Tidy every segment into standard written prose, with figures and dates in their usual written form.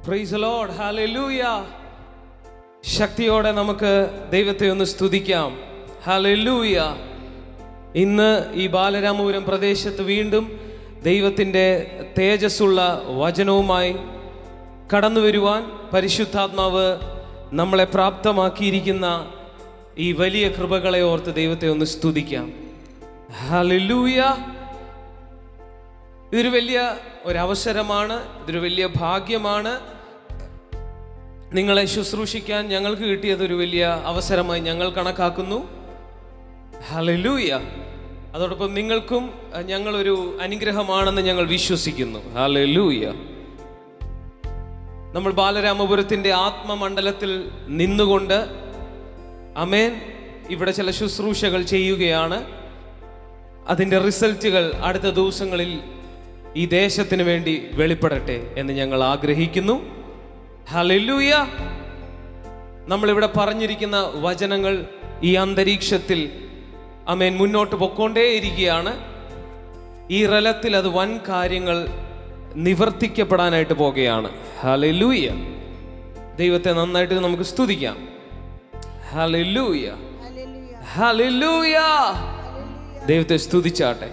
Praise the Lord, hallelujah. ശക്തിയോടെ നമുക്ക് ദൈവത്തെ ഒന്ന് സ്തുതിക്കാം. ഹല്ലേലൂയ. ഇന്ന് ഈ ബാലരാമപുരം പ്രദേശത്ത് വീണ്ടും ദൈവത്തിൻ്റെ തേജസ്സുള്ള വചനവുമായി കടന്നു വരുവാൻ പരിശുദ്ധാത്മാവ് നമ്മളെ പ്രാപ്തമാക്കിയിരിക്കുന്ന ഈ വലിയ കൃപകളെ ഓർത്ത് ദൈവത്തെ ഒന്ന് സ്തുതിക്കാം. ഹല്ലേലൂയ. ഇതൊരു വലിയ ഒരവസരമാണ്, ഇതൊരു വലിയ ഭാഗ്യമാണ്. നിങ്ങളെ ശുശ്രൂഷിക്കാൻ ഞങ്ങൾക്ക് കിട്ടിയതൊരു വലിയ അവസരമായി ഞങ്ങൾ കണക്കാക്കുന്നു. ഹല്ലേലൂയ. അതോടൊപ്പം നിങ്ങൾക്കും ഞങ്ങളൊരു അനുഗ്രഹമാണെന്ന് ഞങ്ങൾ വിശ്വസിക്കുന്നു. ഹല്ലേലൂയ. നമ്മൾ ബാലരാമപുരത്തിൻ്റെ ആത്മമണ്ഡലത്തിൽ നിന്നുകൊണ്ട് ആമേൻ ഇവിടെ ചില ശുശ്രൂഷകൾ ചെയ്യുകയാണ്. അതിൻ്റെ റിസൾട്ടുകൾ അടുത്ത ദിവസങ്ങളിൽ ഈ ദേശത്തിന് വേണ്ടി വെളിപ്പെടട്ടെ എന്ന് ഞങ്ങൾ ആഗ്രഹിക്കുന്നു. ഹല്ലേലൂയ. നമ്മളിവിടെ പറഞ്ഞിരിക്കുന്ന വചനങ്ങൾ ഈ അന്തരീക്ഷത്തിൽ ആമേൻ മുന്നോട്ട് പൊക്കോണ്ടേയിരിക്കുകയാണ്. ഈ റലത്തിൽ അത് വൻ കാര്യങ്ങൾ നിവർത്തിക്കപ്പെടാനായിട്ട് പോകുകയാണ്. ഹല്ലേലൂയ. ദൈവത്തെ നന്നായിട്ട് നമുക്ക് സ്തുതിക്കാം. Hallelujah, hallelujah. ദൈവത്തെ സ്തുതിച്ചാട്ടെ.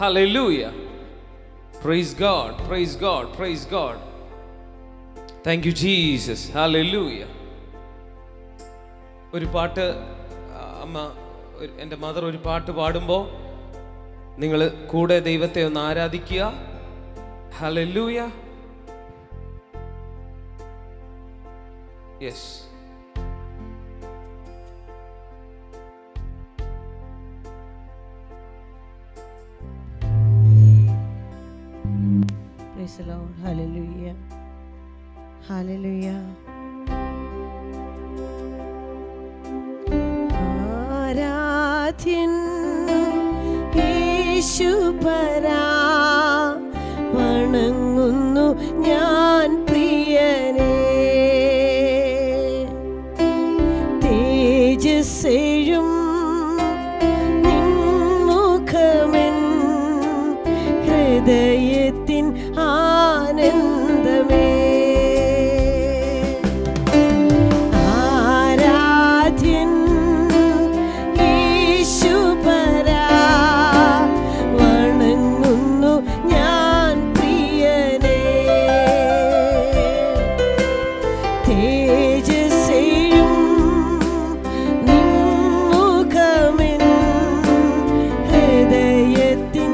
Hallelujah. Praise God, praise God, praise God. Thank you Jesus. Hallelujah. ഒരു പാട്ട് എൻ്റെ മദർ ഒരു പാട്ട് പാടുമ്പോൾ നിങ്ങൾ കൂടെ ദൈവത്തെ ഒന്ന് ആരാധിക്കുക. Hallelujah. Yes. Praise the Lord. Hallelujah. Hallelujah. ആരാധ്യൻ യേശുപരാ, വണങ്ങുന്നു ഞാൻ പ്രിയനേ. തേജസ്സെഴും നിൻമുഖമെൻ ഹൃദയത്തിൻ ആനന്ദമേ. ആരാധ്യൻ യേശുപരാ, വണങ്ങുന്നു ഞാൻ പ്രിയനേ. തേജസ്സെഴും നിൻമുഖമെൻ ഹൃദയത്തിൻ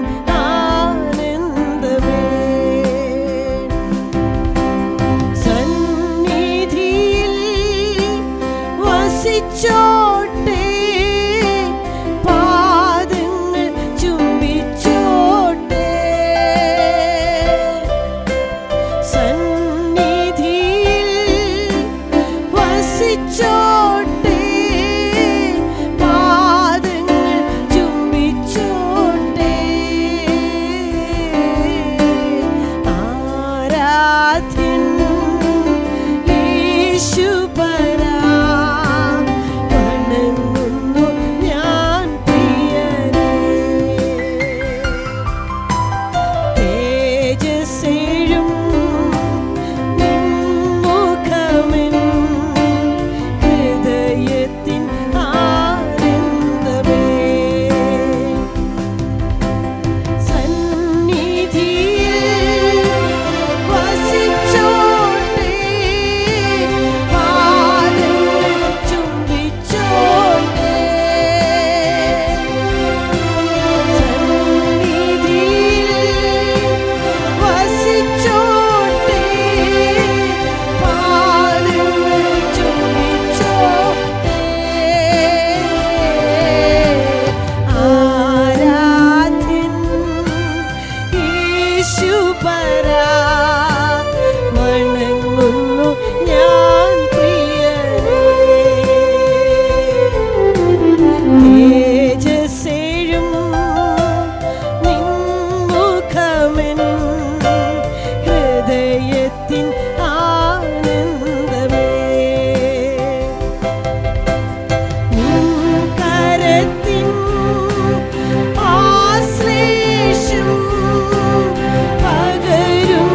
ചോട്ടെ പാദങ്ങൾ ചുംബിച്ചോട്ടെ. സന്നിധിയിൽ വസിച്ചോട്ടെ, പാദങ്ങൾ ചുംബിച്ചോട്ടെ. ആരാധ്യൻ യേശുപരാ, ആശ്ലേഷം പകരും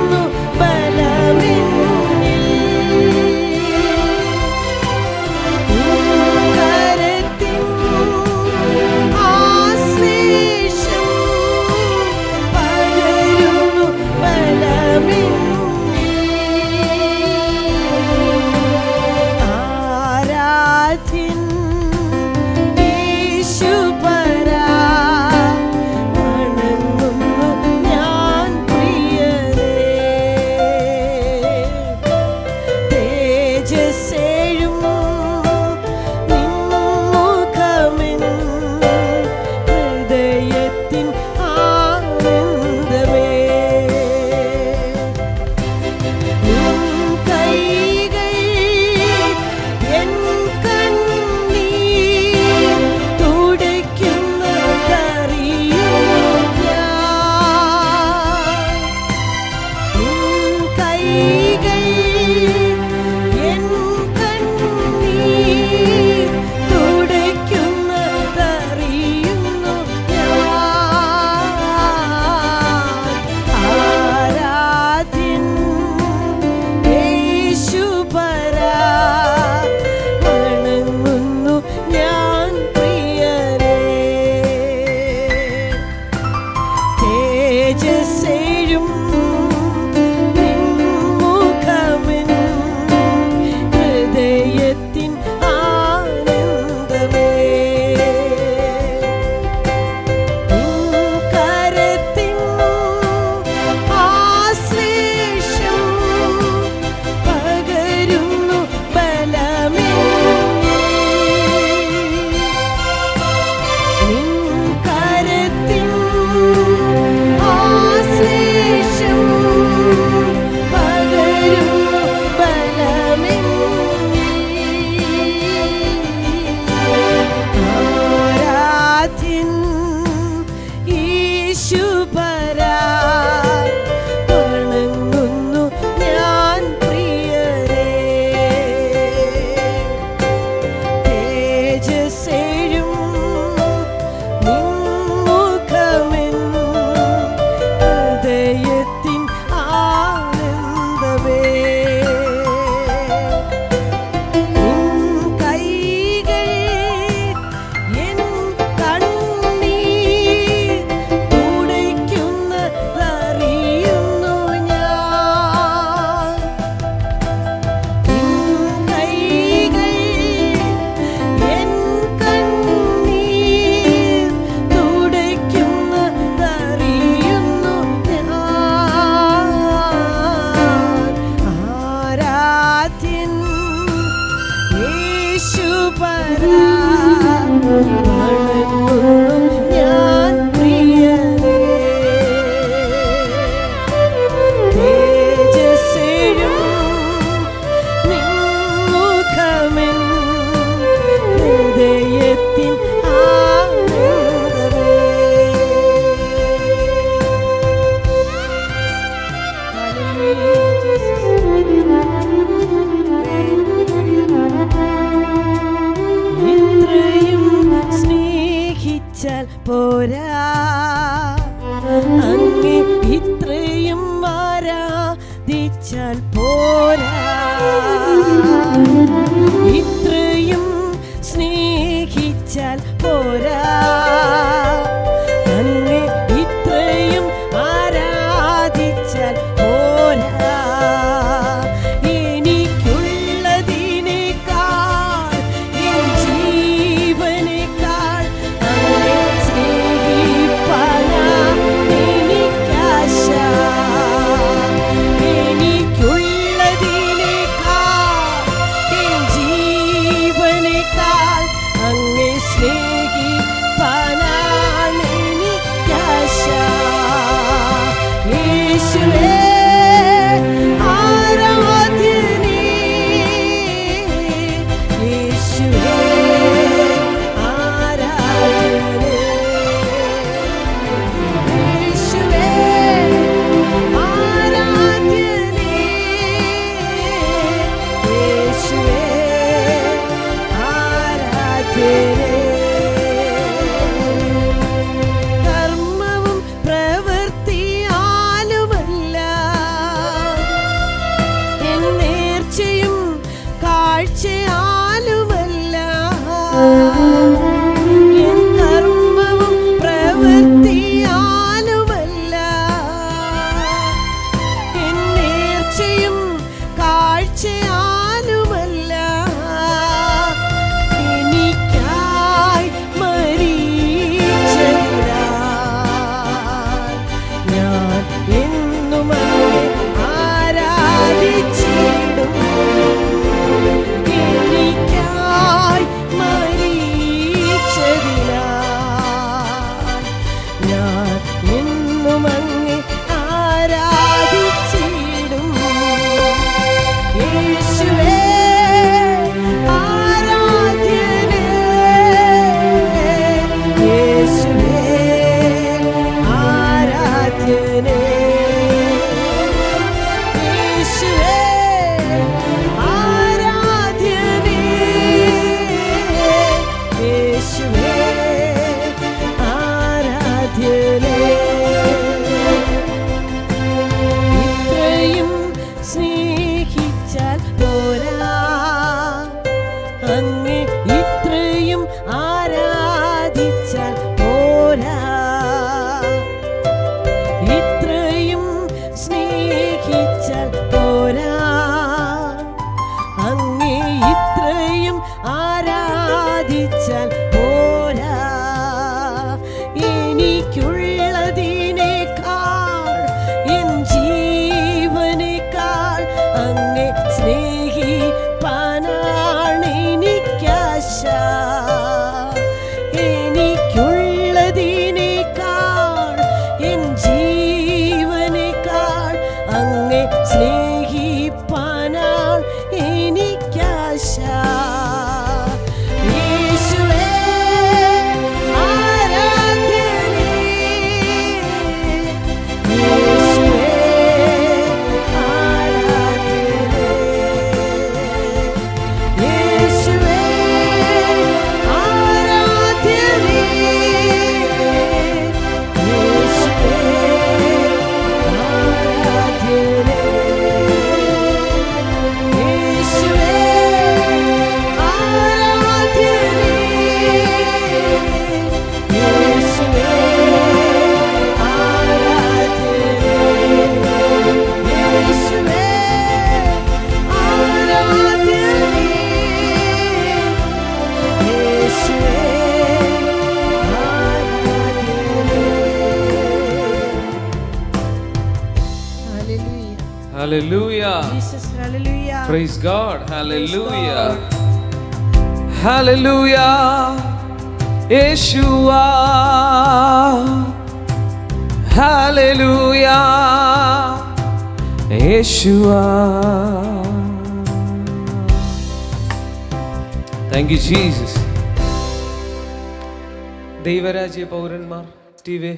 കൈകൾ എൻ കണ്ണീർ തുടയ്ക്കുന്നതറിയുന്നു ഞാൻ. ആരാധ്യൻ യേശുപരാ, വണങ്ങുന്നു ഞാൻ പ്രിയരേ. തേജസ്സേഴും നിൻമുഖമെൻ ഹൃദയത്തിൻ ആനന്ദമേ. നിൻ കരത്തിൻ ആശ്ലേഷം പകരുന്നു ബലമെന്നിൽ. നിൻ കരത്തിൻ ആശ്ലേഷം പകരുന്നു ബലമെന്നിൽ. ആരാധ്യൻ യേശുപരാ, വണങ്ങുന്നു ഞാൻ പ്രിയരേ. തേജസ്സേഴും നിൻമുഖമെൻ ഹൃദയത്തിൻ ആനന്ദമേ. നിൻ കൈകൾ എൻ കണ്ണീർ തുടയ്ക്കുന്നതറിയുന്നു ഞാൻ. നിൻ കൈകൾ എൻ കണ്ണീർ തുടയ്ക്കുന്നതറിയുന്നു ഞാൻ. ആരാധ്യൻ യേശുപരാ, വണങ്ങുന്നു ഞാൻ പ്രിയരേ. തേജസ്സേഴും നിൻമുഖമെൻ ഹൃദയത്തിൻ ആനന്ദമേ. Hallelujah, Jesus. ഇത്രയും സ്നേഹിച്ചാൽ പോരാ, അങ്ങേ ഇത്രയും ആരാധിച്ചാൽ പോരാ. ഇത്രയും സ്നേഹിച്ചാൽ പോരാ, അങ്ങേ ഇത്രയും ആരാധിച്ചാൽ പോരാ. എനിക്കുള്ളതിനേക്കാൾ എൻ ജീവനേക്കാൾ അങ്ങേ സ്നേഹിപ്പാനാ എനിക്കാശ. എനിക്കുള്ളതിനേക്കാൾ എൻ ജീവനേക്കാൾ അങ്ങേ സ്നേഹിപ്പാനാ ആരാധിച്ചാൽ പോരാ, അങ്ങേ ഇത്രയും ആരാധിച്ചാൽ പോരാ. എനിക്കുള്ളതിനേക്കാൾ എൻ ജീവനേക്കാൾ അങ്ങേ സ്നേഹിപ്പാനാണ് എനിക്കാശ. എനിക്കുള്ളതിനേക്കാൾ എൻ ജീവനേക്കാൾ അങ്ങേ സ്നേഹിപ്പാനാണ് എനിക്കാശ. യേശുവേ ആരാധ്യനേ, യേശുവേ ആരാധ്യനേ, യേശുവേ ആരാധ്യനേ, യേശുവേ ആരാധ്യനേ, യേശുവേ ആരാധ്യനേ, യേശുവേ ആരാധ്യനേ, യേശുവേ ആരാധ്യനേ, യേശുവേ ആരാധ്യനേ. Hallelujah. Jesus, hallelujah. Praise God. Hallelujah. Hallelujah. Yeshua. Hallelujah. Yeshua. Thank you, Jesus. ദൈവരാജ്യ പൗരന്മാർ സ്റ്റീവേ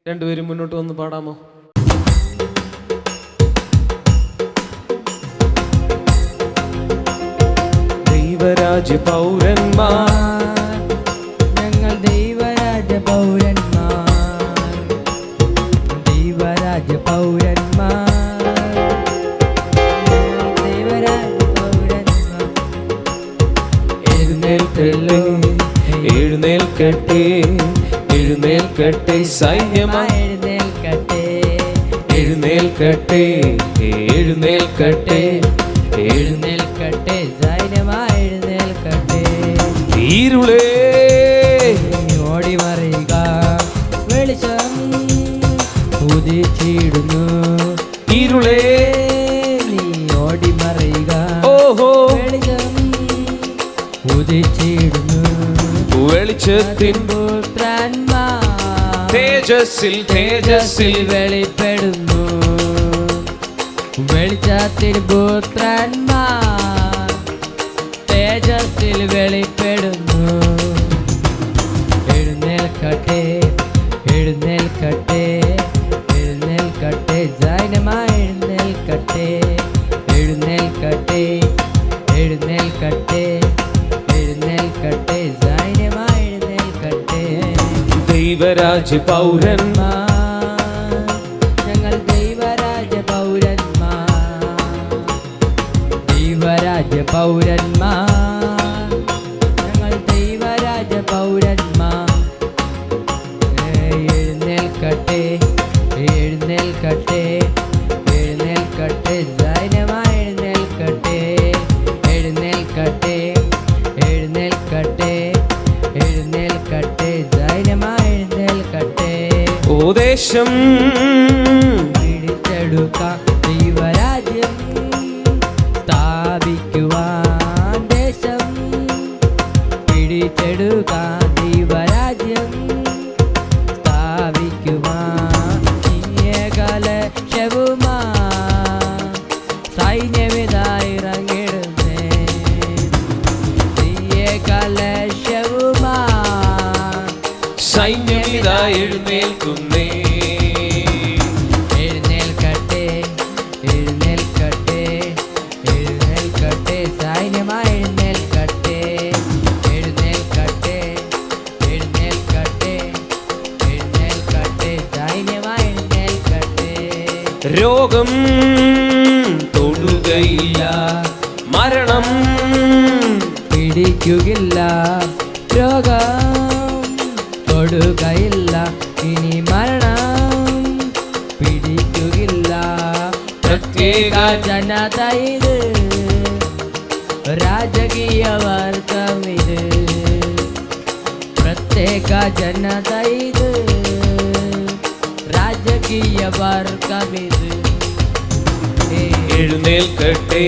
രണ്ടുപേരും മുന്നോട്ട് വന്ന് പാടാമോ? ദൈവരാജ്യ പൗരന്മാർ, ഞങ്ങൾ ദൈവരാജ്യ പൗരന്മാർ, ദൈവരാജ്യ പൗരന്മാർ, ദൈവരാജ്യ പൗരന്മാർ. എഴുന്നേൽക്കല്ലേ, എഴുന്നേൽക്കട്ടെ, എഴുന്നേൽക്കട്ടെ സൈന്യമായി, എഴുന്നേൽക്കട്ടെ, എഴുന്നേൽക്കട്ടെ, എഴുന്നേൽക്കട്ടെ, എഴുന്നേൽക്കട്ടെ സൈന്യമായി എഴുന്നേൽക്കട്ടെ. ഇരുളേ ഓടി മറിയുക, വെളിച്ചം ഉദിച്ചിടുന്നു. ഇരുളേ നീ ഓടി മറിയുക, ഓഹോ വെളിച്ചം ഉദിച്ചിടുന്നു. വെളിച്ചത്തിൻ പുത്രന്മാർ തേജസ്സിൽ തേജസ്സിൽ വെളിപ്പെടുന്നു. വെളിച്ചത്തിൽ പുത്രന്മാർ തേജസ്സിൽ വെളിപ്പെടുന്നു. എഴുന്നേൽക്കട്ടെ, എഴുന്നേൽക്കട്ടെ, എഴുന്നേൽക്കട്ടെ സൈന്യമായി എഴുന്നേൽക്കട്ടെ, എഴുന്നേൽക്കട്ടെ, എഴുന്നേൽക്കട്ടെ, എഴുന്നേൽക്കട്ടെ സൈന്യമായി എഴുന്നേൽക്കട്ടെ. ദൈവരാജ്യ പൗരന്മാർ, ഞങ്ങൾ ദൈവരാജ്യ പൗരന്മാർ, ദൈവരാജ്യ പൗരന്മാർ, ഞങ്ങൾ ദൈവരാജ്യ പൗരന്മാർ. എഴുന്നേൽക്കട്ടെ, എഴുന്നേൽക്കട്ടെ, എഴുന്നേൽക്കട്ടെ സൈന്യമായി എഴുന്നേൽക്കട്ടെ, എഴുന്നേൽക്കട്ടെ, എഴുന്നേൽക്കട്ടെ, എഴുന്നേൽക്കട്ടെ സൈന്യമായി എഴുന്നേൽക്കട്ടെ. ഓ ദേശം പിടിച്ചെടുക്കാം ദൈവരാജ്യം സ്ഥാപിക്കുവാൻ, ദേശം പിടിച്ചെടുക്കാം ദൈവരാജ്യം സ്ഥാപിക്കുവാൻ. ഏകലക്ഷവുമാ സൈന്യമിതായി ഇറങ്ങിടുന്നേ, ഏകലക്ഷവുമാ സൈന്യമിതാ എഴുന്നേൽക്കുന്നേ. എഴുന്നേൽക്കട്ടെ, എഴുന്നേൽക്കട്ടെ, എഴുന്നേൽക്കട്ടെ സൈന്യമായി എഴുന്നേൽക്കട്ടെ, എഴുന്നേൽക്കട്ടെ, എഴുന്നേൽക്കട്ടെ, എഴുന്നേൽക്കട്ടെ സൈന്യമായി എഴുന്നേൽക്കട്ടെ. രോഗം തൊടുകയില്ല, മരണം പിടിക്കുകയില്ല, രോഗം തൊടുകയില്ല, ഇനി മരണം പിടിക്കുകയില്ല. പ്രത്യേക ജനത ഇത്, രാജകീയ വർഗമിത്. പ്രത്യേക ജനത ഇത്, രാജകീയ വർഗമിത്. എഴുന്നേൽക്കട്ടെ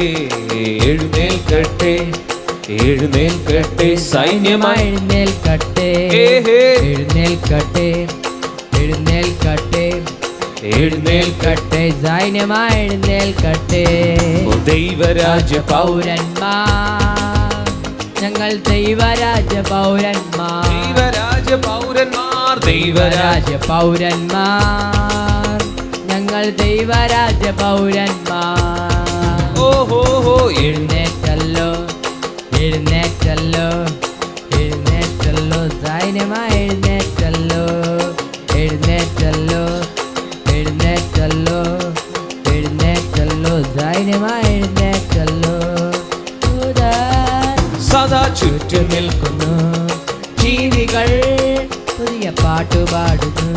എഴുന്നേൽക്കട്ടെ എഴുന്നേൽക്കട്ടെ സൈന്യമായി എഴുന്നേൽക്കട്ടെ എഴുന്നേൽക്കട്ടെ എഴുന്നേൽക്കട്ടെ എഴുന്നേൽക്കട്ടെ സൈന്യമായി എഴുന്നേൽക്കട്ടെ. ദൈവരാജ്യ പൗരന്മാർ ഞങ്ങൾ ദൈവരാജ്യ പൗരന്മാർ, ദൈവരാജ്യ പൗരന്മാർ, ദൈവരാജ്യ പൗരന്മാർ ഞങ്ങൾ ദൈവരാജ്യ പൗരന്മാർ. ഓഹോ എഴുന്നേറ്റല്ലോ എഴുന്നേറ്റല്ലോ എഴുന്നേറ്റല്ലോ സൈന്യമായി എഴുന്നേറ്റല്ലോ എഴുന്നേറ്റല്ലോ എഴുന്നേറ്റല്ലോ എഴുന്നേറ്റല്ലോ സൈന്യമായി എഴുന്നേറ്റല്ലോ. സദാ ചുറ്റും നിൽക്കുന്നു ജീവികൾ പുതിയ പാട്ടുപാടുന്നു.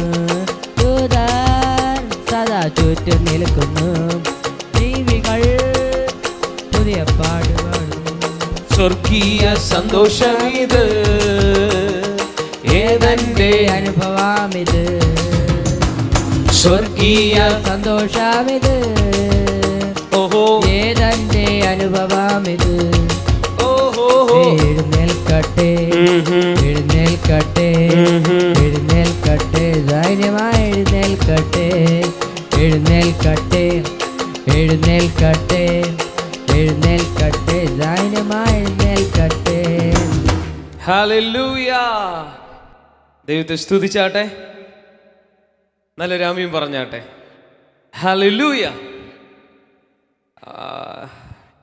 സദാ ചുറ്റും നിൽക്കുന്നു ജീവികൾ പുതിയ പാട്ടുപാടുന്നു. സ്വർഗീയ സന്തോഷമിത്, ഏതന്റെ അനുഭവമിത്, സ്വർഗീയ സന്തോഷമിത്. ഓഹോ ഏതന്റെ അനുഭവമിത്. ഓഹോ എഴുന്നേൽക്കട്ടെ എഴുന്നേൽക്കട്ടെ എഴുന്നേൽക്കട്ടെ ധൈര്യമായി എഴുന്നേൽക്കട്ടെ എഴുന്നേൽക്കട്ടെ എഴുന്നേൽക്കട്ടെ എഴുന്നേൽക്കട്ടെ ധൈര്യമായി എഴുന്നേൽക്കട്ടെ. ഹല്ലേലൂയ. ദൈവത്തെ സ്തുതിച്ചാട്ടെ, നല്ലൊരു ആമീൻ പറഞ്ഞാട്ടെ. ഹല്ലേലൂയ.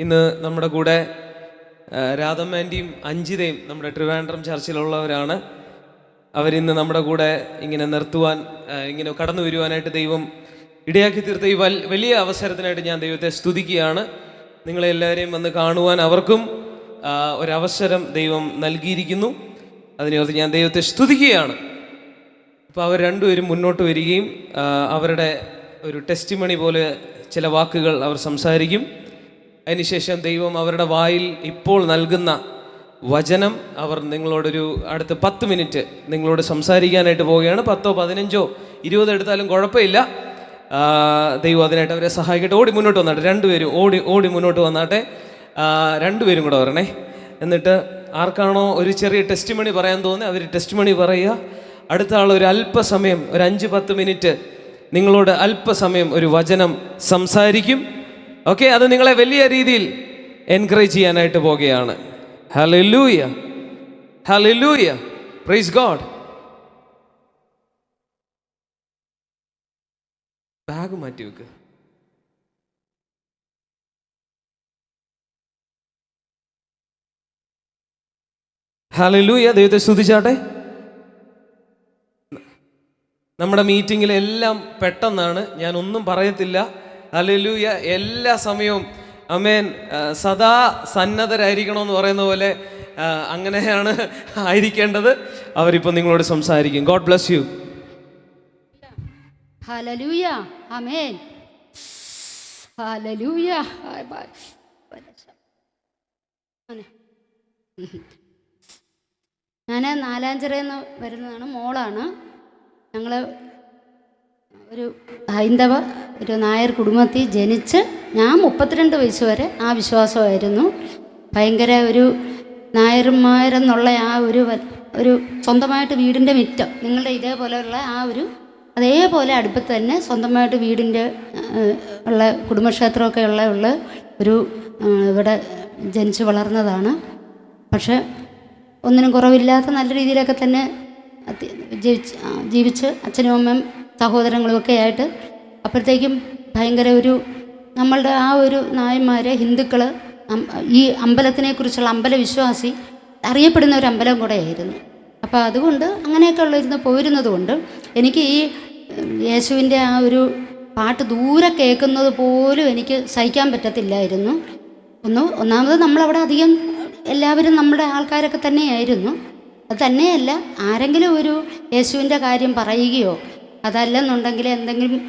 ഇന്ന് നമ്മുടെ കൂടെ രാധമ്മേൻ്റെയും അഞ്ജിതയും നമ്മുടെ ട്രിവാൻഡ്രം ചർച്ചിലുള്ളവരാണ്. അവരിന്ന് നമ്മുടെ കൂടെ ഇങ്ങനെ നിർത്തുവാൻ, ഇങ്ങനെ കടന്നു വരുവാനായിട്ട് ദൈവം ഇടയാക്കി തീർത്ത ഈ വലിയ അവസരത്തിനായിട്ട് ഞാൻ ദൈവത്തെ സ്തുതിക്കുകയാണ്. നിങ്ങളെല്ലാവരെയും വന്ന് കാണുവാൻ അവർക്കും ഒരവസരം ദൈവം നൽകിയിരിക്കുന്നു. അതിനോർത്ത് ഞാൻ ദൈവത്തെ സ്തുതിക്കുകയാണ്. അപ്പോൾ അവർ രണ്ടുപേരും മുന്നോട്ട് വരികയും അവരുടെ ഒരു ടെസ്റ്റിമണി പോലെ ചില വാക്കുകൾ അവർ സംസാരിക്കും. അതിനുശേഷം ദൈവം അവരുടെ വായിൽ ഇപ്പോൾ നൽകുന്ന വചനം അവർ നിങ്ങളോടൊരു അടുത്ത 10 മിനിറ്റ് നിങ്ങളോട് സംസാരിക്കാനായിട്ട് പോവുകയാണ്. 10, 15, 20 എടുത്താലും കുഴപ്പമില്ല. ദൈവം അതിനായിട്ട് അവരെ സഹായിക്കട്ടെ. ഓടി മുന്നോട്ട് വന്നാട്ടെ, രണ്ടുപേരും ഓടി മുന്നോട്ട് വന്നാട്ടെ. രണ്ടുപേരും കൂടെ വരണേ. എന്നിട്ട് ആർക്കാണോ ഒരു ചെറിയ ടെസ്റ്റിമണി പറയാൻ തോന്നുന്നത് അവർ ടെസ്റ്റിമണി പറയുക. അടുത്ത ആൾ ഒരു അല്പസമയം, ഒരു 5-10 മിനിറ്റ് നിങ്ങളോട് അല്പസമയം ഒരു വചനം സംസാരിക്കും. ഓക്കെ, അത് നിങ്ങളെ വലിയ രീതിയിൽ എൻകറേജ് ചെയ്യാനായിട്ട് പോകുകയാണ്. Hallelujah, hallelujah, praise God. Bag മാറ്റി വെക്ക്. ഹല്ലേലൂയ. ദൈവത്തെ സ്തുതിച്ചാട്ടെ. നമ്മുടെ മീറ്റിങ്ങിലെല്ലാം പെട്ടെന്നാണ്, ഞാൻ ഒന്നും പറയത്തില്ല. ഹല്ലേലൂയ. എല്ലാ സമയവും ആമേൻ സദാ സന്നദ്ധരായിരിക്കണമെന്ന് പറയുന്ന പോലെ അങ്ങനെയാണ് ആയിരിക്കേണ്ടത്. അവരിപ്പോൾ നിങ്ങളോട് സംസാരിക്കും. God bless you. Hallelujah, amen. Hallelujah. ഞാൻ നാലാഞ്ചിറയിൽ വരുന്നതാണ്, മോളാണ്. ഞങ്ങൾ ഒരു ഹൈന്ദവ ഒരു നായർ കുടുംബത്തിൽ ജനിച്ച് ഞാൻ 32 വയസ്സ് വരെ ആ വിശ്വാസമായിരുന്നു. ഭയങ്കര ഒരു നായർമാരെന്നുള്ള ആ ഒരു സ്വന്തമായിട്ട് വീടിൻ്റെ മിറ്റം നിങ്ങളുടെ ഇതേപോലെയുള്ള ആ ഒരു അതേപോലെ അടുപ്പത്ത് തന്നെ സ്വന്തമായിട്ട് വീടിൻ്റെ ഉള്ള കുടുംബക്ഷേത്രമൊക്കെ ഉള്ള ഒരു ഇവിടെ ജനിച്ച് വളർന്നതാണ്. പക്ഷേ ഒന്നിനും കുറവില്ലാത്ത നല്ല രീതിയിലൊക്കെ തന്നെ ജീവിച്ച് അച്ഛനും അമ്മയും സഹോദരങ്ങളുമൊക്കെ ആയിട്ട്. അപ്പോഴത്തേക്കും ഭയങ്കര ഒരു നമ്മളുടെ ആ ഒരു നായന്മാരെ ഹിന്ദുക്കൾ ഈ അമ്പലത്തിനെക്കുറിച്ചുള്ള അമ്പലവിശ്വാസി അറിയപ്പെടുന്ന ഒരു അമ്പലം കൂടെ ആയിരുന്നു. അപ്പോൾ അതുകൊണ്ട് അങ്ങനെയൊക്കെ ഉള്ളിരുന്ന് പോയിരുന്നത് കൊണ്ട് എനിക്ക് ഈ യേശുവിൻ്റെ ആ ഒരു പാട്ട് ദൂരെ കേൾക്കുന്നത് പോലും എനിക്ക് സഹിക്കാൻ പറ്റത്തില്ലായിരുന്നു. ഒന്നാമത് നമ്മളവിടെ അധികം എല്ലാവരും നമ്മുടെ ആൾക്കാരൊക്കെ തന്നെയായിരുന്നു. അത് തന്നെയല്ല, ആരെങ്കിലും ഒരു യേശുവിൻ്റെ കാര്യം പറയുകയോ അതല്ലെന്നുണ്ടെങ്കിൽ എന്തെങ്കിലും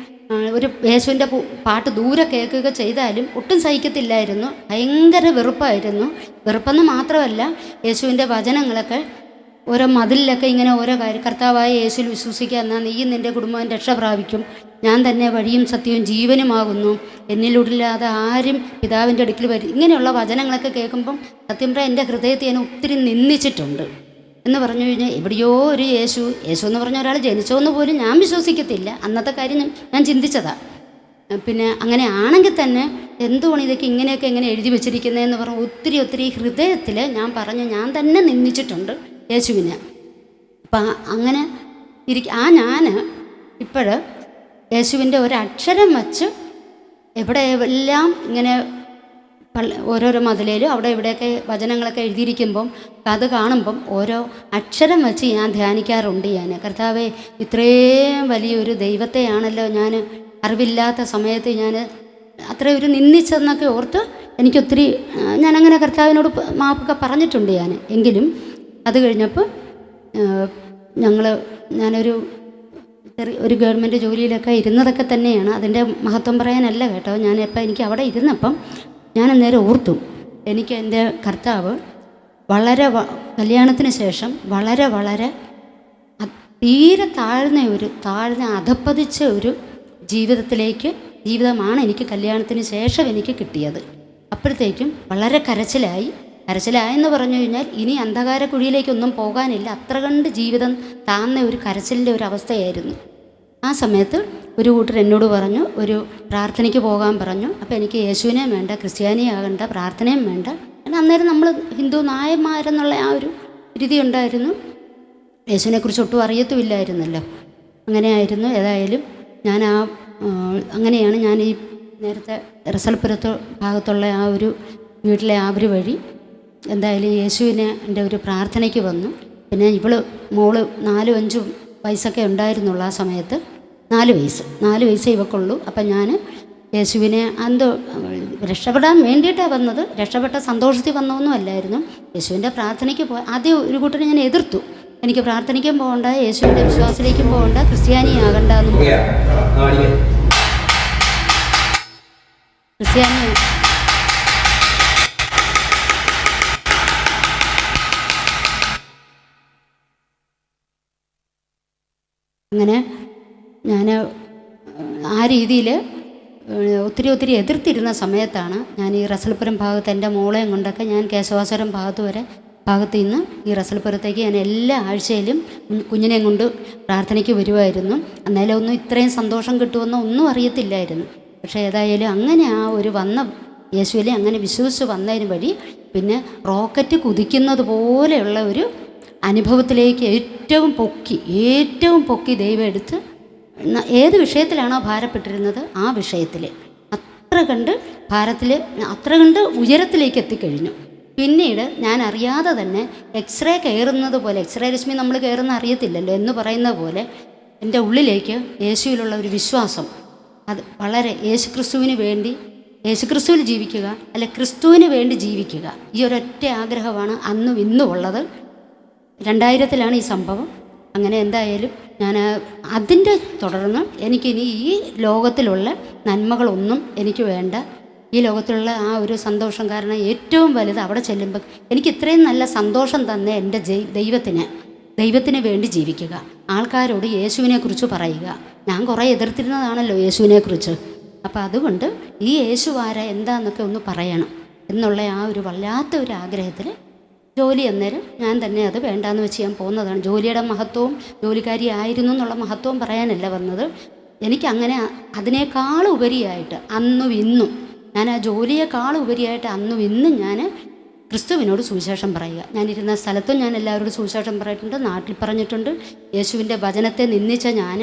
ഒരു യേശുവിൻ്റെ പാട്ട് ദൂരെ കേൾക്കുക ചെയ്താലും ഒട്ടും സഹിക്കത്തില്ലായിരുന്നു. ഭയങ്കര വെറുപ്പായിരുന്നു. വെറുപ്പെന്ന് മാത്രമല്ല, യേശുവിൻ്റെ വചനങ്ങളൊക്കെ ഓരോ മതിലിലൊക്കെ ഇങ്ങനെ ഓരോ കാര്യം, കർത്താവായ യേശുവിൽ വിശ്വസിക്കുക എന്നാൽ നീയും നിൻ്റെ കുടുംബവും രക്ഷ പ്രാപിക്കും, ഞാൻ തന്നെ വഴിയും സത്യവും ജീവനുമാകുന്നു, എന്നിലൂടില്ലാതെ ആരും പിതാവിൻ്റെ അടുക്കൽ വരും, ഇങ്ങനെയുള്ള വചനങ്ങളൊക്കെ കേൾക്കുമ്പം സത്യം പറഞ്ഞാൽ എൻ്റെ ഹൃദയത്തെ ഞാൻ ഒത്തിരി നിന്ദിച്ചിട്ടുണ്ട്. എന്ന് പറഞ്ഞു കഴിഞ്ഞാൽ എവിടെയോ ഒരു യേശു എന്ന് പറഞ്ഞ ഒരാൾ ജനിച്ചോന്ന് പോലും ഞാൻ വിശ്വസിക്കത്തില്ല. അന്നത്തെ കാര്യം ഞാൻ ചിന്തിച്ചതാണ്. പിന്നെ അങ്ങനെ ആണെങ്കിൽ തന്നെ എന്തുകൊണ്ട് ഇതൊക്കെ ഇങ്ങനെയൊക്കെ എങ്ങനെ എഴുതി വെച്ചിരിക്കുന്നതെന്ന് പറഞ്ഞ് ഒത്തിരി ഹൃദയത്തിൽ ഞാൻ തന്നെ നിന്ദിച്ചിട്ടുണ്ട് യേശുവിനെ. അപ്പം അങ്ങനെ ഞാൻ ഇപ്പോൾ യേശുവിൻ്റെ ഒരക്ഷരം വച്ച് എവിടെ എല്ലാം ഇങ്ങനെ ഓരോരോ മതിലേലും അവിടെ ഇവിടെയൊക്കെ വചനങ്ങളൊക്കെ എഴുതിയിരിക്കുമ്പം അത് കാണുമ്പം ഓരോ അക്ഷരം വെച്ച് ഞാൻ ധ്യാനിക്കാറുണ്ട്. കർത്താവേ, ഇത്രയും വലിയൊരു ദൈവത്തെയാണല്ലോ ഞാൻ അറിവില്ലാത്ത സമയത്ത് ഞാൻ അത്ര ഒരു നിന്ദിച്ചെന്നൊക്കെ ഓർത്ത് എനിക്കൊത്തിരി ഞാനങ്ങനെ കർത്താവിനോട് മാപ്പൊക്കെ പറഞ്ഞിട്ടുണ്ട് എങ്കിലും അത് കഴിഞ്ഞപ്പോൾ ഞാനൊരു ഗവൺമെൻറ് ജോലിയിലൊക്കെ ഇരുന്നതൊക്കെ തന്നെയാണ്. അതിൻ്റെ മഹത്വം പറയാനല്ല കേട്ടോ. എനിക്ക് അവിടെ ഇരുന്നപ്പം ഞാൻ അന്നേരം ഓർത്തു, എനിക്ക് എൻ്റെ കർത്താവ് വളരെ കല്യാണത്തിന് ശേഷം വളരെ തീരെ താഴ്ന്ന അധപ്പതിച്ച ഒരു ജീവിതമാണ് എനിക്ക് കല്യാണത്തിന് ശേഷം എനിക്ക് കിട്ടിയത്. അപ്പോഴത്തേക്കും വളരെ കരച്ചിലായെന്ന് പറഞ്ഞു കഴിഞ്ഞാൽ ഇനി അന്ധകാര കുഴിയിലേക്കൊന്നും പോകാനില്ല, അത്ര കണ്ട് ജീവിതം താന്ന ഒരു കരച്ചിലിൻ്റെ ഒരു അവസ്ഥയായിരുന്നു. ആ സമയത്ത് ഒരു കൂട്ടർ എന്നോട് പറഞ്ഞു, ഒരു പ്രാർത്ഥനയ്ക്ക് പോകാൻ പറഞ്ഞു. അപ്പോൾ എനിക്ക് യേശുവിനെയും വേണ്ട, ക്രിസ്ത്യാനിയാകേണ്ട, പ്രാർത്ഥനയും വേണ്ട. അന്നേരം നമ്മൾ ഹിന്ദു നായന്മാരെന്നുള്ള ആ ഒരു രീതി ഉണ്ടായിരുന്നു. യേശുവിനെക്കുറിച്ച് ഒട്ടും അറിയത്തുമില്ലായിരുന്നല്ലോ. അങ്ങനെയായിരുന്നു. ഏതായാലും അങ്ങനെയാണ് ഞാൻ ഈ നേരത്തെ റസൽപുരത്ത് ഭാഗത്തുള്ള ആ ഒരു വീട്ടിലെ ആവര് വഴി എന്തായാലും യേശുവിനെ എൻ്റെ ഒരു പ്രാർത്ഥനയ്ക്ക് വന്നു. പിന്നെ മോള് 4-5 വയസ്സൊക്കെ ഉണ്ടായിരുന്നുള്ളൂ ആ സമയത്ത്. 4 വയസ്സേ ഇവക്കുള്ളൂ. അപ്പം ഞാൻ യേശുവിനെ രക്ഷപ്പെടാൻ വേണ്ടിയിട്ടാണ് വന്നത്. രക്ഷപ്പെട്ട സന്തോഷത്തിൽ വന്നതൊന്നും അല്ലായിരുന്നു. യേശുവിൻ്റെ പ്രാർത്ഥനയ്ക്ക് ആദ്യം ഒരു കൂട്ടരെ ഞാൻ എതിർത്തു. എനിക്ക് പ്രാർത്ഥനയ്ക്കും പോകണ്ട, യേശുവിൻ്റെ വിശ്വാസത്തിലേക്കും പോകണ്ട, ക്രിസ്ത്യാനിയാകണ്ട എന്നും അങ്ങനെ ഞാൻ ആ രീതിയിൽ ഒത്തിരി എതിർത്തിരുന്ന സമയത്താണ് ഞാൻ ഈ റസൽപുരം ഭാഗത്ത് എൻ്റെ മോളെയും കൊണ്ടൊക്കെ ഞാൻ കേശവാസുരം ഭാഗത്ത് നിന്ന് ഈ റസൽപുരത്തേക്ക് ഞാൻ എല്ലാ ആഴ്ചയിലും കുഞ്ഞിനെയും കൊണ്ട് പ്രാർത്ഥനയ്ക്ക് വരുമായിരുന്നു. അന്നേരം ഒന്നും ഇത്രയും സന്തോഷം കിട്ടുമെന്നോ ഒന്നും അറിയത്തില്ലായിരുന്നു. പക്ഷേ ഏതായാലും അങ്ങനെ ആ ഒരു യേശുവിനെ അങ്ങനെ വിശ്വസിച്ച് വന്നതിന് വഴി പിന്നെ റോക്കറ്റ് കുതിക്കുന്നത് പോലെയുള്ള ഒരു അനുഭവത്തിലേക്ക് ഏറ്റവും പൊക്കി ദൈവം എടുത്ത് ഏത് വിഷയത്തിലാണോ ഭാരപ്പെട്ടിരുന്നത് ആ വിഷയത്തിൽ അത്ര കണ്ട് ഉയരത്തിലേക്ക് എത്തിക്കഴിഞ്ഞു. പിന്നീട് ഞാൻ അറിയാതെ തന്നെ എക്സ്റേ കയറുന്നത് പോലെ, എക്സ്റേ രശ്മി നമ്മൾ കയറുന്ന അറിയത്തില്ലല്ലോ എന്ന് പറയുന്ന പോലെ എൻ്റെ ഉള്ളിലേക്ക് യേശുവിലുള്ള ഒരു വിശ്വാസം, അത് വളരെ യേശുക്രിസ്തുവിൽ ജീവിക്കുക, അല്ലെ ക്രിസ്തുവിന് വേണ്ടി ജീവിക്കുക, ഈ ഒരൊറ്റ ആഗ്രഹമാണ് അന്നും ഇന്നും ഉള്ളത്. 2000-ലാണ് ഈ സംഭവം. അങ്ങനെ എന്തായാലും ഞാൻ അതിൻ്റെ തുടർന്ന് എനിക്കിനി ഈ ലോകത്തിലുള്ള നന്മകളൊന്നും എനിക്ക് വേണ്ട. ഈ ലോകത്തിലുള്ള ആ ഒരു സന്തോഷം കാരണം ഏറ്റവും വലുത് അവിടെ ചെല്ലുമ്പോൾ എനിക്ക് ഇത്രയും നല്ല സന്തോഷം തന്നെ എൻ്റെ ദൈവത്തിന് വേണ്ടി ജീവിക്കുക, ആൾക്കാരോട് യേശുവിനെക്കുറിച്ച് പറയുക. ഞാൻ കുറേ എതിർത്തിരുന്നതാണല്ലോ യേശുവിനെക്കുറിച്ച്. അപ്പോൾ അതുകൊണ്ട് ഈ യേശു ആരാ എന്താന്നൊക്കെ ഒന്ന് പറയണം എന്നുള്ള ആ ഒരു വല്ലാത്ത ഒരു ആഗ്രഹത്തിൽ ജോലി അന്നേരം ഞാൻ തന്നെ അത് വേണ്ടാന്ന് വെച്ച് ഞാൻ പോകുന്നതാണ്. ജോലിയുടെ മഹത്വവും ജോലിക്കാരി ആയിരുന്നു എന്നുള്ള മഹത്വവും പറയാനല്ല വന്നത്. എനിക്കങ്ങനെ അതിനേക്കാൾ ഉപരിയായിട്ട് അന്നും ഇന്നും ഞാൻ ആ ജോലിയേക്കാൾ ഉപരിയായിട്ട് അന്നും ഇന്നും ഞാൻ ക്രിസ്തുവിനോട് സുവിശേഷം പറയുക. ഞാനിരുന്ന സ്ഥലത്തും ഞാൻ എല്ലാവരോടും സുവിശേഷം പറഞ്ഞിട്ടുണ്ട്, നാട്ടിൽ പറഞ്ഞിട്ടുണ്ട്. യേശുവിൻ്റെ വചനത്തെ നിന്ദിച്ച ഞാൻ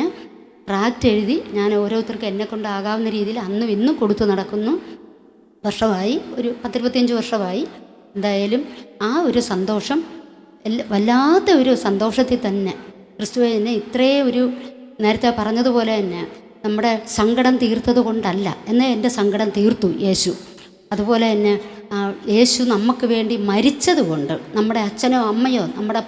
ട്രാക്റ്റ് എഴുതി ഞാൻ ഓരോരുത്തർക്കും എന്നെക്കൊണ്ടാകാവുന്ന രീതിയിൽ അന്നും ഇന്നും കൊടുത്തു നടക്കുന്നു. വർഷമായി, ഒരു 10-25 വർഷമായി. എന്തായാലും ആ ഒരു സന്തോഷം വല്ലാത്ത ഒരു സന്തോഷത്തിൽ തന്നെ ക്രിസ്തുവിനെ ഇത്രയും ഒരു നേരത്തെ പറഞ്ഞതുപോലെ തന്നെ നമ്മുടെ സങ്കടം തീർത്തത് കൊണ്ടല്ല, എന്നാൽ എൻ്റെ സങ്കടം തീർത്തു യേശു. അതുപോലെ തന്നെ യേശു നമുക്ക് വേണ്ടി മരിച്ചതുകൊണ്ട് നമ്മുടെ അച്ഛനോ അമ്മയോ നമ്മുടെ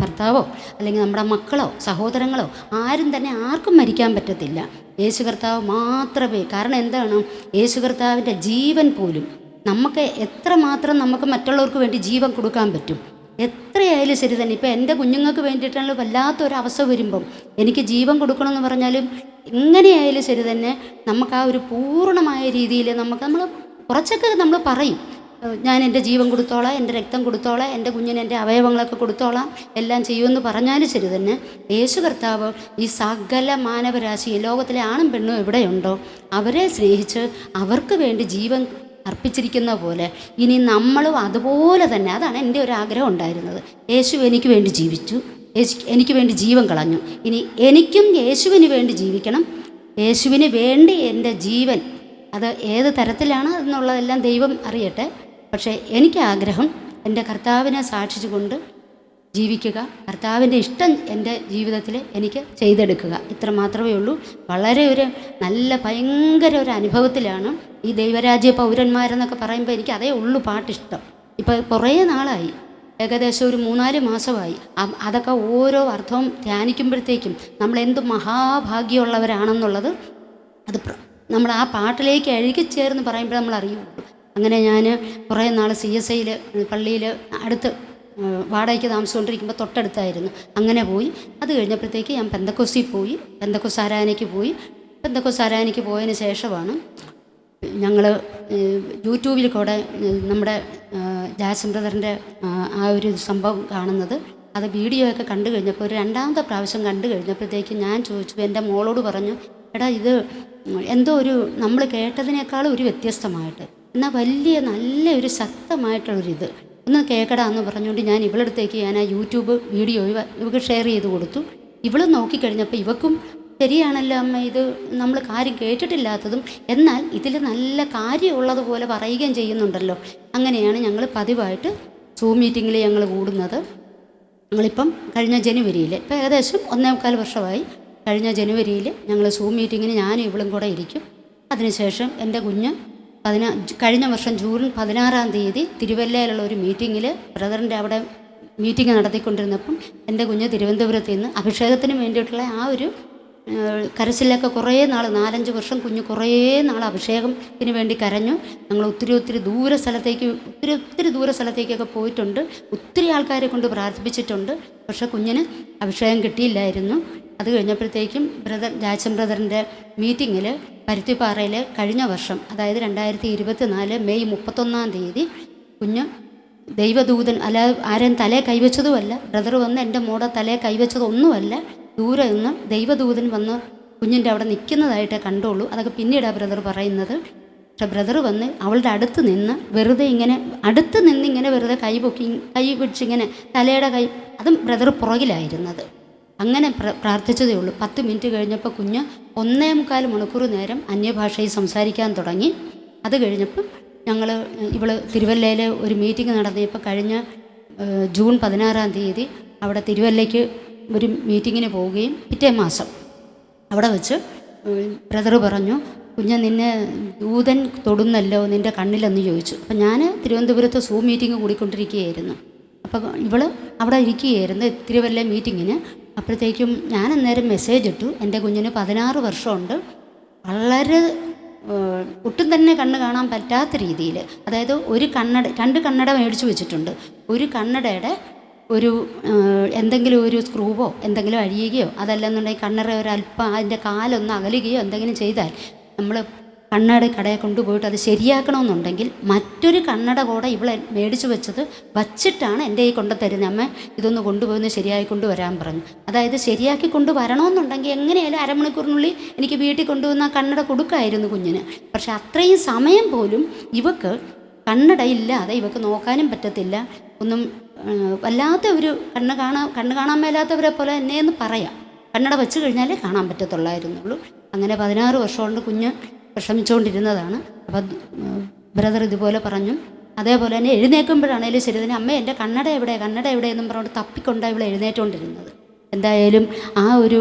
ഭർത്താവോ അല്ലെങ്കിൽ നമ്മുടെ മക്കളോ സഹോദരങ്ങളോ ആരും തന്നെ ആർക്കും മരിക്കാൻ പറ്റത്തില്ല. യേശു കർത്താവ് മാത്രമേ. കാരണം എന്താണ്, യേശു കർത്താവിൻ്റെ ജീവൻ പോലും നമുക്ക് എത്രമാത്രം നമുക്ക് മറ്റുള്ളവർക്ക് വേണ്ടി ജീവൻ കൊടുക്കാൻ പറ്റും. എത്രയായാലും ശരി തന്നെ. ഇപ്പം എൻ്റെ കുഞ്ഞുങ്ങൾക്ക് വേണ്ടിയിട്ടുള്ള വല്ലാത്തൊരവസ്ഥ വരുമ്പം എനിക്ക് ജീവൻ കൊടുക്കണമെന്ന് പറഞ്ഞാലും എങ്ങനെയായാലും ശരി തന്നെ നമുക്ക് ആ ഒരു പൂർണ്ണമായ രീതിയിൽ നമ്മൾ കുറച്ചൊക്കെ നമ്മൾ പറയും, ഞാൻ എൻ്റെ ജീവൻ കൊടുത്തോളാം, എൻ്റെ രക്തം കൊടുത്തോളാം, എൻ്റെ കുഞ്ഞിന് എൻ്റെ അവയവങ്ങളൊക്കെ കൊടുത്തോളാം, എല്ലാം ചെയ്യുമെന്ന് പറഞ്ഞാലും ശരി തന്നെ യേശു കർത്താവ് ഈ സകല മാനവരാശി, ലോകത്തിലെ ആണും പെണ്ണും എവിടെയുണ്ടോ അവരെ സ്നേഹിച്ച് അവർക്ക് വേണ്ടി ജീവൻ അർപ്പിച്ചിരിക്കുന്ന പോലെ ഇനി നമ്മളും അതുപോലെ തന്നെ. അതാണ് എൻ്റെ ഒരു ആഗ്രഹം ഉണ്ടായിരുന്നത്. യേശു എനിക്ക് വേണ്ടി ജീവിച്ചു, എനിക്ക് വേണ്ടി ജീവൻ കളഞ്ഞു. ഇനി എനിക്കും യേശുവിന് വേണ്ടി ജീവിക്കണം. യേശുവിന് വേണ്ടി എൻ്റെ ജീവൻ അത് ഏത് തരത്തിലാണ് എന്നുള്ളതെല്ലാം ദൈവം അറിയട്ടെ. പക്ഷേ എനിക്ക് ആഗ്രഹം എൻ്റെ കർത്താവിനെ സാക്ഷിച്ചുകൊണ്ട് ജീവിക്കുക, കർത്താവിൻ്റെ ഇഷ്ടം എൻ്റെ ജീവിതത്തിൽ എനിക്ക് ചെയ്തെടുക്കുക. ഇത്ര മാത്രമേ ഉള്ളൂ. വളരെ ഒരു നല്ല ഭയങ്കര ഒരു അനുഭവത്തിലാണ് ഈ ദൈവരാജ്യ പൗരന്മാരെന്നൊക്കെ പറയുമ്പോൾ എനിക്ക് അതേ ഉള്ളൂ പാട്ടിഷ്ടം. ഇപ്പോൾ കുറേ നാളായി, ഏകദേശം ഒരു 3-4 മാസമായി. അതൊക്കെ ഓരോ അർത്ഥവും ധ്യാനിക്കുമ്പോഴത്തേക്കും നമ്മൾ എന്ത് മഹാഭാഗ്യമുള്ളവരാണെന്നുള്ളത് അത് നമ്മൾ ആ പാട്ടിലേക്ക് അഴുകിച്ചേർന്ന് പറയുമ്പോൾ നമ്മൾ അറിയുള്ളൂ. അങ്ങനെ ഞാൻ കുറേ നാൾ CSIയിൽ പള്ളിയിൽ അടുത്ത് വാടകയ്ക്ക് താമസിച്ചുകൊണ്ടിരിക്കുമ്പോൾ തൊട്ടടുത്തായിരുന്നു. അങ്ങനെ പോയി. അത് കഴിഞ്ഞപ്പോഴത്തേക്ക് ഞാൻ പെന്തക്കോസ്തിൽ പോയി, പെന്തക്കോസ്ത് ആരാധനയ്ക്ക് പോയി. പെന്തക്കോസ്ത് ആരാധനയ്ക്ക് പോയതിന് ശേഷമാണ് ഞങ്ങൾ യൂട്യൂബിൽ കൂടെ നമ്മുടെ ജാസൻ ബ്രദറിൻ്റെ ആ ഒരു സംഭവം കാണുന്നത്. അത് വീഡിയോ ഒക്കെ കണ്ടു കഴിഞ്ഞപ്പോൾ ഒരു 2ാമത്തെ പ്രാവശ്യം കണ്ടു കഴിഞ്ഞപ്പോഴത്തേക്ക് ഞാൻ ചോദിച്ചു, എൻ്റെ മോളോട് പറഞ്ഞു, എടാ ഇത് എന്തോ ഒരു നമ്മൾ കേട്ടതിനേക്കാളും ഒരു വ്യത്യസ്തമായിട്ട്, എന്നാൽ വലിയ നല്ലൊരു ശക്തമായിട്ടുള്ളൊരിത് ഒന്ന് കേൾക്കടാന്ന് പറഞ്ഞുകൊണ്ട് ഞാൻ ഇവളടുത്തേക്ക് ഞാൻ ആ യൂട്യൂബ് വീഡിയോ ഇവൾക്ക് ഷെയർ ചെയ്ത് കൊടുത്തു. ഇവൾ നോക്കിക്കഴിഞ്ഞപ്പോൾ ഇവക്കും ശരിയാണല്ലോ അമ്മ, ഇത് നമ്മൾ കാര്യം കേട്ടിട്ടില്ലാത്തതും എന്നാൽ ഇതിൽ നല്ല കാര്യമുള്ളതുപോലെ പറയുകയും ചെയ്യുന്നുണ്ടല്ലോ. അങ്ങനെയാണ് ഞങ്ങൾ പതിവായിട്ട് സൂം മീറ്റിങ്ങിൽ ഞങ്ങൾ കൂടുന്നത്. ഞങ്ങളിപ്പം കഴിഞ്ഞ ജനുവരിയിൽ, ഇപ്പം ഏകദേശം 1.25 വർഷമായി, കഴിഞ്ഞ ജനുവരിയിൽ ഞങ്ങൾ സൂം മീറ്റിങ്ങിന് ഞാനും ഇവളും കൂടെ ഇരിക്കും. അതിനുശേഷം എൻ്റെ കുഞ്ഞ് കഴിഞ്ഞ വർഷം ജൂൺ 16-ാം തീയതി തിരുവല്ലയിലുള്ള ഒരു മീറ്റിങ്ങിൽ ബ്രദറിൻ്റെ അവിടെ മീറ്റിംഗ് നടത്തിക്കൊണ്ടിരുന്നപ്പം എൻ്റെ കുഞ്ഞ് തിരുവനന്തപുരത്ത് നിന്ന് അഭിഷേകത്തിന് വേണ്ടിയിട്ടുള്ള ആ ഒരു കരച്ചിലൊക്കെ കുറേ നാൾ 4-5 വർഷം കുഞ്ഞ് കുറേ നാൾ അഭിഷേകത്തിന് വേണ്ടി കരഞ്ഞു. ഞങ്ങൾ ഒത്തിരി ദൂര സ്ഥലത്തേക്കൊക്കെ പോയിട്ടുണ്ട്, ഒത്തിരി ആൾക്കാരെ കൊണ്ട് പ്രാർത്ഥിപ്പിച്ചിട്ടുണ്ട്. പക്ഷേ കുഞ്ഞിന് അഭിഷേകം കിട്ടിയില്ലായിരുന്നു. അത് കഴിഞ്ഞപ്പോഴത്തേക്കും ജാസൻ ബ്രദറിൻ്റെ മീറ്റിങ്ങിൽ പരുത്തിപ്പാറയിൽ കഴിഞ്ഞ വർഷം, അതായത് 2024 മെയ് 31-ാം തീയതി കുഞ്ഞ് ദൈവദൂതൻ, അല്ലാതെ ആരും തലയെ കൈവച്ചതുമല്ല, ബ്രദർ വന്ന് എൻ്റെ മോടെ തലയെ കൈവച്ചതൊന്നുമല്ല, ദൂരെ നിന്ന് ദൈവദൂതൻ വന്ന് കുഞ്ഞിൻ്റെ അവിടെ നിൽക്കുന്നതായിട്ടേ കണ്ടുള്ളൂ. അതൊക്കെ പിന്നീടാണ് ബ്രദർ പറയുന്നത്. പക്ഷെ ബ്രദർ വന്ന് അവളുടെ അടുത്ത് നിന്ന് വെറുതെ ഇങ്ങനെ വെറുതെ കൈ പിടിച്ചിങ്ങനെ തലയുടെ കൈ, അതും ബ്രദർ പുറകിലായിരുന്നത്. അങ്ങനെ പ്രാർത്ഥിച്ചതേ ഉള്ളൂ. 10 മിനിറ്റ് കഴിഞ്ഞപ്പോൾ കുഞ്ഞ് 1.25 മണിക്കൂർ നേരം അന്യഭാഷയിൽ സംസാരിക്കാൻ തുടങ്ങി. അത് കഴിഞ്ഞപ്പോൾ ഇവൾ തിരുവല്ലയിൽ ഒരു മീറ്റിംഗ് നടത്തിയപ്പോൾ കഴിഞ്ഞ ജൂൺ 16-ാം തീയതി അവിടെ തിരുവല്ലയ്ക്ക് ഒരു മീറ്റിങ്ങിന് പോവുകയും പിറ്റേ മാസം അവിടെ വെച്ച് ബ്രദർ പറഞ്ഞു, കുഞ്ഞ് നിന്നെ ദൂതൻ തൊടുന്നല്ലോ നിൻ്റെ കണ്ണിലെന്ന് ചോദിച്ചു. അപ്പം ഞാൻ തിരുവനന്തപുരത്ത് സൂം മീറ്റിംഗ് കൂടിക്കൊണ്ടിരിക്കുകയായിരുന്നു. അപ്പോൾ ഇവൾ അവിടെ ഇരിക്കുകയായിരുന്നു തിരുവല്ല മീറ്റിങ്ങിന്. അപ്പോഴത്തേക്കും ഞാൻ അന്നേരം മെസ്സേജ് ഇട്ടു, എൻ്റെ കുഞ്ഞിന് 16 വർഷമുണ്ട്, വളരെ ഒട്ടും തന്നെ കണ്ണ് കാണാൻ പറ്റാത്ത രീതിയിൽ, അതായത് രണ്ട് കണ്ണട മേടിച്ചു വെച്ചിട്ടുണ്ട്. ഒരു കണ്ണടയുടെ എന്തെങ്കിലും ഒരു സ്ക്രൂവോ എന്തെങ്കിലും അഴിയുകയോ അതല്ലെന്നുണ്ടെങ്കിൽ കണ്ണട ഒരല്പം അതിൻ്റെ കാലൊന്ന് അകലുകയോ എന്തെങ്കിലും ചെയ്താൽ നമ്മൾ കണ്ണട കടയെ കൊണ്ടുപോയിട്ട് അത് ശരിയാക്കണമെന്നുണ്ടെങ്കിൽ മറ്റൊരു കണ്ണട കൂടെ ഇവളെ മേടിച്ചു വെച്ചത് വച്ചിട്ടാണ് എൻ്റെ ഈ കൊണ്ടുതരുന്നത്. അമ്മ ഇതൊന്ന് കൊണ്ടുപോയി ശരിയായി കൊണ്ടുവരാൻ പറഞ്ഞു. അതായത് ശരിയാക്കി കൊണ്ടുവരണമെന്നുണ്ടെങ്കിൽ എങ്ങനെയായാലും 1/2 മണിക്കൂറിനുള്ളിൽ എനിക്ക് വീട്ടിൽ കൊണ്ടുവന്ന കണ്ണട കൊടുക്കായിരുന്നു കുഞ്ഞിന്. പക്ഷെ അത്രയും സമയം പോലും ഇവക്ക് കണ്ണടയില്ലാതെ ഇവക്ക് നോക്കാനും പറ്റത്തില്ല. ഒന്നും വല്ലാത്ത ഒരു കണ്ണ് കാണാൻ മേലാത്തവരെ പോലെ എന്നെയെന്ന് പറയാം. കണ്ണട വെച്ച് കഴിഞ്ഞാലേ കാണാൻ പറ്റത്തുള്ളായിരുന്നുള്ളൂ. അങ്ങനെ 16 വർഷം കൊണ്ട് കുഞ്ഞ് വിഷമിച്ചുകൊണ്ടിരുന്നതാണ്. അപ്പം ബ്രദർ ഇതുപോലെ പറഞ്ഞു. അതേപോലെ തന്നെ എഴുന്നേൽക്കുമ്പോഴാണേലും ശരി തന്നെ, അമ്മ എൻ്റെ കണ്ണട എവിടെയെന്നും പറഞ്ഞുകൊണ്ട് തപ്പിക്കൊണ്ടാണ് ഇവിടെ എഴുന്നേറ്റുകൊണ്ടിരുന്നത്. എന്തായാലും ആ ഒരു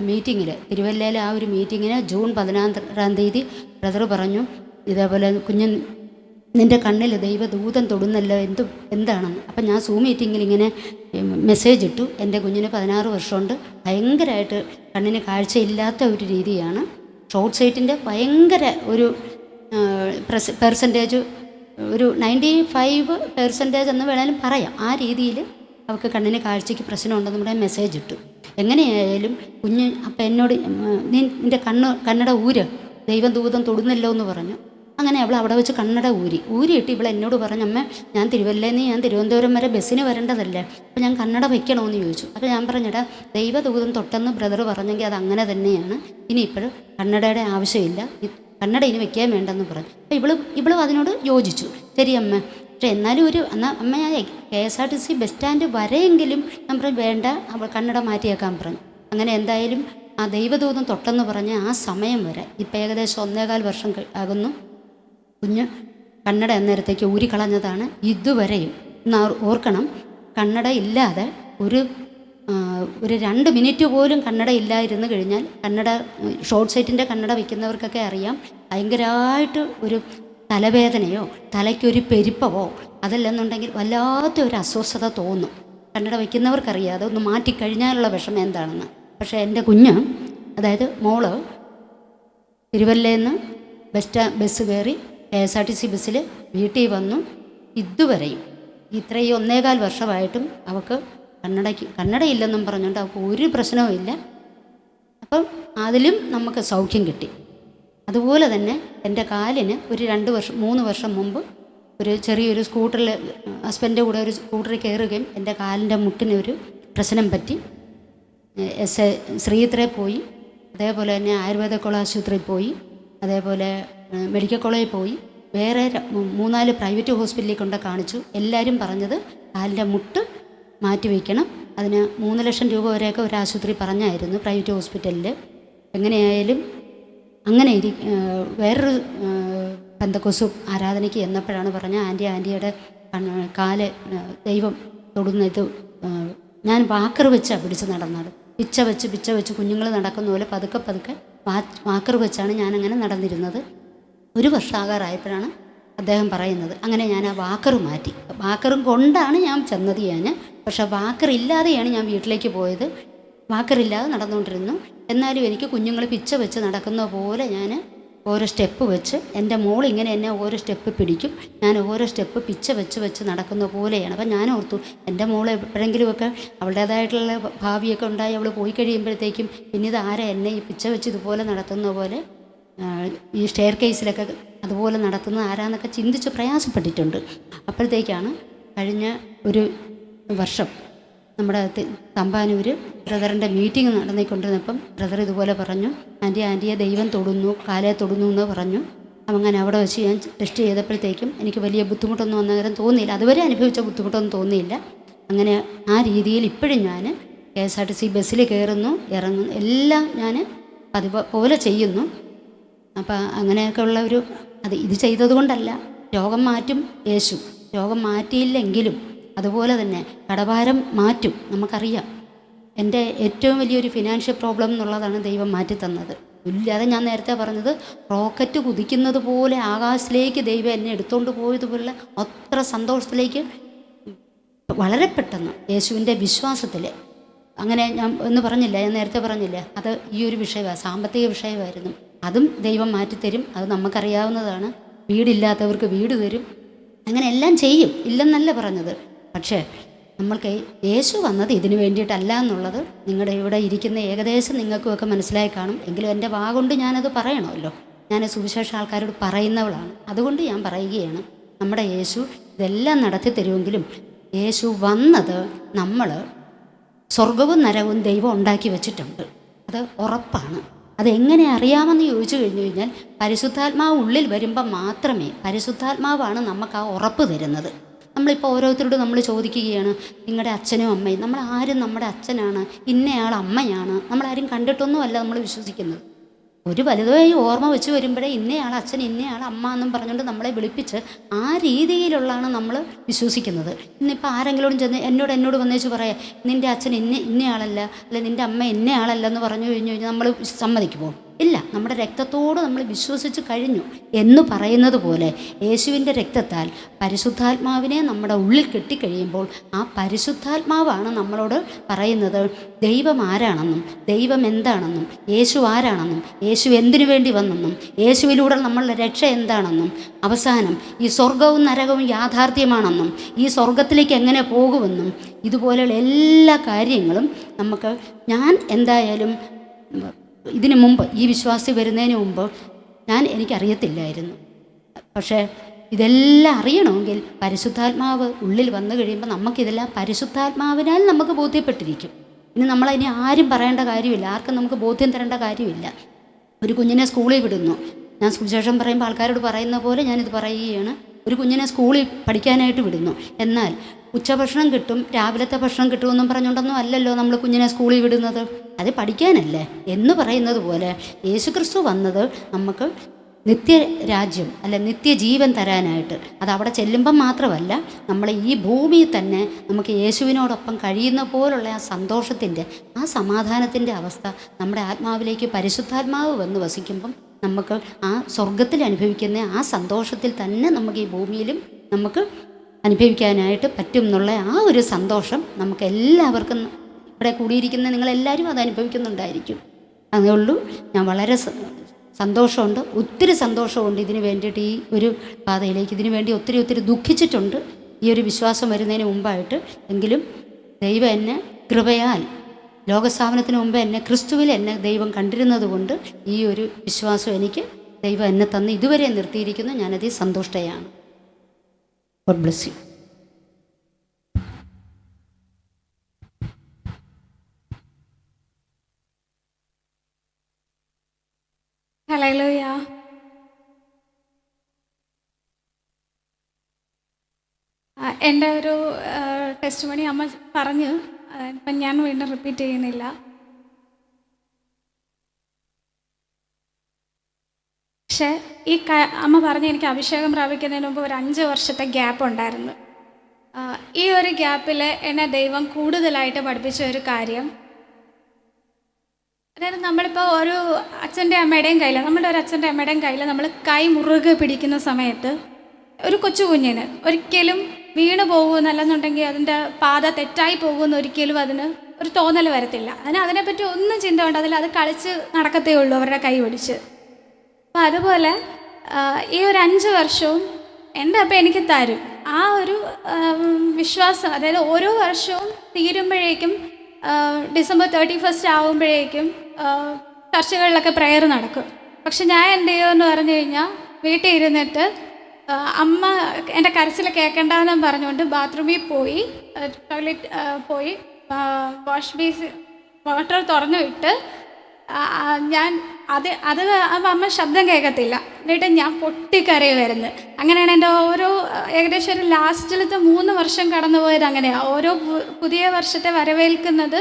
മീറ്റിങ്ങിൽ, തിരുവല്ലയിലെ ആ ഒരു മീറ്റിങ്ങിന് ജൂൺ 16-ാം തീയതി ബ്രദർ പറഞ്ഞു, ഇതേപോലെ കുഞ്ഞ് നിൻ്റെ കണ്ണിൽ ദൈവദൂതൻ തൊടുന്നല്ലോ, എന്താണെന്ന്. അപ്പം ഞാൻ സൂം മീറ്റിങ്ങിൽ ഇങ്ങനെ മെസ്സേജ് ഇട്ടു, എൻ്റെ കുഞ്ഞിന് 16 വർഷമുണ്ട്, ഭയങ്കരമായിട്ട് കണ്ണിന് കാഴ്ചയില്ലാത്ത ഒരു രീതിയാണ്. ഷോർട്ട് സൈറ്റിൻ്റെ ഭയങ്കര ഒരു പെർസെൻറ്റേജ്, ഒരു 95% എന്ന് വേണമെങ്കിലും പറയാം. ആ രീതിയിൽ അവൾക്ക് കണ്ണിന് കാഴ്ചയ്ക്ക് പ്രശ്നമുണ്ടെന്ന് നമ്മുടെ മെസ്സേജ് ഇട്ടു. എങ്ങനെയായാലും കുഞ്ഞ് അപ്പം എന്നോട് നിൻ്റെ കണ്ണട ഊര്, ദൈവം ദൂതം തൊടുന്നല്ലോ എന്ന് പറഞ്ഞു. അങ്ങനെ അവൾ അവിടെ വെച്ച് കണ്ണട ഊരിയിട്ട് ഇവൾ എന്നോട് പറഞ്ഞു, അമ്മ ഞാൻ തിരുവല്ലേന്ന് ഞാൻ തിരുവനന്തപുരം വരെ ബസ്സിന് വരേണ്ടതല്ലേ, അപ്പോൾ ഞാൻ കണ്ണട വയ്ക്കണമെന്ന് ചോദിച്ചു. അപ്പോൾ ഞാൻ പറഞ്ഞിടാ ദൈവദൂതം തൊട്ടെന്ന് ബ്രദർ പറഞ്ഞെങ്കിൽ അത് അങ്ങനെ തന്നെയാണ്, ഇനി ഇപ്പോഴും കണ്ണടയുടെ ആവശ്യമില്ല, കണ്ണട ഇനി വെക്കാൻ വേണ്ടെന്ന് പറഞ്ഞു. അപ്പോൾ ഇവളും അതിനോട് യോജിച്ചു. ശരി അമ്മ, പക്ഷേ എന്നാലും എന്നാൽ അമ്മ ഞാൻ KSRTC ബസ് സ്റ്റാൻഡ് വരെയെങ്കിലും ഞാൻ പറഞ്ഞു വേണ്ട, അവൾ കണ്ണട മാറ്റിയേക്കാൻ പറഞ്ഞു. അങ്ങനെ എന്തായാലും ആ ദൈവദൂതം തൊട്ടെന്ന് പറഞ്ഞ് ആ സമയം വരെ ഇപ്പം ഏകദേശം 1.25 വർഷം ആകുന്നു. കുഞ്ഞ് കണ്ണട അന്നേരത്തേക്ക് ഊരിക്കളഞ്ഞതാണ്. ഇതുവരെയും ഓർക്കണം, കണ്ണട ഇല്ലാതെ ഒരു 2 മിനിറ്റ് പോലും കണ്ണട ഇല്ലായിരുന്നു കഴിഞ്ഞാൽ, കണ്ണട ഷോർട്ട് സൈറ്റിൻ്റെ കണ്ണട വയ്ക്കുന്നവർക്കൊക്കെ അറിയാം, ഭയങ്കരമായിട്ട് ഒരു തലവേദനയോ തലയ്ക്കൊരു പെരുപ്പവോ അതല്ലെന്നുണ്ടെങ്കിൽ വല്ലാത്തൊരു അസ്വസ്ഥത തോന്നും. കണ്ണട വയ്ക്കുന്നവർക്കറിയാം അതൊന്ന് മാറ്റിക്കഴിഞ്ഞാലുള്ള വിഷമം എന്താണെന്ന്. പക്ഷേ എൻ്റെ കുഞ്ഞ്, അതായത് മോള് തിരുവല്ലേന്ന് ബസ് കയറി KSRTC ബസ്സിൽ വീട്ടിൽ വന്നു. ഇതുവരെയും ഇത്രയും 1.25 വർഷമായിട്ടും അവൾക്ക് കണ്ണടയില്ലെന്നും പറഞ്ഞുകൊണ്ട് അവൾക്ക് ഒരു പ്രശ്നവും ഇല്ല. അപ്പം അതിലും നമുക്ക് സൗഖ്യം കിട്ടി. അതുപോലെ തന്നെ എൻ്റെ കാലിന് ഒരു 3 വർഷം മുമ്പ് ഒരു ചെറിയൊരു സ്കൂട്ടറിൽ ഹസ്ബൻഡിൻ്റെ കൂടെ ഒരു സ്കൂട്ടറിൽ കയറുകയും എൻ്റെ കാലിൻ്റെ മുട്ടിനൊരു പ്രശ്നം പറ്റി. ശ്രീത്രയിൽ പോയി, അതേപോലെ തന്നെ ആയുർവേദ കോളേജ് ആശുപത്രിയിൽ പോയി, അതേപോലെ മെഡിക്കൽ കോളേജിൽ പോയി, വേറെ 3-4 പ്രൈവറ്റ് ഹോസ്പിറ്റലിൽ കൊണ്ട് കാണിച്ചു. എല്ലാവരും പറഞ്ഞത് കാലിൻ്റെ മുട്ട് മാറ്റി വയ്ക്കണം. അതിന് 3 ലക്ഷം രൂപ വരെയൊക്കെ ഒരു ആശുപത്രി പറഞ്ഞായിരുന്നു, പ്രൈവറ്റ് ഹോസ്പിറ്റലിൽ. എങ്ങനെയായാലും അങ്ങനെ വേറൊരു പെന്തക്കോസ്ത് ആരാധനയ്ക്ക് എന്നപ്പോഴാണ് പറഞ്ഞ ആൻറ്റിയുടെ കാല് ദൈവം തൊടുന്നത്. ഞാൻ വാക്കർ വെച്ചാണ് പിടിച്ച് നടന്നത്. പിച്ച വെച്ച് കുഞ്ഞുങ്ങൾ നടക്കുന്ന പോലെ പതുക്കെ വാക്കർ വെച്ചാണ് ഞാനങ്ങനെ നടന്നിരുന്നത്. 1 വർഷം ആകാറായപ്പോഴാണ് അദ്ദേഹം പറയുന്നത്. അങ്ങനെ ഞാൻ ആ വാക്കർ മാറ്റി. വാക്കറും കൊണ്ടാണ് ഞാൻ ചെന്നത് പക്ഷേ വാക്കർ ഇല്ലാതെയാണ് ഞാൻ വീട്ടിലേക്ക് പോയത്. വാക്കറില്ലാതെ നടന്നുകൊണ്ടിരുന്നു. എന്നാലും എനിക്ക് കുഞ്ഞുങ്ങൾ പിച്ച വെച്ച് നടക്കുന്ന പോലെ ഞാൻ ഓരോ സ്റ്റെപ്പ് വെച്ച്, എൻ്റെ മോൾ ഇങ്ങനെ എന്നെ ഓരോ സ്റ്റെപ്പ് പിടിക്കും, ഞാൻ ഓരോ സ്റ്റെപ്പ് പിച്ച വെച്ച് നടക്കുന്ന പോലെയാണ്. അപ്പം ഞാൻ ഓർത്തു, എൻ്റെ മോൾ എപ്പോഴെങ്കിലുമൊക്കെ അവളുടേതായിട്ടുള്ള ഭാവിയൊക്കെ ഉണ്ടായി അവൾ പോയി കഴിയുമ്പോഴത്തേക്കും പിന്നെ ഇത് ആരാ എന്നെ ഈ പിച്ച വെച്ച് ഇതുപോലെ നടത്തുന്ന പോലെ ഈ സ്റ്റെയർ കേസിലൊക്കെ അതുപോലെ നടത്തുന്നത് ആരാന്നൊക്കെ ചിന്തിച്ച് പ്രയാസപ്പെട്ടിട്ടുണ്ട്. അപ്പോഴത്തേക്കാണ് കഴിഞ്ഞ ഒരു വർഷം നമ്മുടെ തമ്പാനൂർ ബ്രദറിൻ്റെ മീറ്റിംഗ് നടന്നിക്കൊണ്ടിരുന്നപ്പം ബ്രദർ ഇതുപോലെ പറഞ്ഞു, ആൻറ്റിയെ ദൈവം തൊടുന്നു, കാലെ തൊടുന്നു എന്ന് പറഞ്ഞു. അങ്ങനെ അവിടെ വെച്ച് ഞാൻ ടെസ്റ്റ് ചെയ്തപ്പോഴത്തേക്കും എനിക്ക് വലിയ ബുദ്ധിമുട്ടൊന്നും അന്നേരം തോന്നിയില്ല. അതുവരെ അനുഭവിച്ച ബുദ്ധിമുട്ടൊന്നും തോന്നിയില്ല. അങ്ങനെ ആ രീതിയിൽ ഇപ്പോഴും ഞാൻ KSRTC ബസ്സിൽ കയറുന്നു, ഇറങ്ങുന്നു, എല്ലാം ഞാൻ അതുപോലെ ചെയ്യുന്നു. അപ്പം അങ്ങനെയൊക്കെ ഉള്ള ഇത് ചെയ്തതുകൊണ്ടല്ല, രോഗം മാറ്റും യേശു. രോഗം മാറ്റിയില്ലെങ്കിലും അതുപോലെ തന്നെ കടഭാരം മാറ്റും, നമുക്കറിയാം. എൻ്റെ ഏറ്റവും വലിയൊരു ഫിനാൻഷ്യൽ പ്രോബ്ലം എന്നുള്ളതാണ് ദൈവം മാറ്റി തന്നത്. ഇല്ലാതെ ഞാൻ നേരത്തെ പറഞ്ഞത്, റോക്കറ്റ് കുതിക്കുന്നത് പോലെ ആകാശത്തിലേക്ക് ദൈവം എന്നെ എടുത്തുകൊണ്ട് പോയതുപോലെ അത്ര സന്തോഷത്തിലേക്ക് വളരെ പെട്ടെന്ന് യേശുവിൻ്റെ വിശ്വാസത്തിൽ. അങ്ങനെ ഞാൻ ഞാൻ നേരത്തെ പറഞ്ഞില്ലേ, അത് ഈ ഒരു വിഷയമാണ്, സാമ്പത്തിക വിഷയമായിരുന്നു. അതും ദൈവം മാറ്റിത്തരും, അത് നമുക്കറിയാവുന്നതാണ്. വീടില്ലാത്തവർക്ക് വീട് തരും, അങ്ങനെ എല്ലാം ചെയ്യും, ഇല്ലെന്നല്ല പറഞ്ഞത്. പക്ഷേ നമ്മൾക്ക് യേശു വന്നത് ഇതിനു വേണ്ടിയിട്ടല്ല എന്നുള്ളത് നിങ്ങളുടെ ഇവിടെ ഇരിക്കുന്ന ഏകദേശം നിങ്ങൾക്കുമൊക്കെ മനസ്സിലായി കാണും. എങ്കിലും എൻ്റെ വാഗൊണ്ട് ഞാനത് പറയണമല്ലോ, ഞാൻ സുവിശേഷ ആൾക്കാരോട് പറയുന്നവളാണ്, അതുകൊണ്ട് ഞാൻ പറയുകയാണ്. നമ്മുടെ യേശു ഇതെല്ലാം നടത്തി തരുമെങ്കിലും യേശു വന്നത് നമ്മൾ സ്വർഗവും നരകവും ദൈവം ഉണ്ടാക്കി വെച്ചിട്ടുണ്ട്, അത് ഉറപ്പാണ്. അതെങ്ങനെ അറിയാമെന്ന് ചോദിച്ചു കഴിഞ്ഞാൽ പരിശുദ്ധാത്മാവ് ഉള്ളിൽ വരുമ്പോൾ മാത്രമേ, പരിശുദ്ധാത്മാവാണ് നമുക്ക് ആ ഉറപ്പ് തരുന്നത്. നമ്മളിപ്പോൾ ഓരോരുത്തരോട് നമ്മൾ ചോദിക്കുകയാണ്, നിങ്ങളുടെ അച്ഛനും അമ്മയും, നമ്മളാരും നമ്മുടെ അച്ഛനാണ്, ഇന്നയാൾ അമ്മയാണ്, നമ്മളാരും കണ്ടിട്ടൊന്നുമല്ല നമ്മൾ വിശ്വസിക്കുന്നത്. ഒരു വലുതായി ഓർമ്മ വെച്ച് വരുമ്പോഴേ ഇന്നയാൾ അച്ഛൻ ഇന്നയാൾ അമ്മ എന്നും പറഞ്ഞുകൊണ്ട് നമ്മളെ വിളിപ്പിച്ച് ആ രീതിയിലുള്ളതാണ് നമ്മൾ വിശ്വസിക്കുന്നത്. ഇന്നിപ്പോൾ ആരെങ്കിലും ചെന്ന് എന്നോട് വന്നേച്ച് പറയാം, നിൻ്റെ അച്ഛൻ ഇന്നയാളല്ല, അല്ലെ നിൻ്റെ അമ്മ ഇന്നയാളല്ല എന്ന് പറഞ്ഞു കഴിഞ്ഞാൽ നമ്മൾ സമ്മതിക്കുമോ? ഇല്ല. നമ്മുടെ രക്തത്തോട് നമ്മൾ വിശ്വസിച്ച് കഴിഞ്ഞു എന്ന് പറയുന്നത് പോലെ യേശുവിൻ്റെ രക്തത്താൽ പരിശുദ്ധാത്മാവിനെ നമ്മുടെ ഉള്ളിൽ കെട്ടിക്കഴിയുമ്പോൾ ആ പരിശുദ്ധാത്മാവാണ് നമ്മളോട് പറയുന്നത് ദൈവം ആരാണെന്നും ദൈവം എന്താണെന്നും യേശു ആരാണെന്നും യേശു എന്തിനു വേണ്ടി വന്നെന്നും യേശുവിലൂടെ നമ്മളുടെ രക്ഷ എന്താണെന്നും അവസാനം ഈ സ്വർഗവും നരകവും യാഥാർത്ഥ്യമാണെന്നും ഈ സ്വർഗത്തിലേക്ക് എങ്ങനെ പോകുമെന്നും ഇതുപോലെയുള്ള എല്ലാ കാര്യങ്ങളും നമുക്ക് ഞാൻ എന്തായാലും ഇതിനു മുമ്പ് ഈ വിശ്വാസി വരുന്നതിന് മുമ്പ് എനിക്കറിയത്തില്ലായിരുന്നു. പക്ഷേ ഇതെല്ലാം അറിയണമെങ്കിൽ പരിശുദ്ധാത്മാവ് ഉള്ളിൽ വന്നു കഴിയുമ്പോൾ നമുക്കിതെല്ലാം പരിശുദ്ധാത്മാവിനാൽ നമുക്ക് ബോധ്യപ്പെട്ടിരിക്കും. ഇനി നമ്മളതിനെ ആരും പറയേണ്ട കാര്യമില്ല, ആർക്കും നമുക്ക് ബോധ്യം തരേണ്ട കാര്യമില്ല. ഒരു കുഞ്ഞിനെ സ്കൂളിൽ വിടുന്നു, ഞാൻ സുവിശേഷം പറയുമ്പോൾ ആൾക്കാരോട് പറയുന്ന പോലെ ഞാനിത് പറയുകയാണ്. ഒരു കുഞ്ഞിനെ സ്കൂളിൽ പഠിക്കാനായിട്ട് വിടുന്നു, എന്നാൽ ഉച്ചഭക്ഷണം കിട്ടും, രാവിലത്തെ ഭക്ഷണം കിട്ടുമെന്നും പറഞ്ഞുകൊണ്ടൊന്നും അല്ലല്ലോ നമ്മൾ കുഞ്ഞിനെ സ്കൂളിൽ വിടുന്നത്. അത് പഠിക്കാനല്ലേ എന്ന് പറയുന്നത് പോലെ യേശുക്രിസ്തു വന്നത് നമുക്ക് നിത്യരാജ്യം അല്ല നിത്യജീവൻ തരാനായിട്ട്. അത് അവിടെ ചെല്ലുമ്പം മാത്രമല്ല, നമ്മൾ ഈ ഭൂമിയിൽ തന്നെ നമുക്ക് യേശുവിനോടൊപ്പം കഴിയുന്ന പോലുള്ള ആ സന്തോഷത്തിൻ്റെ ആ സമാധാനത്തിൻ്റെ അവസ്ഥ നമ്മുടെ ആത്മാവിലേക്ക് പരിശുദ്ധാത്മാവ് വന്ന് വസിക്കുമ്പം നമുക്ക് ആ സ്വർഗത്തിൽ അനുഭവിക്കുന്ന ആ സന്തോഷത്തിൽ തന്നെ നമുക്ക് ഈ ഭൂമിയിലും നമുക്ക് അനുഭവിക്കാനായിട്ട് പറ്റും എന്നുള്ള ആ ഒരു സന്തോഷം നമുക്ക് എല്ലാവർക്കും ഇവിടെ കൂടിയിരിക്കുന്ന നിങ്ങളെല്ലാവരും അത് അനുഭവിക്കുന്നുണ്ടായിരിക്കും. അതുകൊള്ളൂ ഞാൻ വളരെ സന്തോഷമുണ്ട്, ഒത്തിരി സന്തോഷമുണ്ട് ഇതിന് വേണ്ടിയിട്ട്. ഈ ഒരു പാതയിലേക്ക് ഇതിനു വേണ്ടി ഒത്തിരി ദുഃഖിച്ചിട്ടുണ്ട് ഈ ഒരു വിശ്വാസം വരുന്നതിന് മുമ്പായിട്ട്. എങ്കിലും ദൈവം എന്നെ കൃപയാൽ ലോകസ്ഥാപനത്തിന് മുമ്പ് എന്നെ ക്രിസ്തുവിൽ എന്നെ ദൈവം കണ്ടിരുന്നത് കൊണ്ട് ഈ ഒരു വിശ്വാസം എനിക്ക് ദൈവം എന്നെ തന്ന് ഇതുവരെ നിർത്തിയിരിക്കുന്നു. ഞാനതിൽ സന്തുഷ്ടയാണ്. God bless you. ഹല്ലേലൂയ. എൻ്റെ ഒരു ടെസ്റ്റ് മണി അമ്മ പറഞ്ഞു, ഇപ്പം ഞാൻ വീണ്ടും റിപ്പീറ്റ് ചെയ്യുന്നില്ല. പക്ഷേ ഈ അമ്മ പറഞ്ഞ് എനിക്ക് അഭിഷേകം പ്രാപിക്കുന്നതിന് മുമ്പ് ഒരു 5 വർഷത്തെ ഗ്യാപ്പ് ഉണ്ടായിരുന്നു. ഈ ഒരു ഗ്യാപ്പിൽ എന്നെ ദൈവം കൂടുതലായിട്ട് പഠിപ്പിച്ച ഒരു കാര്യം, അതായത് നമ്മളിപ്പോൾ ഒരു അച്ഛൻ്റെ അമ്മയുടെയും കയ്യിൽ, നമ്മുടെ ഒരു അച്ഛൻ്റെ അമ്മയുടെയും കയ്യിൽ നമ്മൾ കൈ മുറുകെ പിടിക്കുന്ന സമയത്ത് ഒരു കൊച്ചു കുഞ്ഞിന് ഒരിക്കലും വീണ് പോകുമെന്നല്ലെന്നുണ്ടെങ്കിൽ അതിൻ്റെ പാത തെറ്റായി പോകുമെന്ന് ഒരിക്കലും അതിന് ഒരു തോന്നൽ വരത്തില്ല. അതിനെപ്പറ്റി ഒന്നും ചിന്ത വേണ്ട, അത് കളിച്ച് നടക്കത്തേ ഉള്ളൂ അവരുടെ കൈ പിടിച്ച്. അപ്പോൾ അതുപോലെ ഈ ഒരു 5 വർഷവും എൻ്റെ അപ്പം എനിക്ക് തരും ആ ഒരു വിശ്വാസം. അതായത് ഓരോ വർഷവും തീരുമ്പോഴേക്കും ഡിസംബർ 31 ആകുമ്പോഴേക്കും ചർച്ചകളിലൊക്കെ പ്രെയർ നടക്കും. പക്ഷെ ഞാൻ എന്ത് ചെയ്യുമെന്ന് പറഞ്ഞു കഴിഞ്ഞാൽ വീട്ടിൽ ഇരുന്നിട്ട് അമ്മ എൻ്റെ കരച്ചിൽ കേൾക്കണ്ടെന്ന് പറഞ്ഞുകൊണ്ട് ബാത്റൂമിൽ പോയി ടോയ്ലറ്റ് പോയി വാഷ് ബേസ് വാട്ടർ തുറന്നു വിട്ട് ഞാൻ അത് അമ്മ ശബ്ദം കേൾക്കത്തില്ല, എന്നിട്ട് ഞാൻ പൊട്ടിക്കരയുമായിരുന്നു. അങ്ങനെയാണ് എൻ്റെ ഓരോ ഏകദേശം ഒരു ലാസ്റ്റിലത്തെ 3 വർഷം കടന്നു പോയത്. അങ്ങനെയാണ് ഓരോ പുതിയ വർഷത്തെ വരവേൽക്കുന്നത്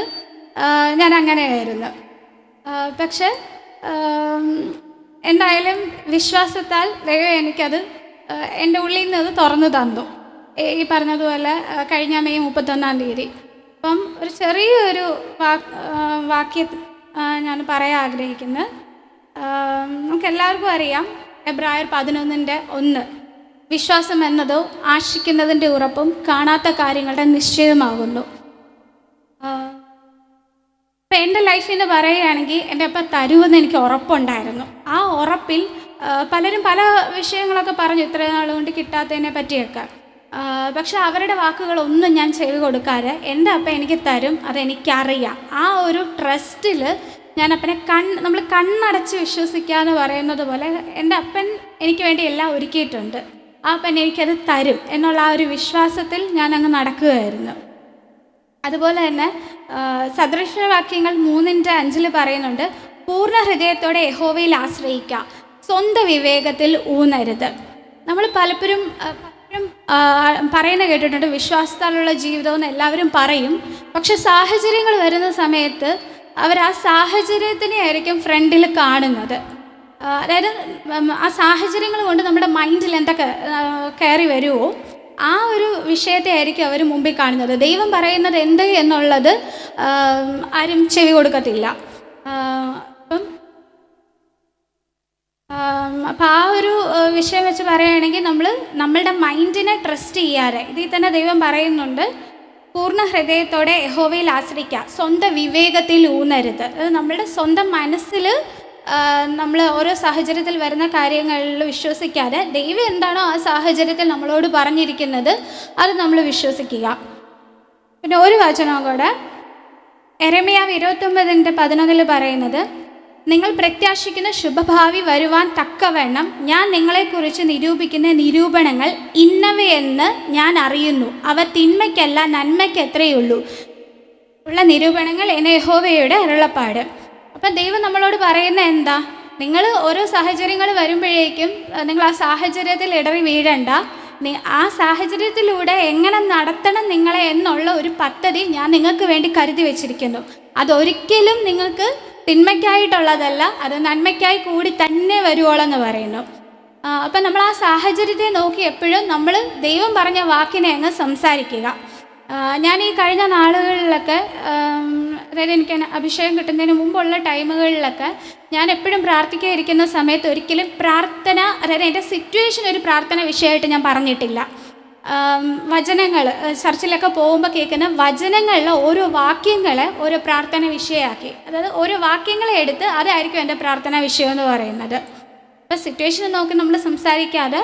ഞാൻ അങ്ങനെയായിരുന്നു. പക്ഷെ എന്തായാലും വിശ്വാസത്താൽ ദൈവം എനിക്കത് എൻ്റെ ഉള്ളിൽ നിന്ന് അത് തുറന്നു തന്നു. ഈ പറഞ്ഞതുപോലെ കഴിഞ്ഞ മെയ് 31-ാം തീയതി. അപ്പം ഒരു ചെറിയൊരു വാക്യം ഞാൻ പറയാൻ ആഗ്രഹിക്കുന്നത്, നമുക്കെല്ലാവർക്കും അറിയാം എബ്രായർ 11:1, വിശ്വാസം എന്നതോ ആശിക്കുന്നതിൻ്റെ ഉറപ്പും കാണാത്ത കാര്യങ്ങളുടെ നിശ്ചയമാകുന്നു. ഇപ്പം എൻ്റെ ലൈഫിൽ നിന്ന് പറയുകയാണെങ്കിൽ എൻ്റെ അപ്പം തരുമെന്ന് എനിക്ക് ഉറപ്പുണ്ടായിരുന്നു. ആ ഉറപ്പിൽ പലരും പല വിഷയങ്ങളൊക്കെ പറഞ്ഞു ഇത്ര നാളുകൊണ്ട് കിട്ടാത്തതിനെ പറ്റിയൊക്കെ. പക്ഷെ അവരുടെ വാക്കുകളൊന്നും ഞാൻ ചെവി കൊടുക്കാതെ എൻ്റെ അപ്പം എനിക്ക് തരും, അതെനിക്കറിയാം. ആ ഒരു ട്രസ്റ്റിൽ ഞാൻ അപ്പനെ നമ്മൾ കണ്ണടച്ച് വിശ്വസിക്കുക എന്ന് പറയുന്നത് പോലെ എൻ്റെ അപ്പൻ എനിക്ക് വേണ്ടി എല്ലാം ഒരുക്കിയിട്ടുണ്ട്. ആ അപ്പൻ എനിക്കത് തരും എന്നുള്ള ആ ഒരു വിശ്വാസത്തിൽ ഞാൻ അങ്ങ് നടക്കുകയായിരുന്നു. അതുപോലെ തന്നെ സദൃശവാക്യങ്ങൾ 3:5 പറയുന്നുണ്ട്, പൂർണ്ണ ഹൃദയത്തോടെ യഹോവയിൽ ആശ്രയിക്കുക, സ്വന്തം വിവേകത്തിൽ ഊന്നരുത്. നമ്മൾ പലപ്പോഴും പറയുന്നത് കേട്ടിട്ടുണ്ട് വിശ്വാസത്താലുള്ള ജീവിതമെന്ന് എല്ലാവരും പറയും. പക്ഷെ സാഹചര്യങ്ങൾ വരുന്ന സമയത്ത് അവർ ആ സാഹചര്യത്തിനെ ആയിരിക്കും ഫ്രണ്ടിൽ കാണുന്നത്. അതായത് ആ സാഹചര്യങ്ങൾ കൊണ്ട് നമ്മുടെ മൈൻഡിൽ എന്തൊക്കെ കയറി വരുമോ ആ ഒരു വിഷയത്തെ ആയിരിക്കും അവർ മുമ്പിൽ കാണുന്നത്. ദൈവം പറയുന്നത് എന്ത് എന്നുള്ളത് ആരും ചെവി കൊടുക്കത്തില്ല. അപ്പം അപ്പോൾ ആ ഒരു വിഷയം വെച്ച് പറയുകയാണെങ്കിൽ നമ്മളുടെ മൈൻഡിനെ ട്രസ്റ്റ് ചെയ്യാതെ, ഇതിൽ തന്നെ ദൈവം പറയുന്നുണ്ട്, പൂർണ്ണ ഹൃദയത്തോടെ യഹോവയിൽ ആശ്രയിക്കുക, സ്വന്തം വിവേകത്തിൽ ഊന്നരുത്. അത് നമ്മളുടെ സ്വന്തം മനസ്സിൽ നമ്മൾ ഓരോ സാഹചര്യത്തിൽ വരുന്ന കാര്യങ്ങളിൽ വിശ്വസിക്കാതെ ദൈവം എന്താണോ ആ സാഹചര്യത്തിൽ നമ്മളോട് പറഞ്ഞിരിക്കുന്നത് അത് നമ്മൾ വിശ്വസിക്കുക. പിന്നെ ഒരു വചനം കൂടെ, യെരമ്യാവ് 29:11 പറയുന്നത്, നിങ്ങൾ പ്രത്യാശിക്കുന്ന ശുഭഭാവി വരുവാൻ തക്കവണ്ണം ഞാൻ നിങ്ങളെക്കുറിച്ച് നിരൂപിക്കുന്ന നിരൂപണങ്ങൾ ഇന്നവയെന്ന് ഞാൻ അറിയുന്നു, അവ തിന്മയ്ക്കല്ല നന്മയ്ക്ക് എത്രയുള്ളൂ ഉള്ള നിരൂപണങ്ങൾ എന്ന യഹോവയുടെ അരുളപ്പാട്. അപ്പം ദൈവം നമ്മളോട് പറയുന്ന എന്താ, നിങ്ങൾ ഓരോ സാഹചര്യങ്ങൾ വരുമ്പോഴേക്കും നിങ്ങൾ ആ സാഹചര്യത്തിൽ ഇടറി വീഴണ്ട, ആ സാഹചര്യത്തിലൂടെ എങ്ങനെ നടത്തണം നിങ്ങളെ എന്നുള്ള ഒരു പദ്ധതി ഞാൻ നിങ്ങൾക്ക് വേണ്ടി കരുതി വച്ചിരിക്കുന്നു. അതൊരിക്കലും നിങ്ങൾക്ക് തിന്മയ്ക്കായിട്ടുള്ളതല്ല, അത് നന്മയ്ക്കായി കൂടി തന്നെ വരുവോളെന്ന് പറയുന്നു. അപ്പം നമ്മൾ ആ സാഹചര്യത്തെ നോക്കി എപ്പോഴും നമ്മൾ ദൈവം പറഞ്ഞ വാക്കിനെ അങ്ങ് സംസാരിക്കുക. ഞാൻ ഈ കഴിഞ്ഞ നാളുകളിലൊക്കെ, അതായത് എനിക്ക് അഭിഷേകം കിട്ടുന്നതിന് മുമ്പുള്ള ടൈമുകളിലൊക്കെ ഞാൻ എപ്പോഴും പ്രാർത്ഥിക്കാതിരിക്കുന്ന സമയത്ത് ഒരിക്കലും പ്രാർത്ഥന, അതായത് എൻ്റെ സിറ്റുവേഷൻ ഒരു പ്രാർത്ഥന വിഷയമായിട്ട് ഞാൻ പറഞ്ഞിട്ടില്ല. വചനങ്ങൾ ചർച്ചിലൊക്കെ പോകുമ്പോൾ കേൾക്കുന്ന വചനങ്ങളിലെ ഓരോ വാക്യങ്ങളെ ഓരോ പ്രാർത്ഥന വിഷയമാക്കി, അതായത് ഓരോ വാക്യങ്ങളെ എടുത്ത് അതായിരിക്കും എൻ്റെ പ്രാർത്ഥനാ വിഷയം എന്ന് പറയുന്നത്. അപ്പോൾ സിറ്റുവേഷൻ നോക്കി നമ്മൾ സംസാരിക്കാതെ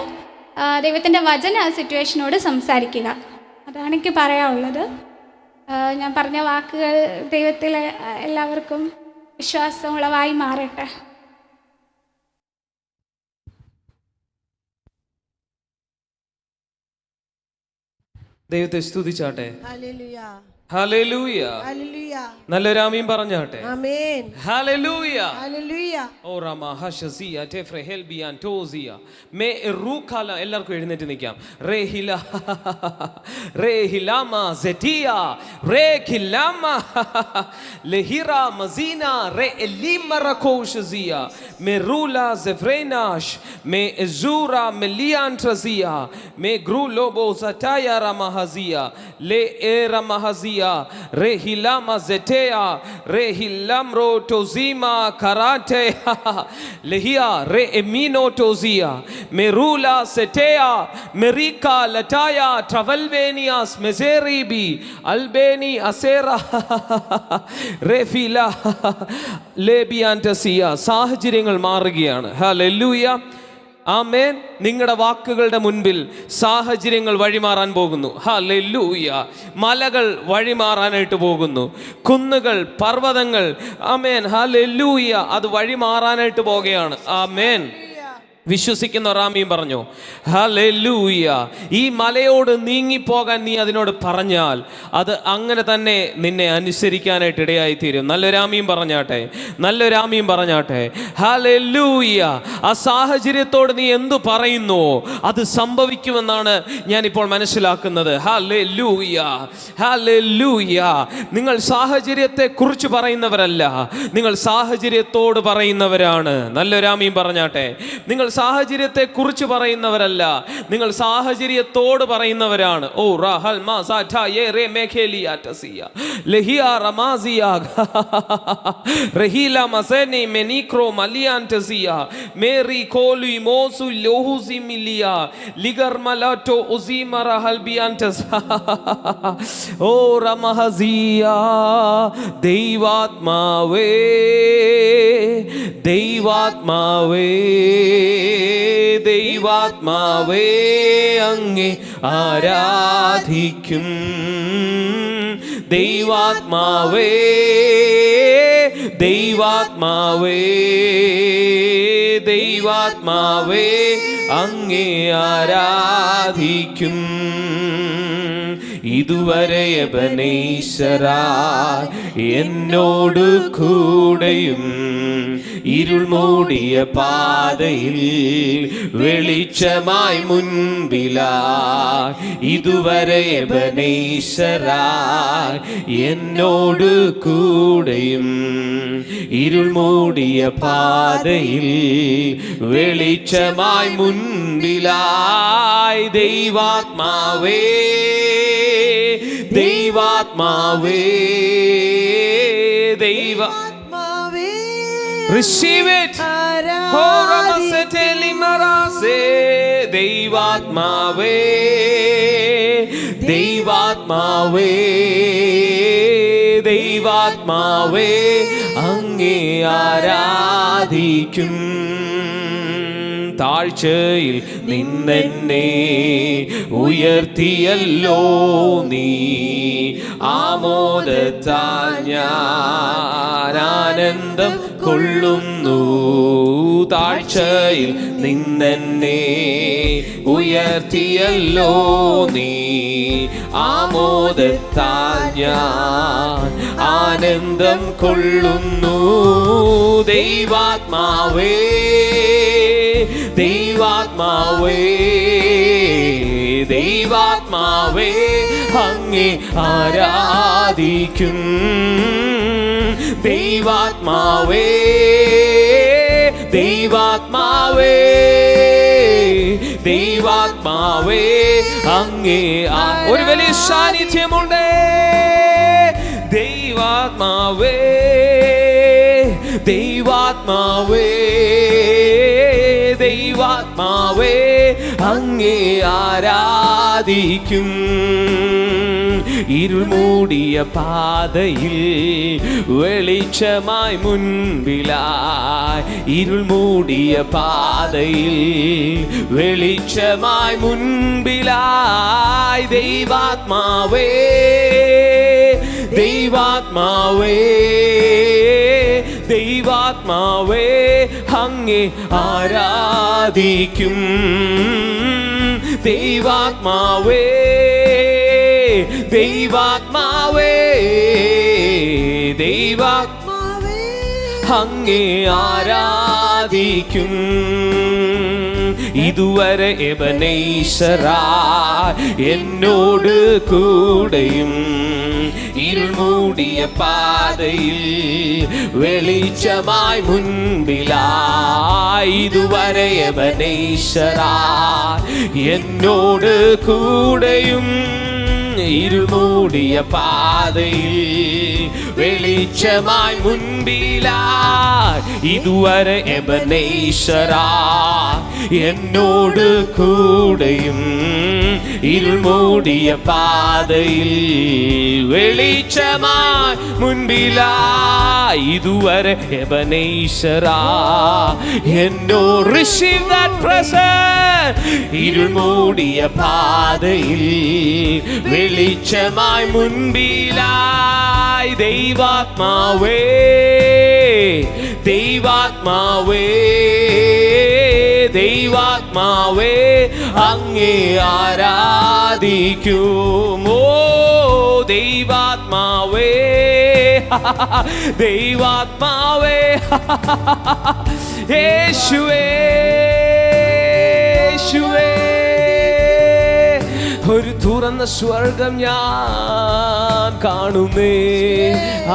ദൈവത്തിൻ്റെ വചന ആ സിറ്റുവേഷനോട് സംസാരിക്കുക. അതാണ് എനിക്ക് പറയാനുള്ളത്. ഞാൻ പറഞ്ഞ വാക്കുകൾ ദൈവത്തിൽ എല്ലാവർക്കും വിശ്വാസമുള്ളവായി മാറട്ടെ. ദൈവത്തെ സ്തുതിച്ചാട്ടെ. Hallelujah, hallelujah. ഹല്ലേലൂയ. നല്ലൊരു ആമീൻ പറഞ്ഞാട്ടെ. ആമേൻ. ഹല്ലേലൂയ. ഹല്ലേലൂയ. ഓ റമ ഹശസിയ ടെഫ്രെ ഹെൽബിയാൻ ടോസിയ മേ റൂഖല. എല്ലാവർക്കും എഴുന്നേറ്റ് നിൽക്കാം. റേഹില റേഹിലാമ സെറ്റിയ റേഖിലാമ ലഹിറ മസീന റേ എലിമറകോഷിയ മെറൂല സെഫ്രേനാഷ് മേ എസൂറ മെലിയാൻട്രസിയ മേ ഗ്രൂലോബോ സറ്റായ റമഹസിയ ലേ എ റമഹസിയ റേഹിലാമ സെറ്റയ റേഹിലാംറോ ടോസിമ കറാറ്റെ ലഹിയ റേ എമീനോ ടോസിയ മെറൂല സെറ്റയ മെറിക ലറ്റായ ട്രവൽവേനിയാസ് മെസേറിബി അൽബേനി അസേറ റെഫില ലേബിയാൻറ്റസിയ. സാഹചര്യങ്ങൾ മാറുകയാണ്. ഹല്ലേലൂയ, ആമേൻ. നിങ്ങളുടെ വാക്കുകളുടെ മുൻപിൽ സാഹചര്യങ്ങൾ വഴിമാറാൻ പോകുന്നു. ഹല്ലേലൂയ. മലകൾ വഴിമാറാനായിട്ട് പോകുന്നു, കുന്നുകൾ, പർവ്വതങ്ങൾ, ആമേൻ, ഹല്ലേലൂയ, അത് വഴിമാറാനായിട്ട് പോകുകയാണ്. ആമേൻ. വിശ്വസിക്കുന്ന റാമിയും പറഞ്ഞു ഹല്ലേലൂയ. ഈ മലയോട് നീങ്ങിപ്പോകാൻ നീ അതിനോട് പറഞ്ഞാൽ അത് അങ്ങനെ തന്നെ നിന്നെ അനുസരിക്കാനായിട്ട് ഇടയായിത്തീരും. നല്ലൊരാമിയും പറഞ്ഞാട്ടെ, നല്ലൊരാമിയും പറഞ്ഞാട്ടെ. ഹല്ലേലൂയ. ആ സാഹചര്യത്തോട് നീ എന്തു പറയുന്നു അത് സംഭവിക്കുമെന്നാണ് ഞാനിപ്പോൾ മനസ്സിലാക്കുന്നത്. Hallelujah, hallelujah. നിങ്ങൾ സാഹചര്യത്തെ കുറിച്ച് പറയുന്നവരല്ല, നിങ്ങൾ സാഹചര്യത്തോട് പറയുന്നവരാണ്. നല്ലൊരാമിയും പറഞ്ഞാട്ടെ. നിങ്ങൾ സാഹചര്യത്തെ കുറിച്ച് പറയുന്നവരല്ല, നിങ്ങൾ സാഹചര്യത്തോട് പറയുന്നവരാണ്. ഓ റഹൽ മാസാറ്റ യേ മേഖേലിയാറ്റസിയ ലഹിയ റമാസിയ റഹീല മസനി മെനിക്രോ മലിയാൻറ്റസിയ മേരി കോലി മോസു ലോഹുസി മിലിയ ലിഗർ മലാറ്റോ ഉസിമറ ഹൽബിയാൻറ്റസ് ഓ റമഹസിയ. ദൈവാത്മാവേ, ദൈവാത്മാവേ, ദൈവാത്മാവേ, അങ്ങേ ആരാധിക്കും. ദൈവാത്മാവേ, ദൈവാത്മാവേ, ദൈവാത്മാവേ, അങ്ങേ ആരാധിക്കും. ഇതുവരെ എബനേശ്വരായി എന്നോട് കൂടെയും ഇരുൾ മൂടിയ പാതയിൽ വെളിച്ചമായി മുൻപിലായി. ഇതുവരെ എബനേശ്വരായി എന്നോട് കൂടെയും ഇരുൾ മൂടിയ പാതയിൽ വെളിച്ചമായി മുൻപിലായി. ദൈവാത്മാവേ, ദൈവാത്മാവേ, ദൈവാത്മാവേ, Receive it. ദൈവാത്മാവേ, ദൈവാത്മാവേ, ദൈവാത്മാവേ, അങ്ങേ ആരാധിക്കും. താഴ്ചയിൽ നിന്നെന്നെ ഉയർത്തിയല്ലോ നീ, ആമോദത്താൽ ഞാൻ ആനന്ദം കൊള്ളുന്നു. താഴ്ചയിൽ നിന്നെന്നെ ഉയർത്തിയല്ലോ നീ, ആമോദത്താൽ ഞാൻ ആനന്ദം കൊള്ളുന്നു. ദൈവാത്മാവേ, ദൈവാത്മാവേ, ദൈവാത്മാവേ, അങ്ങേ ആരാധിക്കും. ദൈവാത്മാവേ, ദൈവാത്മാവേ, ദൈവാത്മാവേ, അങ്ങേ ഒരു വലിയ സാന്നിധ്യമുണ്ട്. ദൈവാത്മാവേ, ദൈവാത്മാവേ, ദൈവാത്മാവേ, അങ്ങേ ആരാധിക്കും. ഇരുൾ മൂടിയ പാതയിൽ വെളിച്ചമായി മുൻപിലായി, ഇരുൾ മൂടിയ പാതയിൽ വെളിച്ചമായി മുൻപിലായി. ദൈവാത്മാവേ, ദൈവാത്മാവേ, ദൈവാത്മാവേ, അങ്ങേ ആരാധിക്കും. ദൈവാത്മാവേ, ദൈവാത്മാവേ, ദൈവാത്മാവേ, അങ്ങേ ആരാധിക്കും. ഇതുവരെ എബനേസറാ എന്നോട് കൂടെയും, ഇരുൾ മൂടിയ പാതയിൽ വെളിച്ചമായി മുൻപിലായി. ഇതുവരെ എബനേസറാ എന്നോട് കൂടെയും, ഇരുൾ മൂടിയ പാതയിൽ വെളിച്ചമായി മുൻപിലായി. ഇതുവരെ എബനേസറാ എന്നോട് കൂടെയും, ഇരുൾ മൂടിയ പാതയിൽ വെളിച്ചമായി മുൻപിലായി. ഇതുവരെ എബനേസറാ എന്നോ receive that present. ഇരുൾ മൂടിയ പാതയിൽ വെളിച്ചമായി മുൻപിലായി. ദൈവാത്മാവേ, ദൈവാത്മാവേ, ദൈവാത്മാവേ, അങ്ങേ ആരാധിക്കും. ഓ ദൈവാത്മാവേ, ദൈവാത്മാവേ, യേശുവേ, യേശുവേ. ഒരു തുറന്ന സ്വർഗം ഞാൻ കാണുന്നേ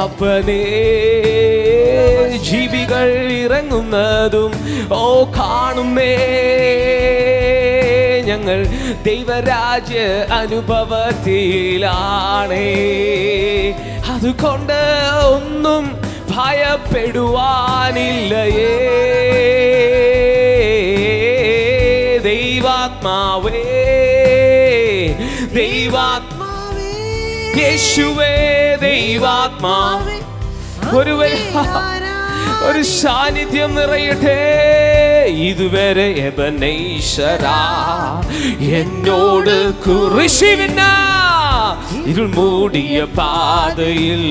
അപ്പനേ, ജീവികൾ ഇറങ്ങുന്നതും ഓ കാണുന്നേ. ഞങ്ങൾ ദൈവരാജ്യ അനുഭവത്തിലാണേ, അതുകൊണ്ട് ഒന്നും ഭയപ്പെടുവാനില്ലയേ. ദൈവാത്മാവേ, ദൈവാത്മാവേ, യേശുവേ, ദൈവാത്മാവേ, ഒരു സാന്നിധ്യം നിറയട്ടെ. ഇതുവരെ എബനേസറാ എന്നോട് കുരിശിവിന, ഇരുൾ മൂടിയ പാതയിൽ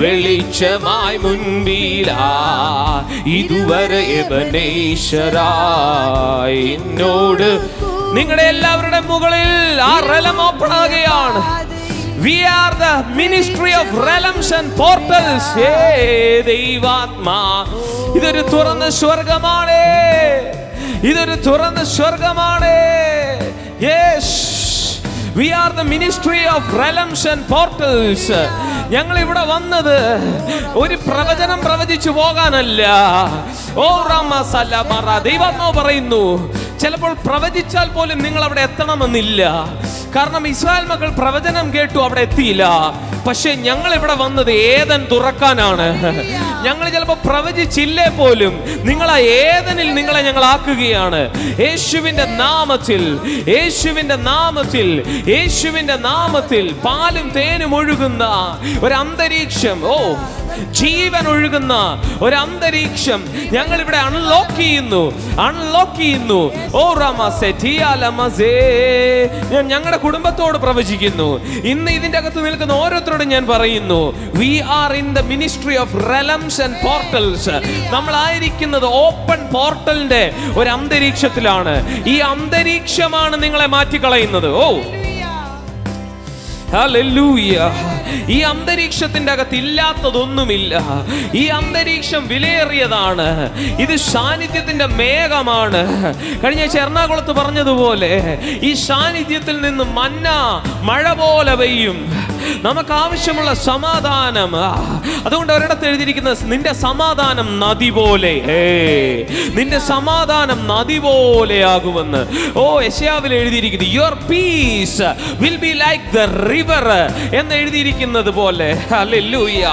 വെളിച്ചമായി മുൻപിലാ. ഇതുവരെ എബനേസറാ എന്നോട്. നിങ്ങളുടെ എല്ലാവരുടെ മുകളിൽ ആ റെലം ഓപ്പൺ ആകുകയാണ്. We are the ministry of realms and portals. ദൈവാത്മാ, ഇതൊരു തുറന്ന സ്വർഗമാണ്, ഇതൊരു തുറന്ന സ്വർഗമാണ്. Yes, we are the ministry of realms and portals. ഞങ്ങൾ ഇവിടെ വന്നത് ഒരു പ്രവചനം പ്രവചിച്ചു പോകാനല്ല. ഓ റമസലമറ, ദൈവാത്മാവ് പറയുന്നു, ചിലപ്പോൾ പ്രവചിച്ചാൽ പോലും നിങ്ങൾ അവിടെ എത്തണമെന്നില്ല. കാരണം ഇസ്രായേൽ മക്കൾ പ്രവചനം കേട്ടു, അവിടെ എത്തിയില്ല. പക്ഷെ ഞങ്ങൾ ഇവിടെ വന്നത് ഏദൻ തുറക്കാനാണ്. ഞങ്ങൾ ചിലപ്പോൾ പ്രവചിച്ചില്ലേ പോലും നിങ്ങളെ ഏദനിൽ നിങ്ങളെ ഞങ്ങൾ ആക്കുകയാണ്. യേശുവിന്റെ നാമത്തിൽ, യേശുവിന്റെ നാമത്തിൽ, യേശുവിന്റെ നാമത്തിൽ പാലും തേനും ഒഴുകുന്ന ഒരു അന്തരീക്ഷം, ജീവൻ ഒഴുകുന്ന ഒരു അന്തരീക്ഷം ഞങ്ങൾ ഇവിടെ അൺലോക്ക് ചെയ്യുന്നു. ഞാൻ ഞങ്ങളുടെ കുടുംബത്തോട് പ്രവചിക്കുന്നു. ഇന്ന് ഇതിന്റെ അകത്ത് നിൽക്കുന്ന ഓരോരുത്തരോടും ഞാൻ പറയുന്നു, we are in the ministry of realms and portals. നമ്മളായിരിക്കുന്നത് ഓപ്പൺ പോർട്ടലിന്റെ ഒരു അന്തരീക്ഷത്തിലാണ്. ഈ അന്തരീക്ഷമാണ് നിങ്ങളെ മാറ്റിക്കളയുന്നത്. ഹല്ലേലൂയ. ഈ അന്തരീക്ഷത്തിന്റെ അകത്ത് ഇല്ലാത്തതൊന്നുമില്ല. ഈ അന്തരീക്ഷം വിലയേറിയതാണ്. ഇത് സാന്നിധ്യത്തിന്റെ മേഘമാണ്. കഴിഞ്ഞ എറണാകുളത്ത് പറഞ്ഞതുപോലെ ഈ സാന്നിധ്യത്തിൽ നിന്ന് മന്ന മഴ പോലെ പെയ്യും. നമുക്ക് ആവശ്യമുള്ള സമാധാനം. അതുകൊണ്ട് ഒരിടത്ത് എഴുതിയിരിക്കുന്നത്, നിന്റെ സമാധാനം നദി പോലെ, നിന്റെ സമാധാനം നദി പോലെയാകുമെന്ന്. യെശയ്യാവിൽ എഴുതിയിരിക്കുന്നു, your piece will be like the river എന്ന് എഴുതിയിരിക്കുന്നത് പോലെ. ഹല്ലേലൂയ.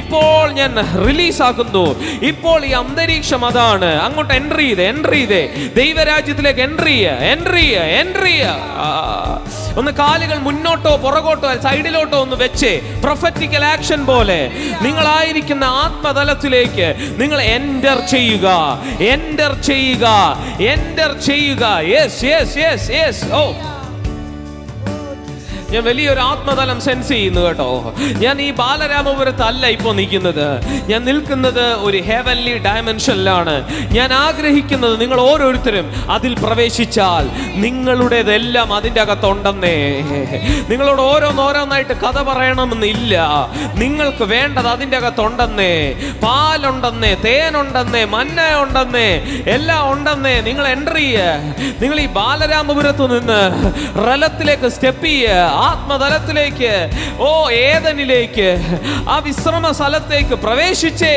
ഇപ്പോൾ ഞാൻ റിലീസ് ആക്കുന്നു. ഇപ്പോൾ ഈ അന്തരീക്ഷം അതാണ്. അങ്ങോട്ട് എൻട്രി ചെയ്തേ ദൈവരാജ്യത്തിലേക്ക് എൻട്രി ചെയ്യുക. ഒന്ന് കാലുകൾ മുന്നോട്ടോ പുറകോട്ടോ സൈഡിലോട്ടോ ഒന്ന് വെച്ച് പ്രൊഫറ്റിക്കൽ ആക്ഷൻ പോലെ നിങ്ങളായിരിക്കുന്ന ആത്മതലത്തിലേക്ക് നിങ്ങൾ എൻറ്റർ ചെയ്യുക. യെസ്. ഞാൻ വലിയൊരു ആത്മതലം സെൻസ് ചെയ്യുന്നു കേട്ടോ. ഞാൻ ഈ ബാലരാമപുരത്ത് അല്ല ഇപ്പോൾ നിൽക്കുന്നത്. ഞാൻ നിൽക്കുന്നത് ഒരു ഹെവൻലി ഡയമെൻഷനിലാണ്. ഞാൻ ആഗ്രഹിക്കുന്നത് നിങ്ങൾ ഓരോരുത്തരും അതിൽ പ്രവേശിച്ചാൽ നിങ്ങളുടേതെല്ലാം അതിൻ്റെ അകത്തുണ്ടെന്നേ. നിങ്ങളോട് ഓരോന്നോരോന്നായിട്ട് കഥ പറയണമെന്നില്ല. നിങ്ങൾക്ക് വേണ്ടത് അതിൻ്റെ അകത്തുണ്ടെന്നേ. പാലുണ്ടെന്നേ, തേനുണ്ടെന്നേ, മന്ന ഉണ്ടെന്നേ, എല്ലാം ഉണ്ടെന്നേ. നിങ്ങൾ എൻട്രി ചെയ്യുക. നിങ്ങൾ ഈ ബാലരാമപുരത്ത് നിന്ന് റലത്തിലേക്ക് സ്റ്റെപ്പ് ചെയ്യുക. ആത്മതലത്തിലേക്ക്, ഏദനിലേക്ക്, ആ വിശ്രമ സ്ഥലത്തേക്ക് പ്രവേശിച്ചേ.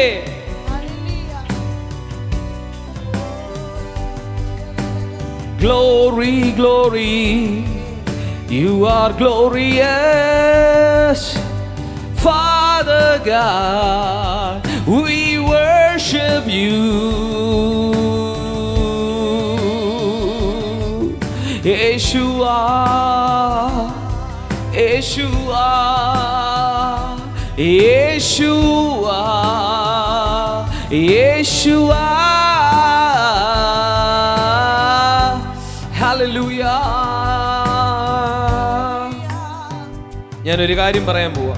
Glory, glory, you are glorious, Father God, we worship you. Yeshua, Yeshua, Yeshua, Yeshua. Hallelujah. ഞാനൊരു കാര്യം പറയാൻ പോവാ.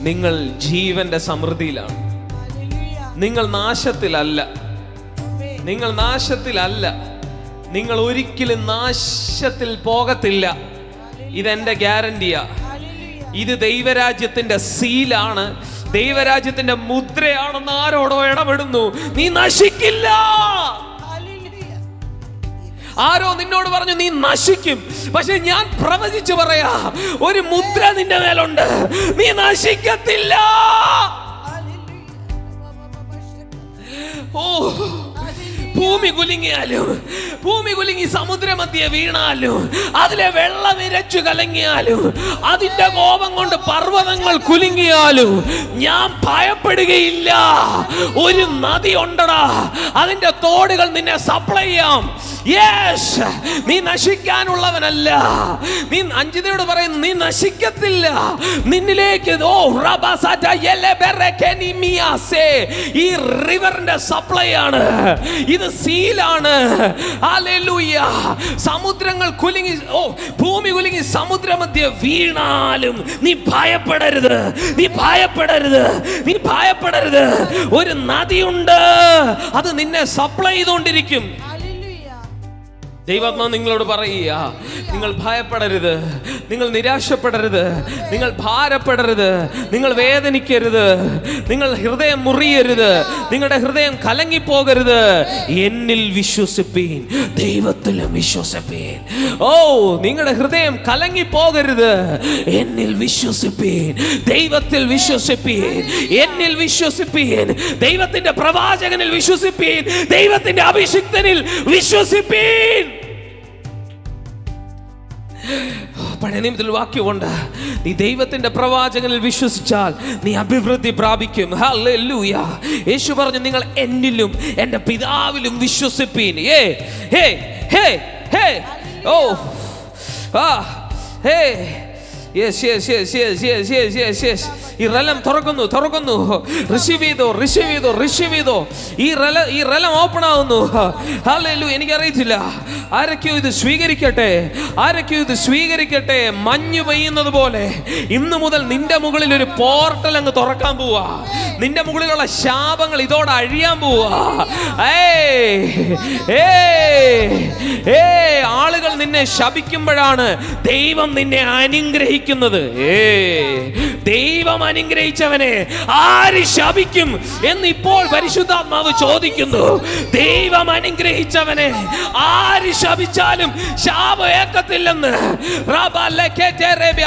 നിങ്ങൾ ജീവന്റെ സമൃദ്ധിയിലാണ്. നിങ്ങൾ നാശത്തിലല്ല. നിങ്ങൾ ഒരിക്കലും നാശത്തിൽ പോകത്തില്ല. ഇതെന്റെ ഗ്യാരണ്ടിയാ. ഇത് ദൈവരാജ്യത്തിന്റെ സീലാണ്, ദൈവരാജ്യത്തിന്റെ മുദ്രയാണെന്ന് ആരോടോ ഇടപെടുന്നു. നീ നശിക്കില്ല. ആരോ നിന്നോട് പറഞ്ഞു നീ നശിക്കും. പക്ഷെ ഞാൻ പ്രവചിച്ചു പറയാ, ഒരു മുദ്ര നിന്റെ മേലുണ്ട്. നീ നശിക്കത്തില്ല. ഭൂമി കുലുങ്ങി സമുദ്രമധ്യേ വീണാലും, അതിലെ വെള്ളം ഇരച്ചു കലങ്ങിയാലും, അതിന്റെ കോപം കൊണ്ട് പർവ്വതങ്ങൾ കുലുങ്ങിയാലും ഞാൻ ഭയപ്പെടുകയില്ല. ഒരു നദി ഉണ്ടടാ, അതിന്റെ തോടുകൾ നിന്നെ സപ്ലൈ ചെയ്യാം. യെസ്, നീ നശിക്കാനുള്ളവനല്ല. നീ അഞ്ജിതയോട് പറയുന്നു, നീ നശിക്കത്തില്ല. നിന്നിലേക്ക് ഈ റിവറിന്റെ സപ്ലൈ ആണ്. ഇത് സീലാണ്. ഹല്ലേലൂയ. സമുദ്രങ്ങൾ കുലുങ്ങി, ഭൂമി കുലുങ്ങി സമുദ്രമധ്യേ വീണാലും നീ ഭയപ്പെടരുത്. ഒരു നദിയുണ്ട്, അത് നിന്നെ സപ്ലൈ ചെയ്തുകൊണ്ടിരിക്കും. ദൈവാത്മാവ് നിങ്ങളോട് പറയുക, നിങ്ങൾ ഭയപ്പെടരുത്, നിങ്ങൾ നിരാശപ്പെടരുത്, നിങ്ങൾ ഭാരപ്പെടരുത്, നിങ്ങൾ വേദനിക്കരുത്, നിങ്ങൾ ഹൃദയം മുറിയരുത്, നിങ്ങളുടെ ഹൃദയം കലങ്ങിപ്പോകരുത്. എന്നിൽ വിശ്വസിപ്പീൻ, ദൈവത്തിലും വിശ്വസിപ്പീൻ. നിങ്ങളുടെ ഹൃദയം കലങ്ങിപ്പോകരുത്. എന്നിൽ വിശ്വസിപ്പീൻ, ദൈവത്തിൽ വിശ്വസിപ്പീൻ, എന്നിൽ വിശ്വസിപ്പീൻ, ദൈവത്തിന്റെ പ്രവാചകനിൽ വിശ്വസിപ്പീൻ, ദൈവത്തിന്റെ അഭിഷിക്തനിൽ വിശ്വസിപ്പീൻ. പഴയ നിയമത്തിൽ വാക്യമുണ്ട്, നീ ദൈവത്തിന്റെ പ്രവാചകനിൽ വിശ്വസിച്ചാൽ നീ അഭിവൃദ്ധി പ്രാപിക്കും. ഹല്ലേലൂയ. യേശു പറഞ്ഞു, നിങ്ങൾ എന്നിലും എൻ്റെ പിതാവിലും വിശ്വസിപ്പീൻ. ഓ ആ ഹേ yes yes yes yes yes yes yes yes. ഈ റലം തുറക്കുന്നു. റിസീവ് ചെയ്തോ. ഈ റലം ഓപ്പൺ ആവുന്നു. ഹല്ലേലൂയ. എനിക്കറിയത്തില്ല ആരൊക്കെയോ ഇത് സ്വീകരിക്കട്ടെ. മഞ്ഞ് പെയ്യുന്നത് പോലെ ഇന്ന് മുതൽ നിന്റെ മുകളിൽ ഒരു പോർട്ടൽ അങ്ങ് തുറക്കാൻ പോവാ. നിന്റെ മുകളിലുള്ള ശാപങ്ങൾ ഇതോടെ അഴിയാൻ പോവാ. ആളുകൾ നിന്നെ ശപിക്കുമ്പോഴാണ് ദൈവം നിന്നെ അനുഗ്രഹിക്കുന്നത്. ദൈവം അനുഗ്രഹിച്ചവനെ ആര് ശപിക്കും എന്ന് ഇപ്പോൾ പരിശുദ്ധാത്മാവ് ചോദിക്കുന്നു. ദൈവം അനുഗ്രഹിച്ചവനെ ആര് ശപിച്ചാലും ശാപം ഏക്കത്തില്ലെന്ന്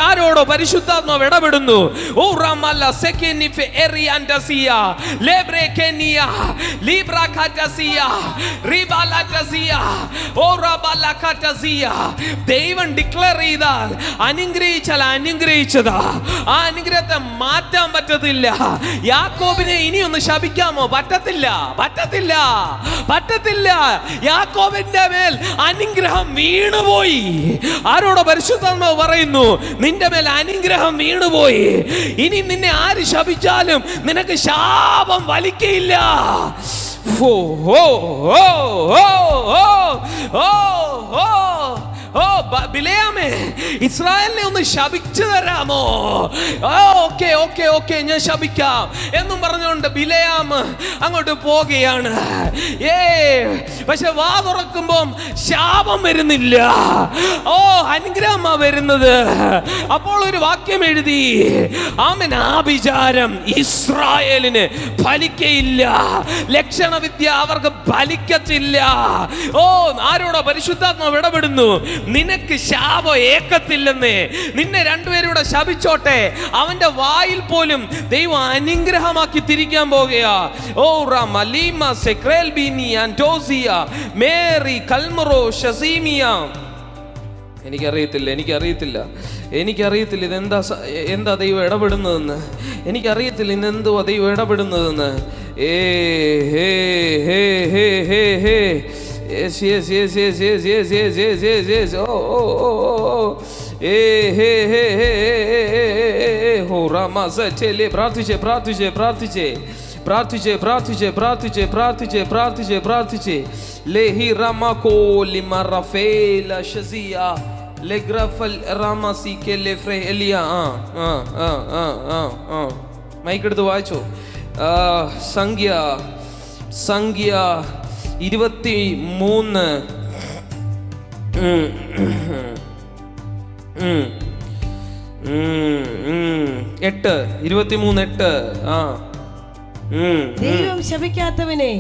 ആരോടോ പരിശുദ്ധാത്മാവ് ഇടപെടുന്നു. ദൈവം ഡിക്ലെയർ ചെയ്താൽ അനുഗ്രഹിച്ചാൽ അനുഗ്രഹിച്ചതാ. ആ അനുഗ്രഹത്തെ മാറ്റാൻ പറ്റത്തില്ല. യാക്കോബിനെ ഇനിയൊന്ന് ശപിക്കാമോ? പറ്റത്തില്ല. യാക്കോബിന്റെ മേൽ അനുഗ്രഹം വീണുപോയി. ആരോടോ പരിശുദ്ധാത്മാവ് പറയുന്നു, നിന്റെ മേൽ അനുഗ്രഹം വീണുപോയി. ഇനി നിന്നെ ആര് ശപിച്ചാലും നിനക്ക് ശാപം വലിക്കയില്ല. ബിലെയാമേ, ഇസ്രായേലിനെ ഒന്ന് ശപിച്ചു തരാമോ? ഓക്കെ ഞാൻ ശപിക്കാം എന്നും പറഞ്ഞുകൊണ്ട് ബിലെയാം അങ്ങോട്ട് പോകുകയാണ്. പക്ഷെ വാ തുറക്കുമ്പം ശാപം വരുന്നില്ല. അനുഗ്രഹമാ വരുന്നത്. അപ്പോൾ ഒരു വാക്യം എഴുതി, ആമേൻ, ആഭിചാരം ഇസ്രായേലിന് ഫലിക്കയില്ല, ലക്ഷണവിദ്യ അവർക്ക് ഫലിക്കത്തില്ല. ആരോടോ പരിശുദ്ധാത്മാവ് ഇടപെടുന്നു, നിനക്ക് ശാപം ഏക്കത്തില്ലെന്നേ. നിന്നെ രണ്ടുപേരൂടെ ശപിച്ചോട്ടെ, അവന്റെ വായിൽ പോലും ദൈവം അനുഗ്രഹമാക്കി തിരിക്കാൻ പോകുകയാ. എനിക്കറിയത്തില്ല ഇതെന്താ ദൈവം ഇടപെടുന്നതെന്ന്. എനിക്കറിയത്തില്ല ഇന്നെന്തുവാ ദൈവം ഇടപെടുന്നതെന്ന്. Yes. Oh, Ramaza tele പ്രാർത്ഥിച്ചേ. Lehi ramako limarafela shazia legrafal ramasi kelefre elia. മൈക്കെടുത്ത് വായിച്ചോ. സംഖ്യ 23 8 ദൈവം ശപിക്കാത്തവനെ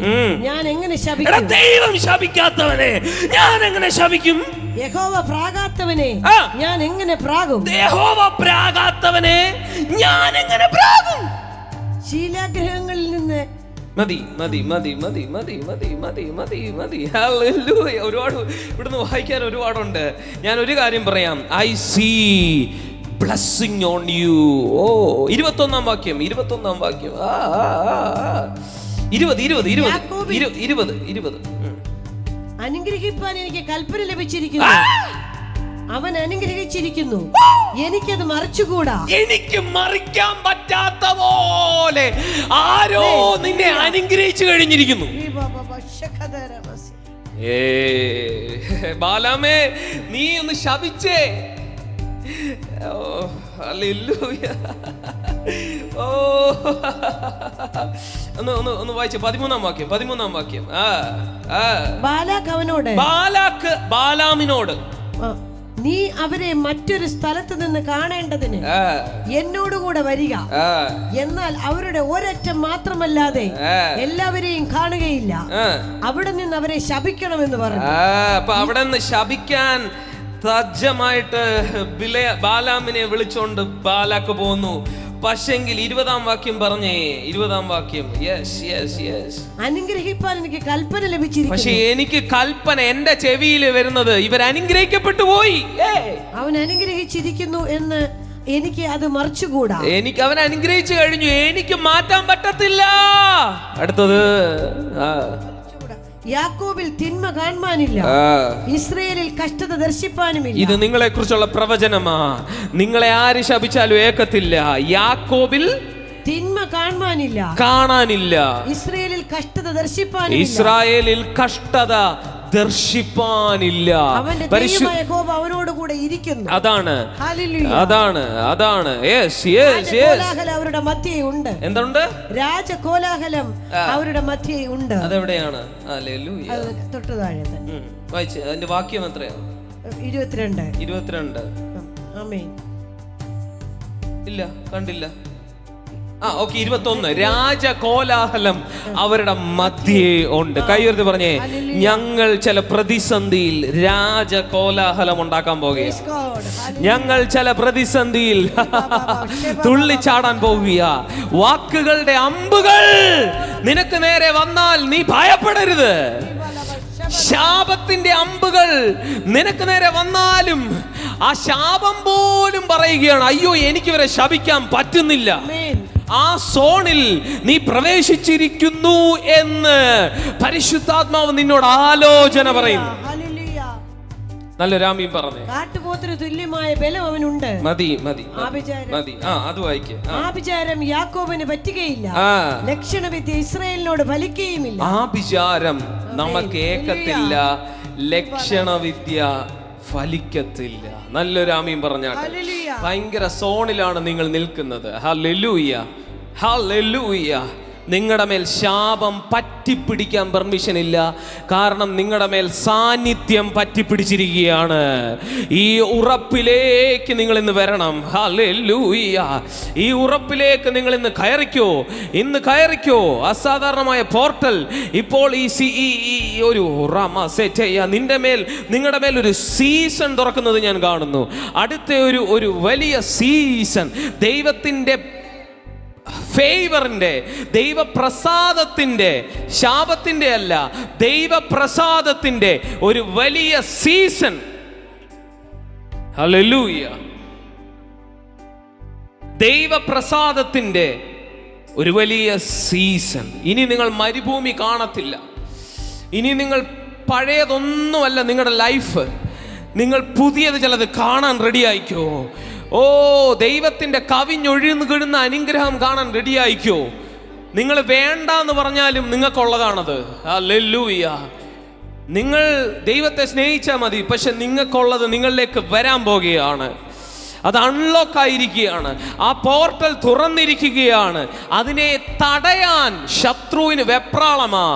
ഞാൻ എങ്ങനെ ശപിക്കും? യഹോവ പ്രാകാത്തവനെ ഞാൻ എങ്ങനെ പ്രാകും? ശീലാഗ്രഹങ്ങളിൽ നിന്ന് മതി. ഒരുപാട് ഇവിടുന്ന് വായിക്കാൻ ഒരുപാടുണ്ട്. ഞാൻ ഒരു കാര്യം പറയാം. I see blessing on you. 21 വാക്യം 20 അനുഗ്രഹിപ്പാൻ എനിക്ക് കൽപ്പന ലഭിച്ചിരിക്കുന്നു. അവൻ അനുഗ്രഹിച്ചിരിക്കുന്നു, എനിക്കത് മറിച്ചുകൂടാ. എനിക്ക് മറിക്കാൻ പറ്റാത്ത പോലെ ആരോ നിന്നെ അനുഗ്രഹിച്ചു കഴിഞ്ഞിരിക്കുന്നു. ബാലാമേ, നീ ഒന്ന് ശപിച്ചേ. ഒന്ന് വായിച്ചേ 13 വാക്യം. ബാലാക്ക് ബാലാമിനോട്, നീ അവരെ മറ്റൊരു സ്ഥലത്ത് നിന്ന് കാണേണ്ടതിന് എന്നോടുകൂടെ വരിക, എന്നാൽ അവരുടെ ഒരറ്റം മാത്രമല്ലാതെ എല്ലാവരെയും കാണുകയില്ല. അവിടെ നിന്ന് അവരെ ശപിക്കണമെന്ന് പറഞ്ഞു. അപ്പൊ അവിടെ നിന്ന് ശപിക്കാൻ സജ്ജമായിട്ട് ബാലാമിനെ വിളിച്ചോണ്ട് ബാലാക്ക് പോന്നു. പക്ഷെങ്കിൽ 20-ാം വാക്യം പറഞ്ഞേ, 20-ാം വാക്യം. അനുഗ്രഹിപ്പാൻ എനിക്ക് കൽപ്പന ലഭിച്ചിരിക്കുന്നു. പക്ഷെ എനിക്ക് കൽപ്പന എന്റെ ചെവിയിൽ വരുന്നത്, ഇവർ അനുഗ്രഹിക്കപ്പെട്ടു പോയി. അവൻ അനുഗ്രഹിച്ചിരിക്കുന്നു എന്ന് എനിക്ക് അത് മറിച്ചുകൂടാ. എനിക്ക് അവൻ അനുഗ്രഹിച്ചു കഴിഞ്ഞു, എനിക്ക് മാറ്റാൻ പറ്റത്തില്ല. അടുത്തത്, യാക്കോബിൽ തിന്മ കാണുവാനില്ല, ഇസ്രായേലിൽ കഷ്ടത ദർശിപ്പാനുമില്ല. ഇത് നിങ്ങളെ കുറിച്ചുള്ള പ്രവചനമാ. നിങ്ങളെ ആര് ശപിച്ചാലും ഏക്കത്തില്ല. യാക്കോബിൽ തിന്മ കാണാനില്ല, ഇസ്രായേലിൽ കഷ്ടത ദർശിപ്പാനില്ല. ഇസ്രായേലിൽ കഷ്ടത ദർശിപ്പാനില്ല. അവന്റെ ദൈവമായ യഹോവ അവനോട് കൂടെ ഇരിക്കുന്നു. അതാണ് ഹല്ലേലൂയ. അതാണ് രാജകോലാഹലം അവരുടെ മധ്യേ ഉണ്ട്. എന്തുണ്ട്? രാജകോലാഹലം അവരുടെ മധ്യേ ഉണ്ട്. അതെവിടെയാണ്? ഹല്ലേലൂയ. തൊട്ടു താഴെ തന്നെ വായിച്ച് അതിന്റെ വാക്യം എത്രയാ? 22. ആമേൻ. ഇല്ല, കണ്ടില്ല. 21. രാജകോലാഹലം അവരുടെ മധ്യേ ഉണ്ട്. കൈയുയർത്തി പറഞ്ഞേ, ഞങ്ങൾ ചില പ്രതിസന്ധിയിൽ രാജകോലാഹലം ഉണ്ടാക്കാൻ പോകുകയാണ്. ഞങ്ങൾ ചില പ്രതിസന്ധിയിൽ തുള്ളിച്ചാടാൻ പോകുക. വാക്കുകളുടെ അമ്പുകൾ നിനക്ക് നേരെ വന്നാൽ നീ ഭയപ്പെടരുത്. ശാപത്തിന്റെ അമ്പുകൾ നിനക്ക് നേരെ വന്നാലും ആ ശാപം പോലും പറയുകയാണ്, അയ്യോ എനിക്ക് ഇവരെ ശപിക്കാൻ പറ്റുന്നില്ല. ആ സോണിൽ നീ പ്രവേശിച്ചിരിക്കുന്നു എന്ന് പരിശുദ്ധാത്മാവ് നിന്നോട് ആലോചന പറയുന്നു. നല്ലൊരു ആമീൻ പറഞ്ഞേ. കാട്ടുപോത്തിന് തുല്യമായ ബലം അവനുണ്ട്. മതി. അത് വായിക്കേ. ആഭിചാരം യാക്കോബിന് പറ്റുകയില്ല, ലക്ഷണവിദ്യ ഇസ്രായേലിനോട് ഫലിക്കുകയുമില്ല. ആഭിചാരം നമുക്ക് ഏക്കത്തില്ല, ലക്ഷണവിദ്യ ഫലിക്കത്തില്ല. നല്ലൊരു ആമീൻ പറഞ്ഞാട്ടെ. ഭയങ്കര സോണിലാണ് നിങ്ങൾ നിൽക്കുന്നത്. Hallelujah, hallelujah. നിങ്ങളുടെ മേൽ ശാപം പറ്റിപ്പിടിക്കാൻ പെർമിഷൻ ഇല്ല. കാരണം നിങ്ങളുടെ മേൽ സാന്നിധ്യം പറ്റിപ്പിടിച്ചിരിക്കുകയാണ്. ഈ ഉറപ്പിലേക്ക് നിങ്ങൾ ഇന്ന് വരണം. ഹല്ലേലൂയ. ഈ ഉറപ്പിലേക്ക് നിങ്ങൾ ഇന്ന് കയറിക്കോ. അസാധാരണമായ പോർട്ടൽ ഇപ്പോൾ ഈ ഒരു നിങ്ങളുടെ മേൽ ഒരു സീസൺ തുറക്കുന്നത് ഞാൻ കാണുന്നു. അടുത്ത ഒരു വലിയ സീസൺ ദൈവത്തിൻ്റെ ഫേവറിന്റെ, ദൈവപ്രസാദത്തിന്റെ, ശാപത്തിന്റെ അല്ല, ദൈവപ്രസാദത്തിന്റെ ഒരു വലിയ സീസൺ. ഹല്ലേലൂയ. ദൈവപ്രസാദത്തിന്റെ ഒരു വലിയ സീസൺ. ഇനി നിങ്ങൾ മരുഭൂമി കാണത്തില്ല. ഇനി നിങ്ങൾ പഴയതൊന്നുമല്ല നിങ്ങളുടെ ലൈഫ്. നിങ്ങൾ പുതിയത് ചിലത് കാണാൻ റെഡിയായിക്കോ. ദൈവത്തിന്റെ കവിഞ്ഞൊഴുകുന്ന അനുഗ്രഹം കാണാൻ റെഡിയായിക്കോ. നിങ്ങൾ വേണ്ട എന്ന് പറഞ്ഞാലും നിങ്ങൾക്കുള്ളതാണത്. ഹല്ലേലൂയ. നിങ്ങൾ ദൈവത്തെ സ്നേഹിച്ചാൽ മതി, പക്ഷെ നിങ്ങൾക്കുള്ളത് നിങ്ങളിലേക്ക് വരാൻ പോകുകയാണ്. അത് അൺലോക്ക് ആയിരിക്കുകയാണ്. ആ പോർട്ടൽ തുറന്നിരിക്കുകയാണ്. അതിനെ തടയാൻ ശത്രുവിന് വെപ്രാളമാ.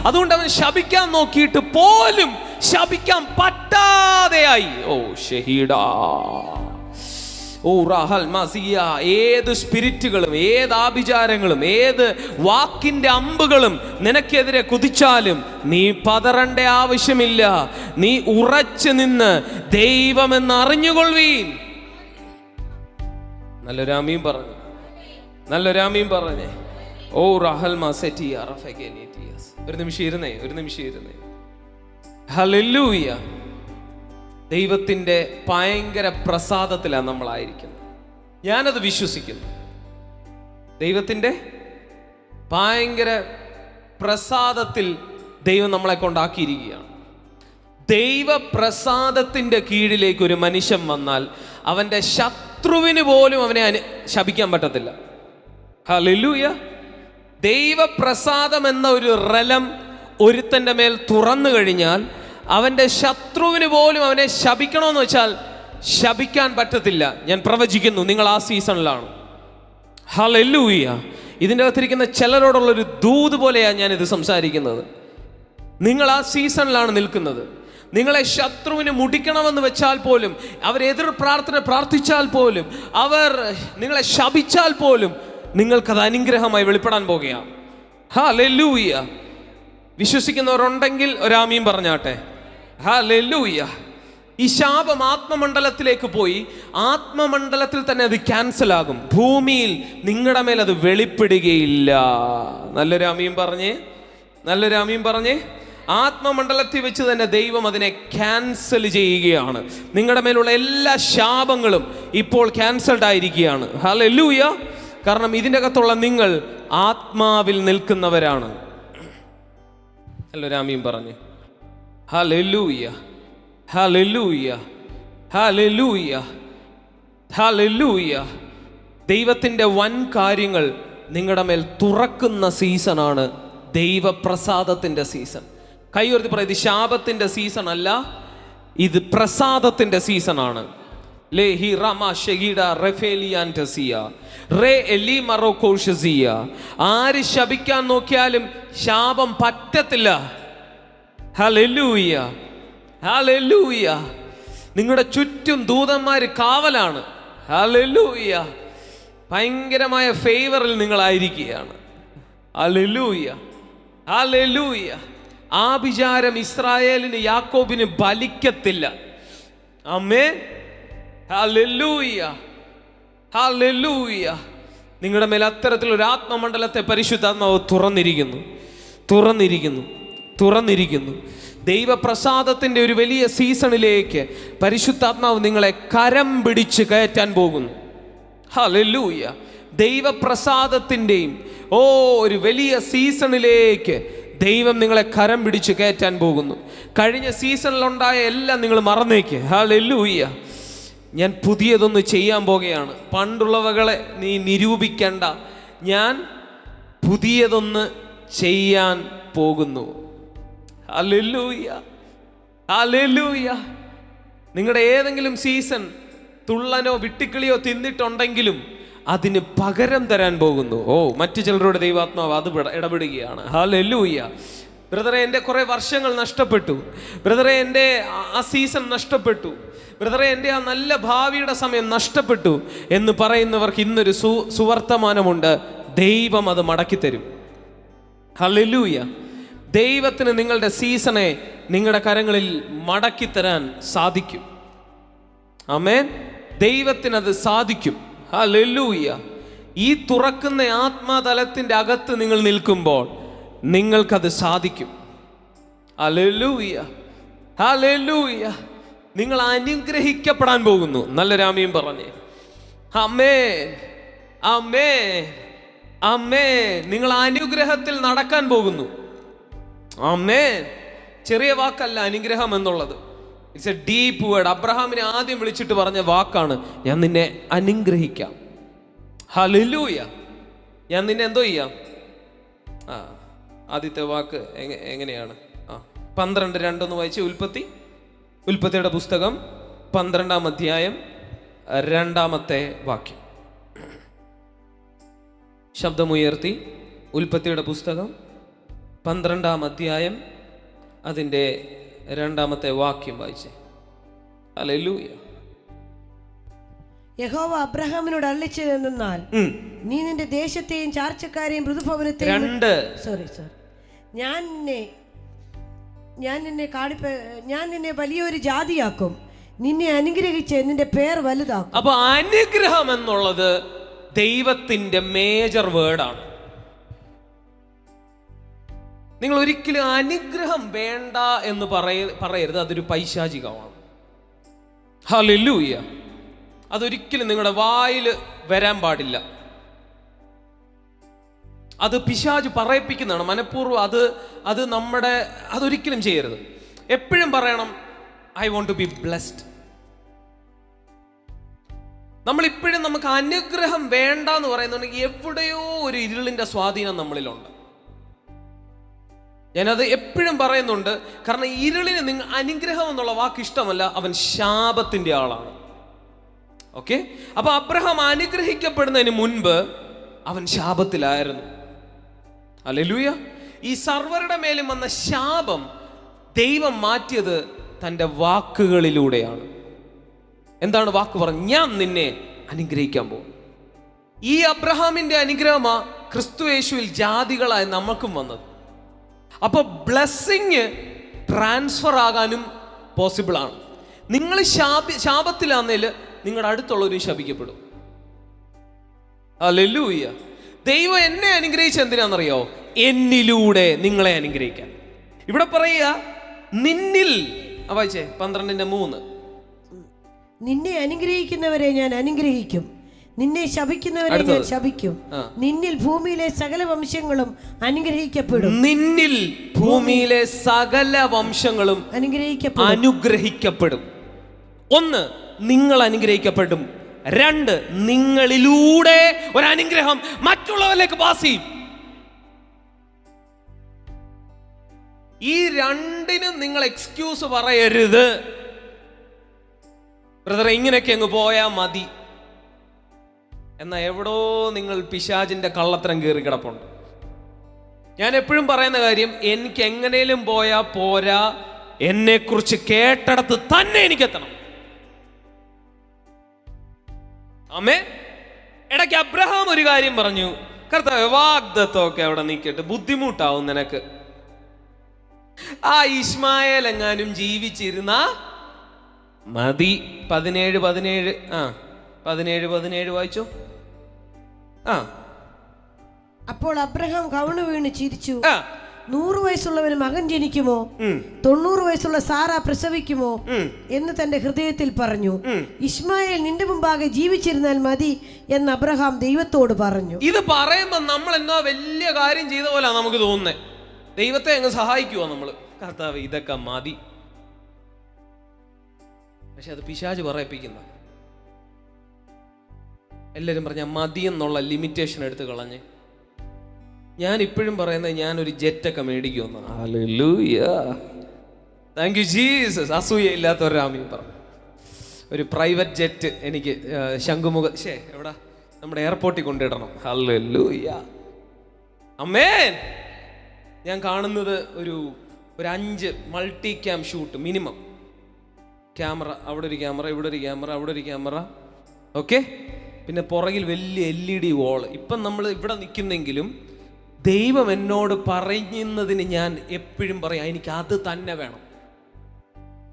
അതുകൊണ്ട് അവൻ ശപിക്കാൻ നോക്കിയിട്ട് പോലും ശപിക്കാൻ പറ്റാതെയായി. ഷഹീഡാ. ഏത് സ്പിരിറ്റുകളും, ഏത് ആഭിചാരങ്ങളും, ഏത് വാക്കിന്റെ അമ്പുകളും നിനക്കെതിരെ കുതിച്ചാലും നീ പതറേണ്ട ആവശ്യമില്ല. നീ ഉറച്ചു നിന്ന് ദൈവമെന്ന് അറിഞ്ഞുകൊള്ളുവീൻ. നല്ലൊരാമീൻ പറഞ്ഞേ. ഒരു നിമിഷം ഇരുന്നേ. ഹല്ലേലൂയ. ദൈവത്തിൻ്റെ ഭയങ്കര പ്രസാദത്തിലാണ് നമ്മളായിരിക്കുന്നത്. ഞാനത് വിശ്വസിക്കുന്നു. ദൈവത്തിൻ്റെ ഭയങ്കര പ്രസാദത്തിൽ ദൈവം നമ്മളെ കൊണ്ടാക്കിയിരിക്കുകയാണ്. ദൈവപ്രസാദത്തിൻ്റെ കീഴിലേക്ക് ഒരു മനുഷ്യൻ വന്നാൽ അവൻ്റെ ശത്രുവിന് പോലും അവനെ ശപിക്കാൻ പറ്റത്തില്ല. ഹല്ലേലൂയ. ദൈവപ്രസാദം എന്ന ഒരു റലം ഒരുത്തൻ്റെ മേൽ തുറന്നു കഴിഞ്ഞാൽ അവൻ്റെ ശത്രുവിന് പോലും അവനെ ശപിക്കണമെന്ന് വെച്ചാൽ ശപിക്കാൻ പറ്റത്തില്ല. ഞാൻ പ്രവചിക്കുന്നു, നിങ്ങൾ ആ സീസണിലാണ്. ഹല്ലേലൂയ. ഇതിൻ്റെ അകത്തിരിക്കുന്ന ചിലരോടുള്ളൊരു ദൂത് പോലെയാണ് ഞാനിത് സംസാരിക്കുന്നത്. നിങ്ങൾ ആ സീസണിലാണ് നിൽക്കുന്നത്. നിങ്ങളെ ശത്രുവിന് മുടിക്കണമെന്ന് വെച്ചാൽ പോലും, അവർ എതിർ പ്രാർത്ഥിച്ചാൽ പോലും, അവർ നിങ്ങളെ ശപിച്ചാൽ പോലും നിങ്ങൾക്കത് അനുഗ്രഹമായി വെളിപ്പെടാൻ പോകുകയാണ്. ഹല്ലേലൂയ. വിശ്വസിക്കുന്നവരുണ്ടെങ്കിൽ ഒരാമീൻ പറഞ്ഞാട്ടെ. ഹല്ലേലൂയ. ഈ ശാപം ആത്മമണ്ഡലത്തിലേക്ക് പോയി ആത്മമണ്ഡലത്തിൽ തന്നെ അത് ക്യാൻസൽ ആകും. ഭൂമിയിൽ നിങ്ങളുടെ മേൽ അത് വെളിപ്പെടുകയില്ല. നല്ലൊരു ആമീൻ പറഞ്ഞേ, നല്ലൊരു ആമീൻ പറഞ്ഞേ. ആത്മമണ്ഡലത്തിൽ വെച്ച് തന്നെ ദൈവം അതിനെ ക്യാൻസൽ ചെയ്യുകയാണ്. നിങ്ങളുടെ മേലുള്ള എല്ലാ ശാപങ്ങളും ഇപ്പോൾ ക്യാൻസൽഡ് ആയിരിക്കുകയാണ്. ഹല്ലേലൂയ. കാരണം ഇതിൻ്റെ അകത്തുള്ള നിങ്ങൾ ആത്മാവിൽ നിൽക്കുന്നവരാണ്. നല്ലൊരു ആമീൻ പറഞ്ഞേ. Hallelujah, hallelujah, hallelujah, hallelujah. ദൈവത്തിൻ്റെ വൻ കാര്യങ്ങൾ നിങ്ങളുടെ മേൽ തുറക്കുന്ന സീസണാണ് ദൈവപ്രസാദത്തിൻ്റെ സീസൺ. കൈ ഉയർത്തി പറയും, ഇത് ശാപത്തിൻ്റെ സീസൺ അല്ല, ഇത് പ്രസാദത്തിൻ്റെ സീസണാണ്. ആര് ശപിക്കാൻ നോക്കിയാലും ശാപം പറ്റത്തില്ല. Hallelujah, hallelujah. നിങ്ങളുടെ ചുറ്റും ദൂതന്മാര് കാവലാണ്. ഹല്ലേലൂയ. ഭയങ്കരമായ ഫേവറിൽ നിങ്ങളായിരിക്കുകയാണ്. Hallelujah, hallelujah. ആ വിചാരം ഇസ്രായേലിന് യാക്കോബിന് ഫലിക്കത്തില്ല. ആമേൻ. Hallelujah, hallelujah. നിങ്ങളുടെ മേൽ അത്തരത്തിലൊരു ആത്മമണ്ഡലത്തെ പരിശുദ്ധാത്മാവ് തുറന്നിരിക്കുന്നു, തുറന്നിരിക്കുന്നു, തുറന്നിരിക്കുന്നു. ദൈവപ്രസാദത്തിൻ്റെ ഒരു വലിയ സീസണിലേക്ക് പരിശുദ്ധാത്മാവ് നിങ്ങളെ കരം പിടിച്ച് കയറ്റാൻ പോകുന്നു. ഹല്ലേലൂയ. ദൈവപ്രസാദത്തിൻ്റെയും ഒരു വലിയ സീസണിലേക്ക് ദൈവം നിങ്ങളെ കരം പിടിച്ച് കയറ്റാൻ പോകുന്നു. കഴിഞ്ഞ സീസണിലുണ്ടായ എല്ലാം നിങ്ങൾ മറന്നേക്ക്. ഹല്ലേലൂയ. ഞാൻ പുതിയതൊന്ന് ചെയ്യാൻ പോകുകയാണ്. പണ്ടുള്ളവകളെ നീ നിരൂപിക്കണ്ട, ഞാൻ പുതിയതൊന്ന് ചെയ്യാൻ പോകുന്നു. Hallelujah, hallelujah. നിങ്ങളുടെ ഏതെങ്കിലും സീസൺ തുള്ളനോ വിട്ടിക്കിളിയോ തിന്നിട്ടുണ്ടെങ്കിലും അതിന് പകരം തരാൻ പോകുന്നു. മറ്റു ചിലരുടെ ദൈവാത്മാവ് അത് ഇടപെടുകയാണ്. ഹല്ലേലൂയ. ബ്രദറെ, എൻ്റെ കുറേ വർഷങ്ങൾ നഷ്ടപ്പെട്ടു. ബ്രദറെ, എൻ്റെ ആ സീസൺ നഷ്ടപ്പെട്ടു. ബ്രദറെ, എൻ്റെ ആ നല്ല ഭാവിയുടെ സമയം നഷ്ടപ്പെട്ടു എന്ന് പറയുന്നവർക്ക് ഇന്നൊരു സുവർത്തമാനമുണ്ട്. ദൈവം അത് മടക്കിത്തരും. ഹല്ലേലൂയ. ദൈവത്തിന് നിങ്ങളുടെ സീസണെ നിങ്ങളുടെ കരങ്ങളിൽ മടക്കിത്തരാൻ സാധിക്കും. ആമേൻ. ദൈവത്തിനത് സാധിക്കും. ഹല്ലേലൂയ. ഈ തുറക്കുന്ന ആത്മതലത്തിൻ്റെ അകത്ത് നിങ്ങൾ നിൽക്കുമ്പോൾ നിങ്ങൾക്കത് സാധിക്കും. Hallelujah, hallelujah. നിങ്ങൾ അനുഗ്രഹിക്കപ്പെടാൻ പോകുന്നു. നല്ലൊരു ആമീൻ പറഞ്ഞേ. ആമേൻ, ആമേൻ, ആമേൻ. നിങ്ങൾ അനുഗ്രഹത്തിൽ നടക്കാൻ പോകുന്നു. ആമേൻ. ചെറിയ വാക്കല്ല അനുഗ്രഹം എന്നുള്ളത്. It's A deep word. അബ്രഹാമിനെ ആദ്യം വിളിച്ചിട്ട് പറഞ്ഞ വാക്കാണ്, ഞാൻ നിന്നെ അനുഗ്രഹിക്കാം. ഹല്ലേലൂയ. ഞാൻ നിന്നെ എന്തോ ചെയ്യാം. ആദ്യത്തെ വാക്ക് എങ്ങനെയാണ്? 12:2 വായിച്ച്. ഉൽപ്പത്തിയുടെ പുസ്തകം 12-ാം അധ്യായം 2-ാമത്തെ വാക്യം. ശബ്ദമുയർത്തി. ഉൽപ്പത്തിയുടെ പുസ്തകം 12-ാം അധ്യായം അതിൻ്റെ 2-ാമത്തെ വാക്യം വായിച്ചേ. ഹല്ലേലൂയ. യഹോവ അബ്രഹാമിനോട് അരുളിച്ചതെന്നാൽ, നീ നിന്റെ ദേശത്തെയും ചാർച്ചക്കാരെയും മൃദുഭവനത്തെയും ഞാൻ നിന്നെ വലിയൊരു ജാതിയാക്കും, നിന്നെ അനുഗ്രഹിച്ച് നിന്റെ പേർ വലുതാക്കും. അപ്പൊ അനുഗ്രഹം എന്നുള്ളത് ദൈവത്തിന്റെ മേജർ വേർഡാണ്. നിങ്ങൾ ഒരിക്കലും അനുഗ്രഹം വേണ്ട എന്ന് പറയരുത്. അതൊരു പൈശാചികമാണ്. ഹല്ലേലൂയ. അതൊരിക്കലും നിങ്ങളുടെ വായിൽ വരാൻ പാടില്ല. അത് പിശാച് പറയിപ്പിക്കുന്നതാണ് മനഃപൂർവ്വം. അതൊരിക്കലും ചെയ്യരുത്. എപ്പോഴും പറയണം, I want to be blessed. നമ്മളിപ്പോഴും നമുക്ക് അനുഗ്രഹം വേണ്ട എന്ന് പറയുന്നുണ്ടെങ്കിൽ എവിടെയോ ഒരു ഇരുളിന്റെ സ്വാധീനം നമ്മളിലുണ്ട്. ഞാനത് എപ്പോഴും പറയുന്നുണ്ട്. കാരണം ഇരുളിന് അനുഗ്രഹം എന്നുള്ള വാക്ക് ഇഷ്ടമല്ല. അവൻ ശാപത്തിന്റെ ആളാണ്. ഓക്കെ. അപ്പൊ അബ്രഹാം അനുഗ്രഹിക്കപ്പെടുന്നതിന് മുൻപ് അവൻ ശാപത്തിലായിരുന്നു. ഹല്ലേലൂയ. ഈ സർവരുടെ മേലും വന്ന ശാപം ദൈവം മാറ്റിയത് തൻ്റെ വാക്കുകളിലൂടെയാണ്. എന്താണ് വാക്ക് പറഞ്ഞത്? ഞാൻ നിന്നെ അനുഗ്രഹിക്കാൻ പോകും. ഈ അബ്രഹാമിന്റെ അനുഗ്രഹമാ ക്രിസ്തു യേശുവിൽ ജാതികളായി നമുക്കും വന്നത്. അപ്പൊ ബ്ലെസ്സിങ് ട്രാൻസ്ഫർ ആകാനും പോസിബിൾ ആണ്. നിങ്ങൾ ശാപത്തിലാന്നേൽ നിങ്ങളുടെ അടുത്തുള്ളവരും ശപിക്കപ്പെടും. ഹല്ലേലൂയ. ദൈവം എന്നെ അനുഗ്രഹിച്ച എന്തിനാണെന്നറിയോ? എന്നിലൂടെ നിങ്ങളെ അനുഗ്രഹിക്കാൻ. ഇവിടെ പറയുക നിന്നിൽ, വായിച്ചേ 12:3, നിന്നെ അനുഗ്രഹിക്കുന്നവരെ ഞാൻ അനുഗ്രഹിക്കും, നിന്നെ ശപിക്കുന്നവരെ ഞാൻ ശപിക്കും. നിന്നിൽ ഭൂമിയിലെ സകല വംശങ്ങളും അനുഗ്രഹിക്കപ്പെടും. നിന്നിൽ ഭൂമിയിലെ സകല വംശങ്ങളും അനുഗ്രഹിക്കപ്പെടും. 1, നിങ്ങൾ അനുഗ്രഹിക്കപ്പെടും. 2, നിങ്ങളിലൂടെ ഒരു അനുഗ്രഹം മറ്റുള്ളവരിലേക്ക് പാസ് ചെയ്യും. ഈ രണ്ടിനും നിങ്ങൾ എക്സ്ക്യൂസ് പറയരുത്. ബ്രദറെ ഇങ്ങനെയൊക്കെ അങ്ങ് പോയാ മതി. എന്നാ എവിടോ നിങ്ങൾ പിശാചിന്റെ കള്ളത്തരം കയറി കിടപ്പുണ്ട്. ഞാൻ എപ്പോഴും പറയുന്ന കാര്യം, എനിക്ക് എങ്ങനെയും പോയാ പോരാ, എന്നെ കുറിച്ച് കേട്ടിടത്ത് തന്നെ എനിക്കെത്തണം. ആമേൻ. ഇടയ്ക്ക് അബ്രഹാം ഒരു കാര്യം പറഞ്ഞു, കർത്താവേ വാഗ്ദത്തമൊക്കെ അവിടെ നിൽക്കട്ടെ, ബുദ്ധിമുട്ടാവും നിനക്ക്. ആ ഇസ്മായേൽ എങ്ങാനും ജീവിച്ചിരുന്ന മതി. 17 വായിച്ചോ. അപ്പോൾ അബ്രഹാം കവണു വീണ് ചിരിച്ചു. 100 വയസ്സുള്ളവന് മകൻ ജനിക്കുമോ? 90 വയസ്സുള്ള സാറ പ്രസവിക്കുമോ എന്ന് തന്റെ ഹൃദയത്തിൽ പറഞ്ഞു. ഇസ്മായേൽ നിന്റെ മുമ്പാകെ ജീവിച്ചിരുന്നാൽ മതി എന്ന് അബ്രഹാം ദൈവത്തോട് പറഞ്ഞു. ഇത് പറയുമ്പോ നമ്മൾ എന്തോ വലിയ കാര്യം ചെയ്ത പോലെ നമുക്ക് തോന്നുന്നേ. ദൈവത്തെ അങ്ങ് സഹായിക്കുവോ നമ്മള്? കർത്താവ് ഇതൊക്കെ മതി. പക്ഷെ അത് പിശാച് പറയിപ്പിക്കുന്ന. എല്ലാവരും പറഞ്ഞ മതി എന്നുള്ള ലിമിറ്റേഷൻ എടുത്ത് കളഞ്ഞ്. ഞാൻ ഇപ്പോഴും പറയുന്നത് ഞാനൊരു ജെറ്റൊക്കെ മേടിക്കുമെന്ന്. Hallelujah, thank you Jesus. അസൂയ ഇല്ലാത്തവരാമീൻ പറഞ്ഞു. ഒരു പ്രൈവറ്റ് ജെറ്റ് എനിക്ക് ശംഖുമുഖ എവിടാ നമ്മുടെ എയർപോർട്ടിൽ കൊണ്ടിടണം. ഹല്ലേലൂയ, ആമേൻ. ഞാൻ കാണുന്നത് ഒരു 5 multi cam shoot minimum. Camera, അവിടെ ഒരു ക്യാമറ, ഇവിടെ ഒരു ക്യാമറ, അവിടെ ഒരു ക്യാമറ, ഓക്കെ. പിന്നെ പുറകിൽ വലിയ LED വോള്. ഇപ്പം നമ്മൾ ഇവിടെ നിൽക്കുന്നെങ്കിലും ദൈവം എന്നോട് പറയുന്നതിന് ഞാൻ എപ്പോഴും പറയാം, എനിക്ക് അത് തന്നെ വേണം.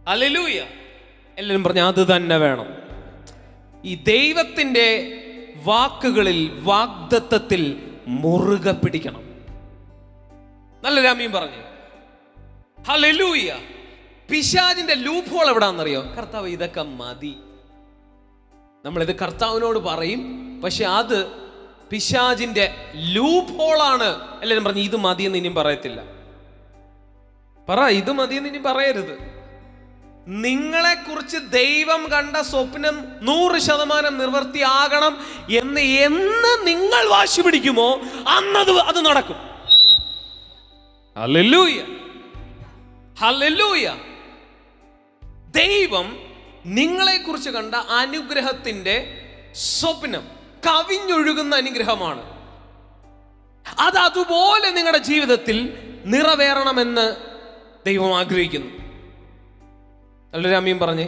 ഹല്ലേലൂയ. എല്ലാവരും പറഞ്ഞ അത് തന്നെ വേണം. ഈ ദൈവത്തിൻ്റെ വാക്കുകളിൽ, വാഗ്ദത്തത്തിൽ മുറുകെ പിടിക്കണം. നല്ല രാമീൻ പറഞ്ഞു. ഹല്ലേലൂയ. പിശാചിന്റെ ലൂപ്പ് ഹോൾ എവിടാന്നറിയോ? കർത്താവ് ഇതൊക്കെ മതി. നമ്മളിത് കർത്താവിനോട് പറയും, പക്ഷെ അത് പിശാചിന്റെ ലൂപ്പ് ഹോളാണ്. എല്ലാവരും പറഞ്ഞു ഇത് മതിയെന്ന് ഇനിയും പറയത്തില്ല. ഇത് മതിയെന്ന് ഇനിയും പറയരുത്. നിങ്ങളെ കുറിച്ച് ദൈവം കണ്ട സ്വപ്നം 100% നിവൃത്തിയാകണം എന്ന് നിങ്ങൾ വാശി പിടിക്കുമോ അന്നത് അത് നടക്കും. Hallelujah, hallelujah. ദൈവം നിങ്ങളെ കുറിച്ച് കണ്ട അനുഗ്രഹത്തിന്റെ സ്വപ്നം കവിഞ്ഞൊഴുകുന്ന അനുഗ്രഹമാണ്. അത് അതുപോലെ നിങ്ങളുടെ ജീവിതത്തിൽ നിറവേറണമെന്ന് ദൈവം ആഗ്രഹിക്കുന്നു. നല്ലൊരു അമ്മയും പറഞ്ഞേ.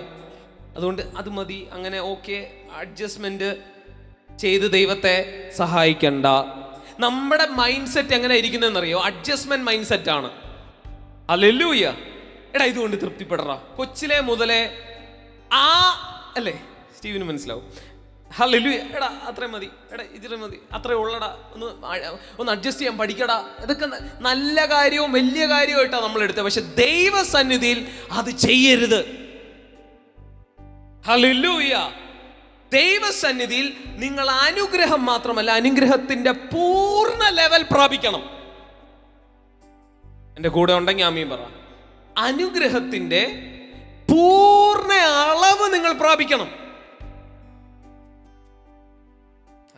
അതുകൊണ്ട് അത് മതി, അങ്ങനെ ഓക്കെ, അഡ്ജസ്റ്റ്മെന്റ് ചെയ്ത് ദൈവത്തെ സഹായിക്കണ്ട. നമ്മുടെ മൈൻഡ് സെറ്റ് എങ്ങനെ ഇരിക്കുന്നതെന്നറിയോ? അഡ്ജസ്റ്റ്മെന്റ് മൈൻഡ് സെറ്റ് ആണ്. ഹല്ലേലൂയ. എടാ ഇതുകൊണ്ട് തൃപ്തിപ്പെടറാ. കൊച്ചിലെ മുതലേ അല്ലേ സ്റ്റീവിന് മനസ്സിലാവും. ഹല്ലേലൂയ. എടാ അത്രയും മതി, എടാ ഇതിലും മതി, അത്രേ ഉള്ളടാ, ഒന്ന് അഡ്ജസ്റ്റ് ചെയ്യാൻ പഠിക്കടാ. ഇതൊക്കെ നല്ല കാര്യവും വലിയ കാര്യമായിട്ടാണ് നമ്മൾ എടുത്തത്. പക്ഷെ ദൈവസന്നിധിയിൽ അത് ചെയ്യരുത്. ഹല്ലേലൂയ. ദൈവസന്നിധിയിൽ നിങ്ങൾ അനുഗ്രഹം മാത്രമല്ല, അനുഗ്രഹത്തിന്റെ പൂർണ്ണ ലെവൽ പ്രാപിക്കണം. എൻ്റെ കൂടെ ഉണ്ടെങ്കിൽ ആമീൻ പറ. അനുഗ്രഹത്തിന്റെ പൂർണ്ണ അളവ് നിങ്ങൾ പ്രാപിക്കണം.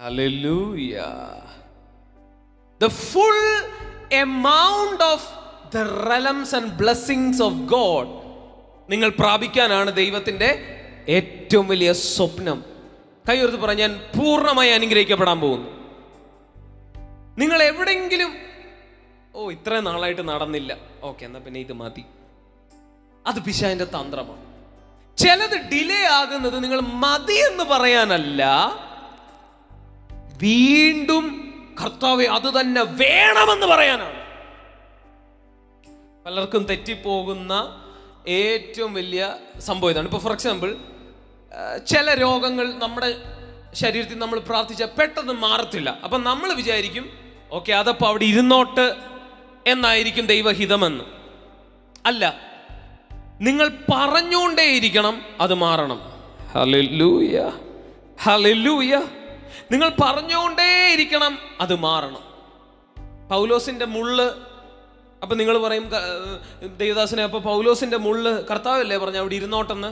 Hallelujah. The full amount of the realms and blessings of God നിങ്ങൾ പ്രാപിക്കാനാണ് ദൈവത്തിന്റെ ഏറ്റവും വലിയ സ്വപ്നം. കൈയുയർത്തി പറ, ഞാൻ പൂർണ്ണമായി അനുഗ്രഹിക്കപ്പെടാൻ പോകുന്നു. നിങ്ങൾ എവിടെയെങ്കിലും ഇത്രയും നാളായിട്ട് നടന്നില്ല, ഓക്കെ എന്നാ പിന്നെ ഇത് മതി, അത് പിശാചിന്റെ തന്ത്രമാണ്. ചിലത് ഡിലേ ആകുന്നത് നിങ്ങൾ മതി എന്ന് പറയാനല്ല, വീണ്ടും കർത്താവേ അത് തന്നെ വേണമെന്ന് പറയാനാണ്. പലർക്കും തെറ്റിപ്പോകുന്ന ഏറ്റവും വലിയ സംഭവം ഇതാണ്. ഇപ്പോൾ ഫോർ എക്സാമ്പിൾ, ചില രോഗങ്ങൾ നമ്മുടെ ശരീരത്തിൽ നമ്മൾ പ്രാർത്ഥിച്ചാൽ പെട്ടെന്ന് മാറത്തില്ല. അപ്പം നമ്മൾ വിചാരിക്കും ഓക്കെ അതപ്പോൾ അവിടെ ഇരുന്നോട്ട് എന്നായിരിക്കും ദൈവഹിതമെന്ന്. അല്ല, നിങ്ങൾ പറഞ്ഞുകൊണ്ടേയിരിക്കണം അത് മാറണം. Hallelujah, hallelujah. നിങ്ങൾ പറഞ്ഞുകൊണ്ടേയിരിക്കണം അത് മാറണം. പൗലോസിന്റെ മുള്ള്, അപ്പം നിങ്ങൾ പറയും ദേവദാസനെ, അപ്പോൾ പൗലോസിന്റെ മുള്ള് കർത്താവല്ലേ പറഞ്ഞ അവിടെ ഇരുന്നോട്ടെന്ന്.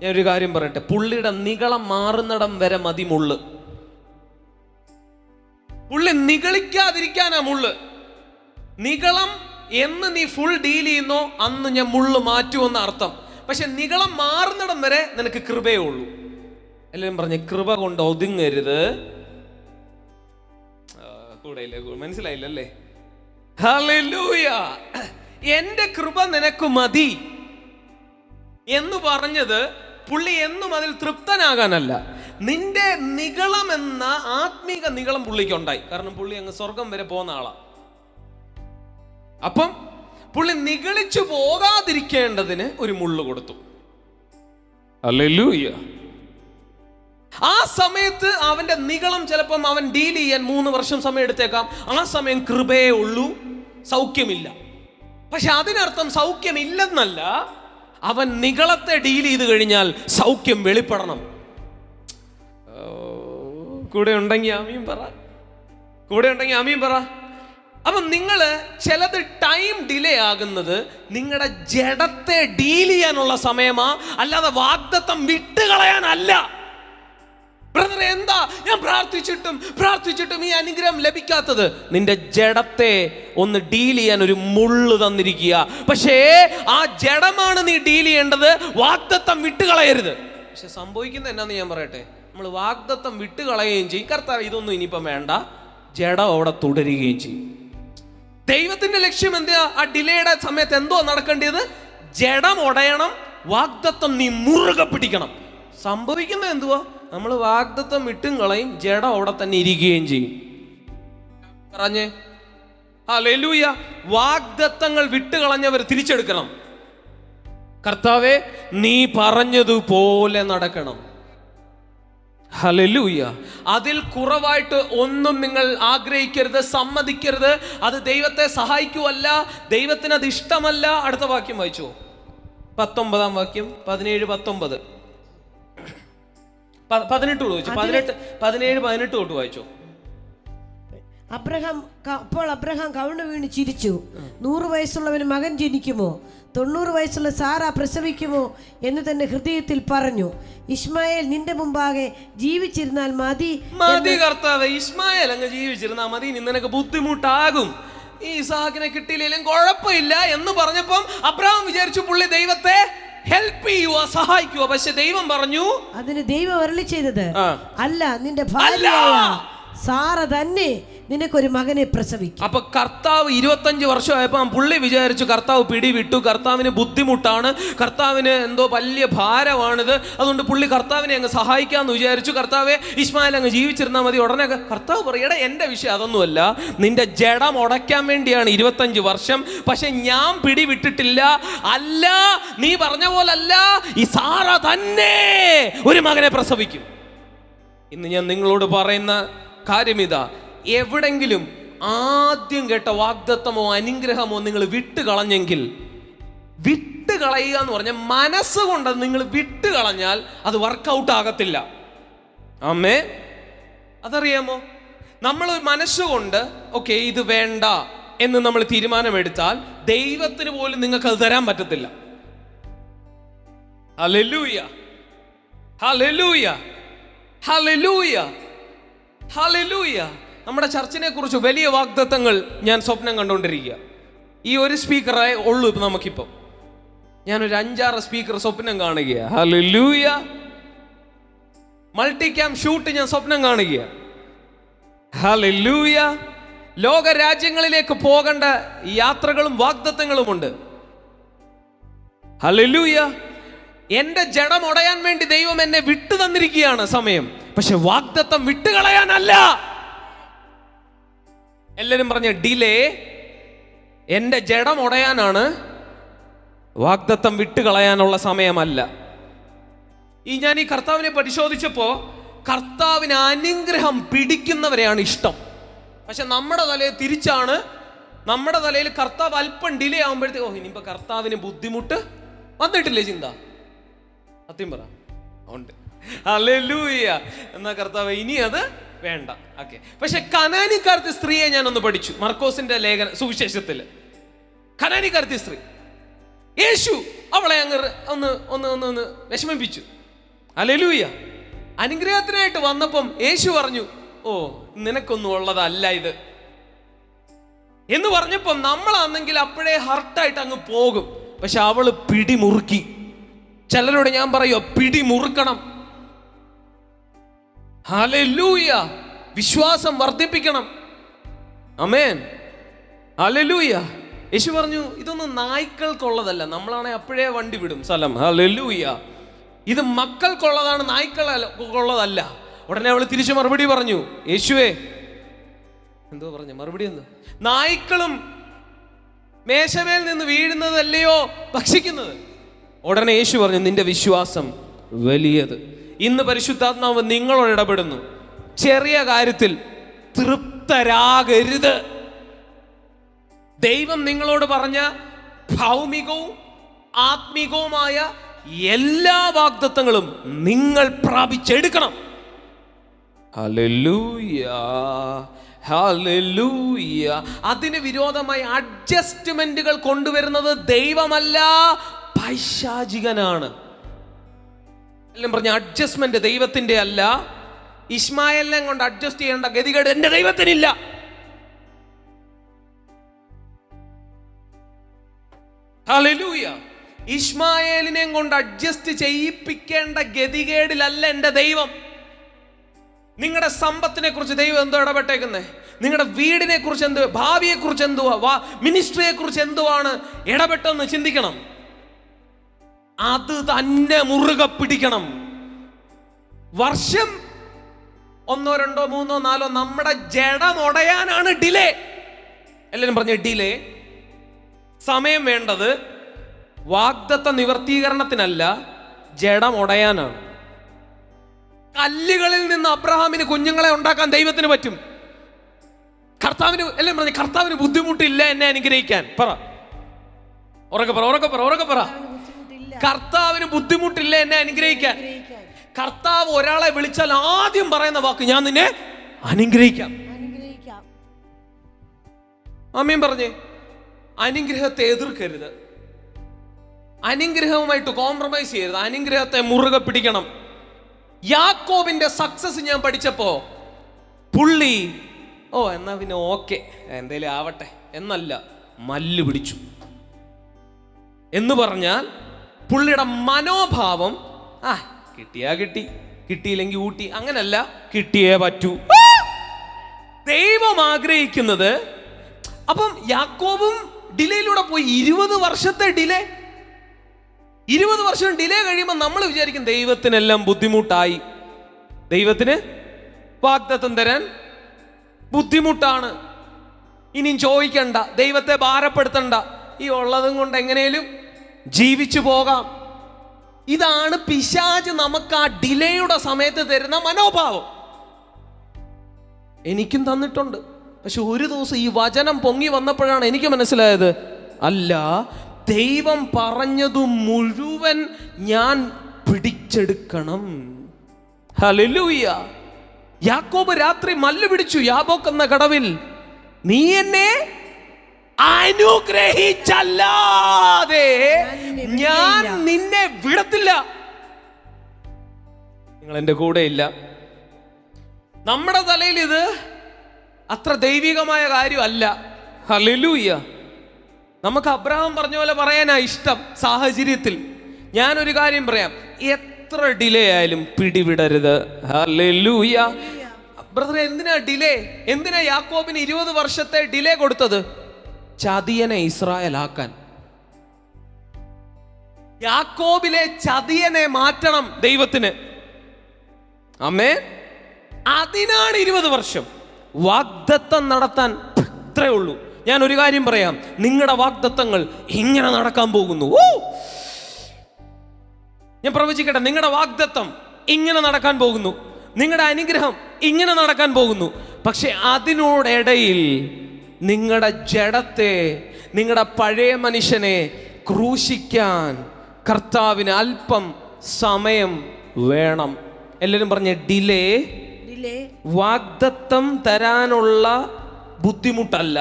ഞാനൊരു കാര്യം പറയട്ടെ, പുള്ളിയുടെ നിഗളം മാറുന്നിടം വരെ മതി മുള്ള്. പുള്ളി നിഗളിക്കാതിരിക്കാനാ മുള്ള്. നിഗളം എന്ന് നീ ഫുൾ ഡീൽ ചെയ്യുന്നോ അന്ന് ഞാൻ മുള്ള് മാറ്റുമെന്ന അർത്ഥം. പക്ഷെ നിഗളം മാറുന്നിടം വരെ നിനക്ക് കൃപയേ ഉള്ളൂ. എല്ലാവരും പറഞ്ഞ കൃപ കൊണ്ട് ഒതുങ്ങരുത്. കൂടെയില്ലേ? മനസ്സിലായില്ലല്ലേ? ഹല്ലേലൂയ. എന്റെ കൃപ നിനക്ക് മതി എന്ന് പറഞ്ഞത് പുള്ളി എന്നും അതിൽ തൃപ്തനാകാനല്ല, നിന്റെ നിഗളം എന്ന ആത്മീക നിഗളം പുള്ളിക്ക് ഉണ്ടായി. കാരണം പുള്ളി അങ്ങ് സ്വർഗം വരെ പോകുന്ന ആളാ. അപ്പം പുള്ളി നിഗളിച്ചു പോകാതിരിക്കേണ്ടതിന് ഒരു മുള്ളു കൊടുത്തു. ഹല്ലേലൂയ. ആ സമയത്ത് അവന്റെ നിഗളം ചിലപ്പം അവൻ ഡീൽ ചെയ്യാൻ 3 വർഷം സമയം എടുത്തേക്കാം. ആ സമയം കൃപയേ ഉള്ളൂ, സൗഖ്യമില്ല. പക്ഷെ അതിനർത്ഥം സൗഖ്യമില്ലെന്നല്ല, അവൻ നിഗളത്തെ ഡീൽ ചെയ്ത് കഴിഞ്ഞാൽ സൗഖ്യം വെളിപ്പെടണം. കൂടെ ഉണ്ടെങ്കിൽ ആമീൻ പറ, കൂടെ ഉണ്ടെങ്കിൽ ആമീൻ പറ. അപ്പം നിങ്ങൾ ചിലത് ടൈം ഡിലേ ആകുന്നത് നിങ്ങളുടെ ജഡത്തെ ഡീൽ ചെയ്യാനുള്ള സമയമാ, അല്ലാതെ വാഗ്ദത്തം വിട്ടുകളയാനല്ല. ബ്രദറെ, എന്താ ഞാൻ പ്രാർത്ഥിച്ചിട്ടും ഈ അനുഗ്രഹം ലഭിക്കാത്തത്? നിന്റെ ജഡത്തെ ഒന്ന് ഡീൽ ചെയ്യാൻ ഒരു മുള്ളു തന്നിരിക്കുക. പക്ഷേ ആ ജഡമാണ് നീ ഡീൽ ചെയ്യേണ്ടത്, വാഗ്ദത്തം വിട്ടുകളയരുത്. പക്ഷെ സംഭവിക്കുന്നത് എന്നാന്ന് ഞാൻ പറയട്ടെ, നമ്മൾ വാഗ്ദത്തം വിട്ടുകളയുകയും ചെയ്യും. കർത്താവ് ഇതൊന്നും ഇനിയിപ്പം വേണ്ട, ജഡം അവിടെ തുടരുകയും ചെയ്യും. ദൈവത്തിന്റെ ലക്ഷ്യം എന്താ? ആ ഡിലേയുടെ സമയത്ത് എന്തോ നടക്കേണ്ടത്? ജഡം ഉടയണം, വാഗ്ദത്തം നീ മുറുകെ പിടിക്കണം. സംഭവിക്കുന്നത് എന്തുവാ? നമ്മൾ വാഗ്ദത്തം വിട്ടും കളയും, ജഡം അവിടെ തന്നെ ഇരിക്കുകയും ചെയ്യും. പറഞ്ഞേ ഹല്ലേലൂയ. വാഗ്ദത്തങ്ങൾ വിട്ടുകളഞ്ഞവർ തിരിച്ചെടുക്കണം. കർത്താവേ, നീ പറഞ്ഞതുപോലെ നടക്കണം. ഹല്ലേലൂയ. അതിൽ കുറവായിട്ട് ഒന്നും നിങ്ങൾ ആഗ്രഹിക്കരുത്, സമ്മതിക്കരുത്. അത് ദൈവത്തെ സഹായിക്കുവല്ല, ദൈവത്തിന് അത് ഇഷ്ടമല്ല. അടുത്ത വാക്യം വായിച്ചോ, 19-ാം വാക്യം, 17-19. 18 വായിച്ചു, 17-18 തൊട്ട് വായിച്ചോ. അപ്പോൾ അബ്രഹാം കവിണ് വീണ് ചിരിച്ചു. 100 വയസ്സുള്ളവന് മകൻ ജനിക്കുമോ? 90 വയസ്സുള്ള സാറ പ്രസവിക്കുമോ എന്ന് തന്റെ ഹൃദയത്തിൽ പറഞ്ഞു. ഇസ്മായേൽ നിന്റെ മുമ്പാകെ ജീവിച്ചിരുന്നാൽ മതി. കർത്താവേ, ഇസ്മായേൽ അങ്ങ് ജീവിച്ചിരുന്നാൽ മതി, നിനക്ക് ബുദ്ധിമുട്ടാകും. ഈ ഇസാക്കിനെ കിട്ടിയില്ലെങ്കിലും കുഴപ്പമില്ല എന്ന് പറഞ്ഞപ്പം അബ്രഹാം വിചാരിച്ചു പുള്ളി ദൈവത്തെ ഹെൽപ്പ് ചെയ്യുക, സഹായിക്കുക. പക്ഷെ ദൈവം പറഞ്ഞു, അതിന് ദൈവം അരുളി ചെയ്തത്, അല്ല, നിന്റെ ഭാര്യയായ സാറ തന്നെ നിനക്കൊരു മകനെ പ്രസവിക്കും. അപ്പൊ കർത്താവ് 25 വർഷമായപ്പോ പുള്ളി വിചാരിച്ചു കർത്താവ് പിടിവിട്ടു, കർത്താവിന് ബുദ്ധിമുട്ടാണ്, കർത്താവിന് എന്തോ വലിയ ഭാരമാണിത്, അതുകൊണ്ട് പുള്ളി കർത്താവിനെ അങ്ങ് സഹായിക്കാന്ന് വിചാരിച്ചു. കർത്താവെ, ഇസ്മായിൽ അങ്ങ് ജീവിച്ചിരുന്നാൽ മതി. ഉടനെ കർത്താവ് പറയട, എന്റെ വിഷയം അതൊന്നുമല്ല, നിന്റെ ജഡം ഉടയ്ക്കാൻ വേണ്ടിയാണ് 25 വർഷം, പക്ഷെ ഞാൻ പിടിവിട്ടിട്ടില്ല. അല്ല, നീ പറഞ്ഞ പോലല്ല, ഈ സാറ തന്നെ ഒരു മകനെ പ്രസവിക്കും. ഇന്ന് ഞാൻ നിങ്ങളോട് പറയുന്ന കാര്യം ഇതാ, എവിടെങ്കിലും ആദ്യം കേട്ട വാഗ്ദത്തമോ അനുഗ്രഹമോ നിങ്ങൾ വിട്ടുകളഞ്ഞെങ്കിൽ, വിട്ടുകളയുക എന്ന് പറഞ്ഞാൽ മനസ്സുകൊണ്ട് നിങ്ങൾ വിട്ടുകളഞ്ഞാൽ അത് വർക്കൗട്ട് ആകത്തില്ല. ആമേ. അതറിയാമോ? നമ്മൾ മനസ്സുകൊണ്ട് ഓക്കെ ഇത് വേണ്ട എന്ന് നമ്മൾ തീരുമാനമെടുത്താൽ ദൈവത്തിന് പോലും നിങ്ങൾക്ക് അത് തരാൻ പറ്റത്തില്ല. Hallelujah, hallelujah, hallelujah, hallelujah. നമ്മുടെ ചർച്ചിനെ കുറിച്ച് വലിയ വാഗ്ദത്തങ്ങൾ ഞാൻ സ്വപ്നം കണ്ടുകൊണ്ടിരിക്കുക. ഈ ഒരു സ്പീക്കറേ ഉള്ളൂ ഇപ്പം നമുക്കിപ്പം. ഞാനൊരു 5-6 സ്പീക്കർ സ്വപ്നം കാണുകയാണ്. ഹല്ലേലൂയ. മൾട്ടി ക്യാം ഷൂട്ട് ഞാൻ സ്വപ്നം കാണുകയാണ്. ഹല്ലേലൂയ. ലോക രാജ്യങ്ങളിലേക്ക് പോകേണ്ട യാത്രകളും വാഗ്ദത്തങ്ങളുമുണ്ട്. ഹല്ലേലൂയ. എന്റെ ജഡം ഉടയാൻ വേണ്ടി ദൈവം എന്നെ വിട്ടു തന്നിരിക്കുകയാണ് സമയം. പക്ഷെ വാഗ്ദത്തം വിട്ടുകളയാനല്ല. എല്ലാരും പറഞ്ഞ ഡിലേ എന്റെ ജഡം ഉടയാനാണ്, വാഗ്ദത്തം വിട്ടുകളയാനുള്ള സമയമല്ല. ഞാൻ ഈ കർത്താവിനെ പരിശോധിച്ചപ്പോൾ കർത്താവിന് അനുഗ്രഹം പിടിക്കുന്നവരെയാണ് ഇഷ്ടം. പക്ഷെ നമ്മുടെ തലയിൽ തിരിച്ചാണ്. നമ്മുടെ തലയിൽ കർത്താവ് അല്പം ഡിലേ ആകുമ്പോഴത്തേക്ക് ഇനിയിപ്പോൾ കർത്താവിന് ബുദ്ധിമുട്ട് വന്നിട്ടില്ലേ ചിന്ത. സത്യം പറ ഉണ്ട്. ഹല്ലേലൂയ. എന്നാ കർത്താവ് ഇനി അത് വേണ്ട. ഓക്കെ. പക്ഷെ കനാനിക്കാരത്തി സ്ത്രീയെ ഞാനൊന്ന് പഠിച്ചു. മർക്കോസിന്റെ സുവിശേഷത്തിൽ കനാനിക്കാരത്തി സ്ത്രീ, യേശു അവളെ അങ്ങ് ഒന്ന് വിഷമിപ്പിച്ചു. ഹല്ലേലൂയ. അനുഗ്രഹത്തിനായിട്ട് വന്നപ്പം യേശു പറഞ്ഞു, നിനക്കൊന്നും ഉള്ളതല്ല ഇത് എന്ന് പറഞ്ഞപ്പം നമ്മളാണെങ്കിൽ അപ്പോഴേ ഹർട്ടായിട്ട് അങ്ങ് പോകും. പക്ഷെ അവള് പിടിമുറുക്കി. ചിലരോട് ഞാൻ പറയോ, പിടിമുറുക്കണം. ഹല്ലേലൂയ. വിശ്വാസം വർദ്ധിപ്പിക്കണം. ആമേൻ. ഹല്ലേലൂയ. യേശു പറഞ്ഞു, ഇതൊന്നും നായ്ക്കൾക്കുള്ളതല്ല. നമ്മളാണെങ്കിൽ അപ്പോഴേ വണ്ടി വിടും സ്ഥലം. ഹല്ലേലൂയ. ഇത് മക്കൾക്കുള്ളതാണ്, നായ്ക്കൾക്കുള്ളതല്ല. ഉടനെ അവൾ തിരിച്ചു മറുപടി പറഞ്ഞു, യേശുവേ, എന്തോ പറഞ്ഞു മറുപടി? എന്തോ, നായ്ക്കളും മേശമേൽ നിന്ന് വീഴുന്നതല്ലയോ ഭക്ഷിക്കുന്നത്? ഉടനെ യേശു പറഞ്ഞു, നിന്റെ വിശ്വാസം വലിയത്. ഇന്ന് പരിശുദ്ധാത്മാവ് നിങ്ങളോട് ഇടപെടുന്നു. ചെറിയ കാര്യത്തിൽ തൃപ്തരാകരുത്. ദൈവം നിങ്ങളോട് പറഞ്ഞ ഭൗമികവും ആത്മീകവുമായ എല്ലാ വാഗ്ദത്തങ്ങളും നിങ്ങൾ പ്രാപിച്ചെടുക്കണം. Hallelujah, hallelujah. അതിന് വിരോധമായി അഡ്ജസ്റ്റ്മെന്റുകൾ കൊണ്ടുവരുന്നത് ദൈവമല്ല, പൈശാചികനാണ്. എല്ലാം പറഞ്ഞ അഡ്ജസ്റ്റ്മെന്റ് ദൈവത്തിന്റെ അല്ല. ഇസ്മായേലിനെ കൊണ്ട് അഡ്ജസ്റ്റ് ചെയ്യേണ്ട ഗതികേട് എന്റെ ദൈവത്തിനില്ല. ഹല്ലേലൂയ. ഇസ്മായേലിനെ കൊണ്ട് അഡ്ജസ്റ്റ് ചെയ്യിപ്പിക്കേണ്ട ഗതികേടിലല്ല എൻ്റെ ദൈവം. നിങ്ങളുടെ സമ്പത്തിനെ കുറിച്ച് ദൈവം എന്തോ ഇടപെട്ടേക്കുന്നേ? നിങ്ങളുടെ വീടിനെ കുറിച്ച് എന്തുവാ, ഭാവിയെ കുറിച്ച് എന്തുവാ, മിനിസ്ട്രിയെ കുറിച്ച് എന്തുവാണ് ഇടപെട്ടെന്ന് ചിന്തിക്കണം. അത് തന്നെ മുറുകെ പിടിക്കണം. വർഷം 1, 2, 3, 4 നമ്മുടെ ജഡമുടയാനാണ് ഡിലേ. എല്ലാവരും പറഞ്ഞ ഡിലേ. സമയം വേണ്ടത് വാഗ്ദത്ത നിവർത്തീകരണത്തിനല്ല, ജഡമുടയാനാണ്. കല്ലുകളിൽ നിന്ന് അബ്രഹാമിന് കുഞ്ഞുങ്ങളെ ഉണ്ടാക്കാൻ ദൈവത്തിന് പറ്റും. കർത്താവിന് എല്ലാം പറഞ്ഞു, കർത്താവിന് ബുദ്ധിമുട്ടില്ല എന്നെ അനുഗ്രഹിക്കാൻ. പറ, ഉറക്കെ പറ, ഉറക്കെ പറ, ഉറക്കെ പറ. കർത്താവിന് ബുദ്ധിമുട്ടില്ല എന്നെ അനുഗ്രഹിക്കാൻ. കർത്താവ് ഒരാളെ വിളിച്ചാൽ ആദ്യം പറയുന്ന വാക്ക്, ഞാൻ നിന്നെ അനുഗ്രഹിക്കാം. ആമേൻ പറഞ്ഞേ. അനുഗ്രഹത്തെ എതിർക്കരുത്, അനുഗ്രഹവുമായിട്ട് കോംപ്രമൈസ് ചെയ്യരുത്, അനുഗ്രഹത്തെ മുറുകെ പിടിക്കണം. യാക്കോബിന്റെ സക്സസ് ഞാൻ പഠിച്ചപ്പോ പുള്ളി എന്നാ പിന്നെ ഓക്കെ എന്തേലും ആവട്ടെ എന്നല്ല, മല്ല് പിടിച്ചു എന്ന് പറഞ്ഞാൽ പുള്ളിയുടെ മനോഭാവം കിട്ടിയാ കിട്ടി, കിട്ടിയില്ലെങ്കിൽ ഊട്ടി, അങ്ങനല്ല, കിട്ടിയേ പറ്റൂ. ദൈവം ആഗ്രഹിക്കുന്നത്. അപ്പം യാക്കോബും ഡിലേയിലൂടെ പോയി. 20 വർഷത്തെ ഡിലേ. 20 വർഷം ഡിലേ കഴിയുമ്പോൾ നമ്മൾ വിചാരിക്കും ദൈവത്തിനെല്ലാം ബുദ്ധിമുട്ടായി, ദൈവത്തിന് വാഗ്ദത്തം തരാൻ ബുദ്ധിമുട്ടാണ്, ഇനിയും ചോദിക്കണ്ട, ദൈവത്തെ ഭാരപ്പെടുത്തണ്ട, ഈ ഉള്ളതും കൊണ്ട് എങ്ങനെയും ജീവിച്ചു പോകാം. ഇതാണ് പിശാച് നമുക്ക് ആ ഡിലേയുടെ സമയത്ത് തരുന്ന മനോഭാവം. എനിക്കും തന്നിട്ടുണ്ട്. പക്ഷെ ഒരു ദിവസം ഈ വചനം പൊങ്ങി വന്നപ്പോഴാണ് എനിക്ക് മനസ്സിലായത്, അല്ല, ദൈവം പറഞ്ഞതു മുഴുവൻ ഞാൻ പിടിച്ചെടുക്കണം. ഹല്ലേലൂയ. യാക്കോബ് രാത്രി മല്ല് പിടിച്ചു യാബോക്ക് എന്ന കടവിൽ. നീ എന്നെ അനുഗ്രഹിച്ചല്ലാതെ ഞാൻ നിന്നെ വിടത്തില്ല. നിങ്ങൾ എൻ്റെ കൂടെ ഇല്ല. നമ്മുടെ തലയിൽ ഇത് അത്ര ദൈവികമായ കാര്യമല്ല. ഹല്ലേലൂയ. നമുക്ക് അബ്രഹാം പറഞ്ഞ പോലെ പറയാനാ ഇഷ്ടം സാഹചര്യത്തിൽ. ഞാനൊരു കാര്യം പറയാം, എത്ര ഡിലേ ആയാലും പിടിവിടരുത്. ഹല്ലേലൂയ. ബ്രദറെ, എന്തിനാ ഡിലേ? എന്തിനാ യാക്കോബിന് 20 വർഷത്തെ ഡിലേ കൊടുത്തത്? ചതിയനെ ഇസ്രായേലാക്കാൻ. യാക്കോബിലെ ചതിയനെ മാറ്റണം ദൈവത്തിന്. ആമേൻ. അതിനാണ് 20 വർഷം. വാഗ്ദത്തം നടത്താൻ ഇത്രേ ഉള്ളൂ. ഞാൻ ഒരു കാര്യം പറയാം, നിങ്ങളുടെ വാഗ്ദത്തങ്ങൾ ഇങ്ങനെ നടക്കാൻ പോകുന്നു. ഞാൻ പ്രവചിക്കട്ടെ, നിങ്ങളുടെ വാഗ്ദത്തം ഇങ്ങനെ നടക്കാൻ പോകുന്നു, നിങ്ങളുടെ അനുഗ്രഹം ഇങ്ങനെ നടക്കാൻ പോകുന്നു. പക്ഷെ അതിനോടിടയിൽ നിങ്ങളുടെ ജഡത്തെ, നിങ്ങളുടെ പഴയ മനുഷ്യനെ ക്രൂശിക്കാൻ കർത്താവിന് അല്പം സമയം വേണം. എല്ലാവരും പറഞ്ഞ ഡിലേ വാഗ്ദത്തം തരാനുള്ള ബുദ്ധിമുട്ടല്ല,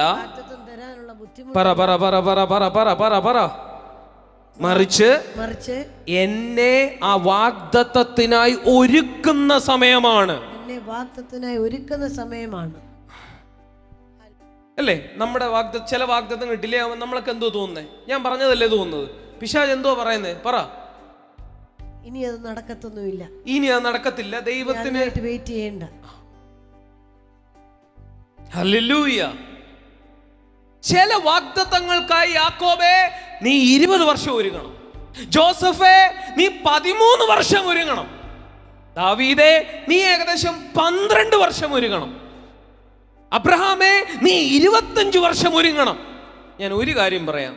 പറ പറ പറ പറ പറ പറ പറ പറ മറിച്ച് എന്നെ ആ വാഗ്ദത്തത്തിനായി ഒരുക്കുന്ന സമയമാണ്. അല്ലേ? നമ്മുടെ ചില വാഗ്ദത്തങ്ങൾ ഡിലേ ആവുമ്പോൾ നമ്മളൊക്കെ എന്തോ തോന്നുന്നേ? ഞാൻ പറഞ്ഞതല്ലേ തോന്നുന്നത്? പിശാച് എന്തോ പറയുന്നേ? പറ. ഇനി അത് നടക്കത്തൊന്നുമില്ല, ഇനി അത് നടക്കത്തില്ല, ദൈവത്തിന് വെയിറ്റ് ചെയ്യണ്ട. ഹല്ലേലൂയ. ചില വാഗ്ദത്തങ്ങൾക്കായി യാക്കോബേ നീ 20 വർഷം ഒരുങ്ങണം, ജോസഫേ നീ 13 വർഷം ഒരുങ്ങണം, ദാവീദേ നീ ഏകദേശം 12 വർഷം ഒരുങ്ങണം, അബ്രഹാമേ നീ 25 വർഷം ഒരുങ്ങണം. ഞാൻ ഒരു കാര്യം പറയാം,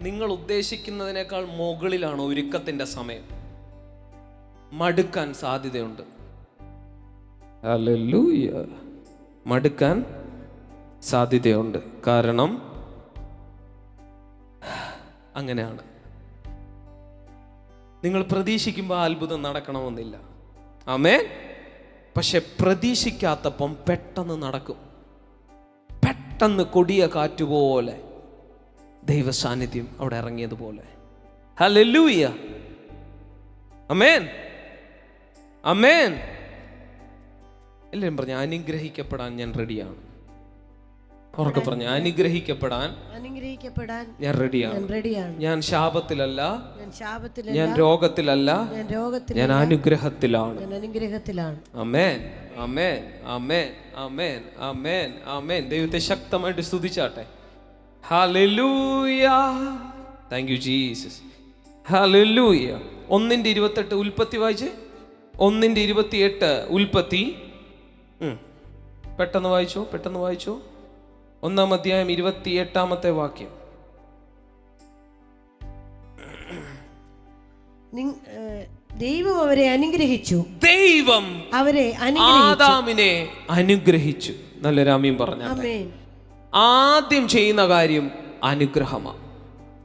നിങ്ങൾ ഉദ്ദേശിക്കുന്നതിനേക്കാൾ മുകളിലാണ് ഒരുക്കത്തിന്റെ സമയം. മടുക്കാൻ സാധ്യതയുണ്ട്. ഹല്ലേലൂയ. മടുക്കാൻ സാധ്യതയുണ്ട്. കാരണം അങ്ങനെയാണ്. നിങ്ങൾ പ്രതീക്ഷിക്കുമ്പോൾ അത്ഭുതം നടക്കണമെന്നില്ല. ആമേൻ. പക്ഷെ പ്രതീക്ഷിക്കാത്തപ്പം പെട്ടെന്ന് നടക്കും. പെട്ടെന്ന് കൊടിയ കാറ്റുപോലെ ദൈവ സാന്നിധ്യം അവിടെ ഇറങ്ങിയതുപോലെ. ഹല്ലേലൂയ. ആമേൻ. ആമേൻ. എല്ലാവരും പറഞ്ഞ അനുഗ്രഹിക്കപ്പെടാൻ ഞാൻ റെഡിയാണ്. അവർക്ക് പറഞ്ഞ അനുഗ്രഹിക്കപ്പെടാൻ ഞാൻ റെഡിയാണ്. ഞാൻ ശാപത്തിലല്ല, ഞാൻ രോഗത്തിലല്ല, ഞാൻ അനുഗ്രഹത്തിലാണ്. ആമേൻ. ആമേൻ. ആമേൻ. ആമേൻ. ആമേൻ. ആമേൻ. ദൈവത്തെ ശക്തമായിട്ട് സ്തുതിച്ചാട്ടെ. Hallelujah. Thank you Jesus. Hallelujah. 1:28 ഉൽപ്പത്തി വായിച്ച്. 1:28 ഉൽപ്പത്തി. പെട്ടെന്ന് വായിച്ചോ, പെട്ടെന്ന് വായിച്ചോ. 1-ാം അധ്യായം 28-ാമത്തെ വാക്യം. ദൈവം അവരെ അനുഗ്രഹിച്ചു. ദൈവം അവരെ ആദാമിനെ അനുഗ്രഹിച്ചു. നല്ലൊരു ആമീൻ പറഞ്ഞ. ആദ്യം ചെയ്യുന്ന കാര്യം അനുഗ്രഹമാണ്.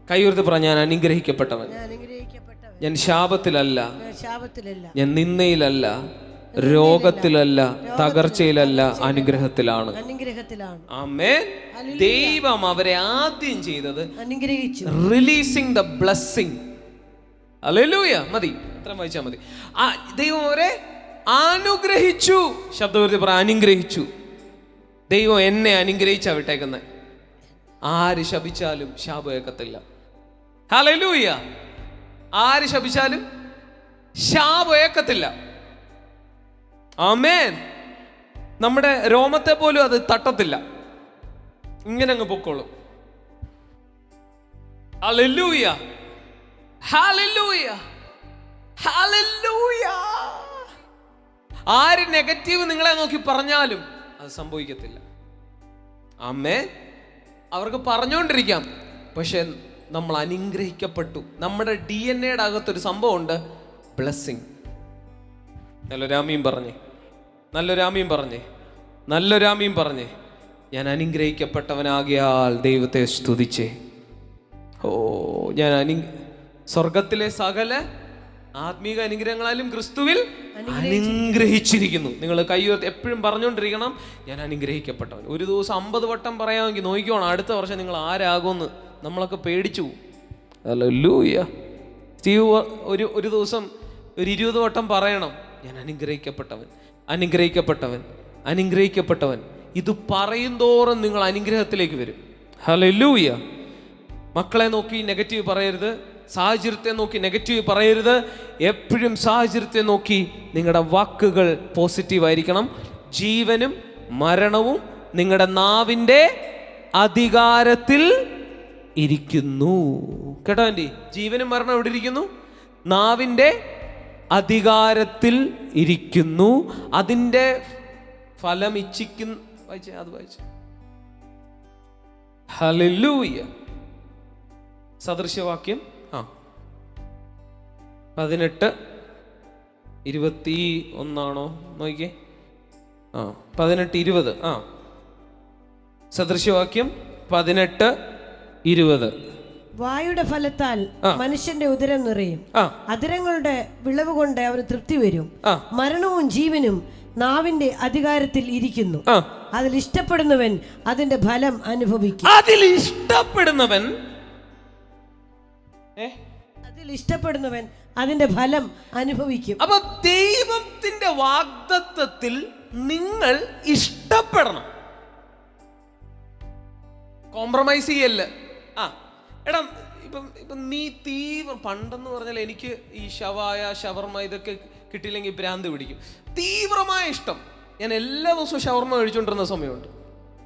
കൈയുയർത്തി പറഞ്ഞ, ഞാൻ അനുഗ്രഹിക്കപ്പെട്ടവൻ, ഞാൻ ശാപത്തിലല്ല, ഞാൻ നിന്ദയിലല്ല, രോഗത്തിലല്ല, തകർച്ചയിലല്ല, അനുഗ്രഹത്തിലാണ്. ആമേൻ. ദൈവം അവരെ ആദ്യം ചെയ്തത് അനുഗ്രഹിച്ചു. Releasing the blessing. ഹല്ലേലൂയ. മതി, അത്ര വായിച്ചാൽ മതി. ദൈവം അവരെ അനുഗ്രഹിച്ചു. ശബ്ദവൃത്തി പറ, അനുഗ്രഹിച്ചു. ദൈവം എന്നെ അനുഗ്രഹിച്ചാ വിട്ടേക്കുന്നത്. ആര് ശപിച്ചാലും ശാപം ഏക്കത്തില്ല. ഹല്ലേലൂയ. ആര് ശപിച്ചാലും ശാപം ഏക്കത്തില്ല. ആമേൻ. നമ്മുടെ രോമത്തെ പോലും അത് തട്ടത്തില്ല, ഇങ്ങനെ അങ്ങ് പൊക്കോളും. ഹല്ലേലൂയ. ഹല്ലേലൂയ. ഹല്ലേലൂയ. ആര് നെഗറ്റീവ് നിങ്ങളെ നോക്കി പറഞ്ഞാലും അത് സംഭവിക്കത്തില്ല. ആമേൻ. അവർക്ക് പറഞ്ഞുകൊണ്ടിരിക്കാം, പക്ഷെ നമ്മൾ അനുഗ്രഹിക്കപ്പെട്ടു. നമ്മുടെ DNA-യുടെ അകത്തൊരു സംഭവമുണ്ട്, ബ്ലെസ്സിങ്. നല്ലൊരാമീൻ പറഞ്ഞേ, നല്ലൊരാമീൻ പറഞ്ഞേ, നല്ലൊരാമീൻ പറഞ്ഞേ. ഞാൻ അനുഗ്രഹിക്കപ്പെട്ടവനാകിയാൽ ദൈവത്തെ സ്തുതിച്ചേ. ഞാൻ സ്വർഗത്തിലെ സകല ആത്മീക അനുഗ്രഹങ്ങളാലും ക്രിസ്തുവിൽ അനുഗ്രഹിച്ചിരിക്കുന്നു. നിങ്ങൾ കൈയുയർത്തി എപ്പോഴും പറഞ്ഞുകൊണ്ടിരിക്കണം, ഞാൻ അനുഗ്രഹിക്കപ്പെട്ടവൻ. ഒരു ദിവസം 50 വട്ടം പറയാമെങ്കിൽ നോക്കിക്കോണം, അടുത്ത വർഷം നിങ്ങൾ ആരാകുമെന്ന് നമ്മളൊക്കെ പേടിച്ചു പോകും. ഹല്ലേലൂയ. സ്റ്റീവ് ഒരു ദിവസം ഒരു 20 വട്ടം പറയണം, ഞാൻ അനുഗ്രഹിക്കപ്പെട്ടവൻ, അനുഗ്രഹിക്കപ്പെട്ടവൻ, അനുഗ്രഹിക്കപ്പെട്ടവൻ. ഇത് പറയും തോറും നിങ്ങൾ അനുഗ്രഹത്തിലേക്ക് വരും. ഹല്ലേലൂയ. മക്കളെ നോക്കി നെഗറ്റീവ് പറയരുത്, സാഹചര്യത്തെ നോക്കി നെഗറ്റീവ് പറയരുത്. എപ്പോഴും സാഹചര്യത്തെ നോക്കി നിങ്ങളുടെ വാക്കുകൾ പോസിറ്റീവായിരിക്കണം. ജീവനും മരണവും നിങ്ങളുടെ നാവിൻ്റെ അധികാരത്തിൽ ഇരിക്കുന്നു. കേട്ടോ ആൻറ്റി? ജീവനും മരണം എവിടെ ഇരിക്കുന്നു? നാവിൻ്റെ അധികാരത്തിൽ ഇരിക്കുന്നു. അതിൻ്റെ ഫലം ഇച്ഛിക്കുന്നു. വായിച്ചേ, അത് വായിച്ചേ. ഹല്ലേലൂയ. സദൃശവാക്യം 18:21 നോക്കിയേ. 18:20. സദൃശവാക്യം 18:20. വായുടെ ഫലത്താൽ മനുഷ്യന്റെ ഉദരം നിറയും, അധരങ്ങളുടെ വിളവ് കൊണ്ട് അവന് തൃപ്തി വരും. മരണവും ജീവനും നാവിന്റെ അധികാരത്തിൽ ഇരിക്കുന്നു, അതിൽ ഇഷ്ടപ്പെടുന്നവൻ അതിന്റെ ഫലം അനുഭവിക്കും. അതിൽ ഇഷ്ടപ്പെടുന്നവൻ അതിന്റെ ഫലം അനുഭവിക്കും. അപ്പൊ ദൈവത്തിന്റെ വാഗ്ദത്തത്തിൽ നിങ്ങൾ ഇഷ്ടപ്പെടണം, കോംപ്രമൈസ് ചെയ്യല്ല. എടാ ഇപ്പം നീ പണ്ടെന്ന് പറഞ്ഞാൽ എനിക്ക് ഈ ഷവർമ ഇതൊക്കെ കിട്ടിയില്ലെങ്കിൽ ഭ്രാന്ത് പിടിക്കും. തീവ്രമായ ഇഷ്ടം. ഞാൻ എല്ലാ ദിവസവും ഷവർമ കഴിച്ചുകൊണ്ടിരുന്ന സമയമുണ്ട്.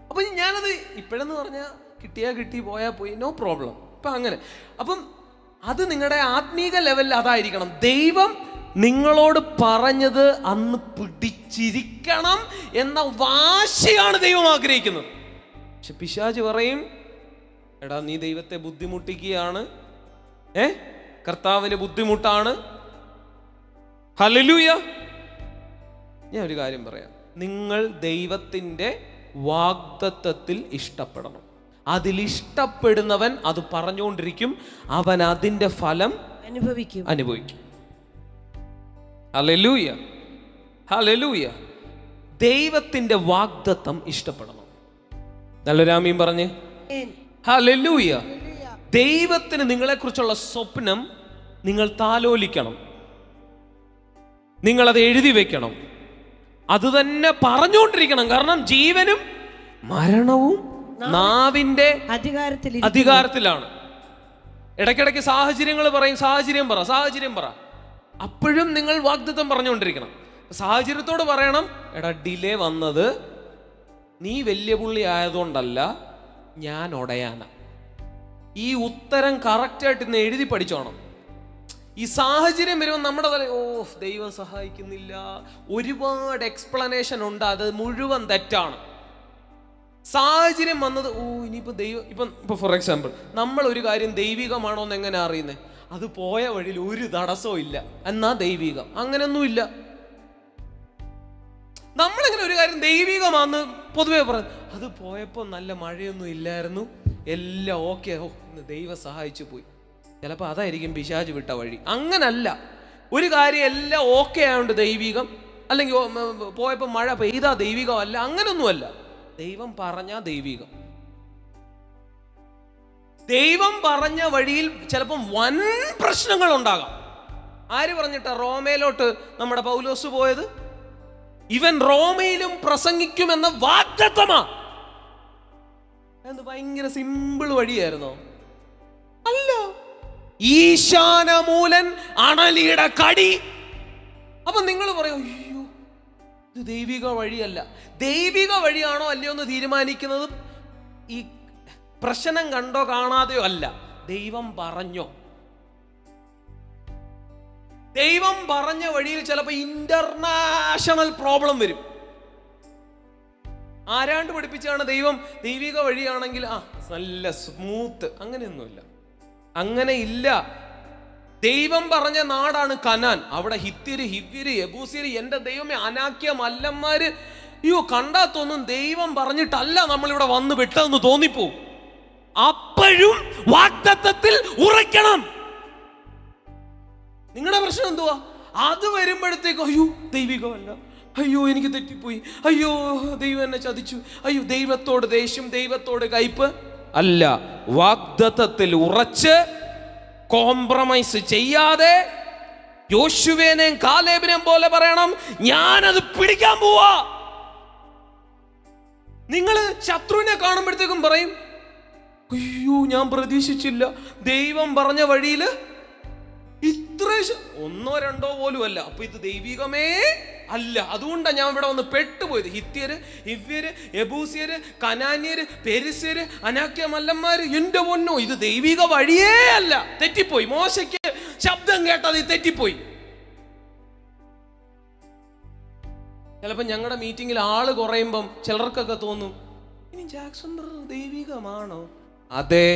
അപ്പം ഞാനത് ഇപ്പോഴെന്ന് പറഞ്ഞാൽ കിട്ടിയാൽ കിട്ടി, പോയാൽ പോയി, നോ പ്രോബ്ലം. അപ്പം അങ്ങനെ. അപ്പം അത് നിങ്ങളുടെ ആത്മീക ലെവലിൽ അതായിരിക്കണം. ദൈവം നിങ്ങളോട് പറഞ്ഞത് അന്ന് പിടിച്ചിരിക്കണം എന്ന വാശിയാണ് ദൈവം ആഗ്രഹിക്കുന്നത്. പക്ഷെ പിശാച് പറയും, എടാ നീ ദൈവത്തെ ബുദ്ധിമുട്ടിക്കുകയാണ്, കർത്താവിന് ബുദ്ധിമുട്ടാണ്. ഹല്ലേലൂയ. ഞാൻ ഒരു കാര്യം പറയാം, നിങ്ങൾ ദൈവത്തിൻ്റെ വാഗ്ദത്തത്തിൽ ഇഷ്ടപ്പെടണം. അതിലിഷ്ടപ്പെടുന്നവൻ അത് പറഞ്ഞുകൊണ്ടിരിക്കും, അവൻ അതിൻ്റെ ഫലം അനുഭവിക്കും. Hallelujah, hallelujah. ദൈവത്തിൻ്റെ വാഗ്ദത്തം ഇഷ്ടപ്പെടണം. നല്ലൊരാമീൻ പറഞ്ഞ് ഹല്ലേലൂയ. ദൈവത്തിന് നിങ്ങളെക്കുറിച്ചുള്ള സ്വപ്നം നിങ്ങൾ താലോലിക്കണം, നിങ്ങളത് എഴുതി വെക്കണം, അത് തന്നെ പറഞ്ഞുകൊണ്ടിരിക്കണം. കാരണം ജീവനും മരണവും നാവിന്റെ അധികാരത്തിലാണ്. ഇടയ്ക്കിടയ്ക്ക് സാഹചര്യങ്ങൾ പറയും, സാഹചര്യം പറ. അപ്പോഴും നിങ്ങൾ വാഗ്ദത്തം പറഞ്ഞുകൊണ്ടിരിക്കണം. സാഹചര്യത്തോട് പറയണം, എടാ ഡിലേ വന്നത് നീ വലിയ പുള്ളി ആയതുകൊണ്ടല്ല, ഞാൻ ഒടയാന. ഈ ഉത്തരം കറക്റ്റായിട്ട് ഇന്ന് എഴുതി പഠിച്ചോണം. ഈ സാഹചര്യം വരുമ്പോൾ നമ്മുടെ തല ദൈവം സഹായിക്കുന്നില്ല, ഒരുപാട് എക്സ്പ്ലനേഷൻ ഉണ്ട്, അത് മുഴുവൻ തെറ്റാണ്. സാഹചര്യം വന്നത് ഇനിയിപ്പോൾ ദൈവം ഇപ്പം ഫോർ എക്സാമ്പിൾ നമ്മൾ ഒരു കാര്യം ദൈവികമാണോ എന്ന് എങ്ങനെ അറിയുന്നത്? അത് പോയ വഴിയിൽ ഒരു തടസ്സവും ഇല്ല എന്നാ ദൈവികം. അങ്ങനെയൊന്നുമില്ല. നമ്മളെങ്ങനെ ഒരു കാര്യം ദൈവികമാണെന്ന് പൊതുവെ പറഞ്ഞു, അത് പോയപ്പോൾ നല്ല മഴയൊന്നും ഇല്ലായിരുന്നു, എല്ലാം ഓക്കെ, ദൈവം സഹായിച്ചു പോയി. ചിലപ്പോൾ അതായിരിക്കും പിശാച് വിട്ട വഴി. അങ്ങനല്ല. ഒരു കാര്യം എല്ലാം ഓക്കെ ആയതുകൊണ്ട് ദൈവികം, അല്ലെങ്കിൽ പോയപ്പോൾ മഴ പെയ്താ ദൈവികം അല്ല, അങ്ങനൊന്നുമല്ല. ദൈവം പറഞ്ഞ ദൈവികം. ദൈവം പറഞ്ഞ വഴിയിൽ ചിലപ്പം വൻ പ്രശ്നങ്ങൾ ഉണ്ടാകാം. ആര് പറഞ്ഞിട്ടാ റോമയിലോട്ട് നമ്മുടെ പൗലോസ് പോയത്? ഇവൻ റോമയിലും പ്രസംഗിക്കുമെന്ന വാഗ്ദത്തമാ. എന്ത് ഭയങ്കര സിമ്പിൾ വഴിയായിരുന്നോ? അല്ല. ഈശാനമൂലൻ അണലിയുടെ കടി. അപ്പൊ നിങ്ങൾ പറയും, അയ്യോ ഇത് ദൈവിക വഴിയല്ല. ദൈവിക വഴിയാണോ അല്ലയോ എന്ന് തീരുമാനിക്കുന്നത് ഈ പ്രശ്നം കണ്ടോ കാണാതെയോ അല്ല, ദൈവം പറഞ്ഞോ. ദൈവം പറഞ്ഞ വഴിയിൽ ചിലപ്പോൾ ഇന്റർനാഷണൽ പ്രോബ്ലം വരും. ആരാണ്ട് പഠിപ്പിച്ചാണ് ദൈവം ദൈവിക വഴിയാണെങ്കിൽ നല്ല സ്മൂത്ത്. അങ്ങനെയൊന്നുമില്ല, അങ്ങനെ ഇല്ല. ദൈവം പറഞ്ഞ നാടാണ് കനാൻ. അവിടെ ഹിത്യര്, ഹിവ്യര്, യെബൂസ്യര്, എൻ്റെ ദൈവമേ, അനാക്യ മല്ലന്മാര്, കണ്ടാ തോന്നും ദൈവം പറഞ്ഞിട്ടല്ല നമ്മളിവിടെ വന്ന് വിട്ടതെന്ന് തോന്നിപ്പോവും. അപ്പോഴും വാഗ്ദത്തത്തിൽ ഉറയ്ക്കണം. നിങ്ങളുടെ പ്രശ്നം എന്തുവാ? അത് വരുമ്പോഴത്തേക്കും അയ്യോ ദൈവികമല്ല, അയ്യോ എനിക്ക് തെറ്റിപ്പോയി, അയ്യോ ദൈവം എന്നെ ചതിച്ചു, അയ്യോ ദൈവത്തോട് ദേഷ്യം, ദൈവത്തോട് കയ്പ് അല്ല. വാഗ്ദത്തത്തിൽ ഉറച്ച് കോംപ്രമൈസ് ചെയ്യാതെ യോശുവേനെയും കാലേബിനെയും പോലെ പറയണം, ഞാനത് പിടിക്കാൻ പോവാ. നിങ്ങൾ ശത്രുവിനെ കാണുമ്പോഴത്തേക്കും പറയും, അയ്യോ ഞാൻ പ്രതീക്ഷിച്ചില്ല, ദൈവം പറഞ്ഞ വഴിയിൽ ഇത്ര 1-2 പോലും അല്ല, അപ്പൊ ഇത് ദൈവികമേ അല്ല. അതുകൊണ്ടാണ് ഞാൻ ഇവിടെ വന്ന് പെട്ടുപോയത്. ഹിത്യര്, ഹിവ്യര്, യെബൂസ്യര്, കനാന്യര്, പെരിസ്യര്, അനാക്യ മല്ലന്മാര്, എന്റെ പൊന്നോ, ഇത് ദൈവിക വഴിയേ അല്ല. തെറ്റിപ്പോയി. മോശയ്ക്ക് ശബ്ദം കേട്ടത് തെറ്റിപ്പോയി. ചിലപ്പോൾ ഞങ്ങളുടെ മീറ്റിങ്ങിൽ ആള് കുറയുമ്പം ചിലർക്കൊക്കെ തോന്നും, ഇനി ജാക്സൺ ദൈവികമാണോ? അതെ,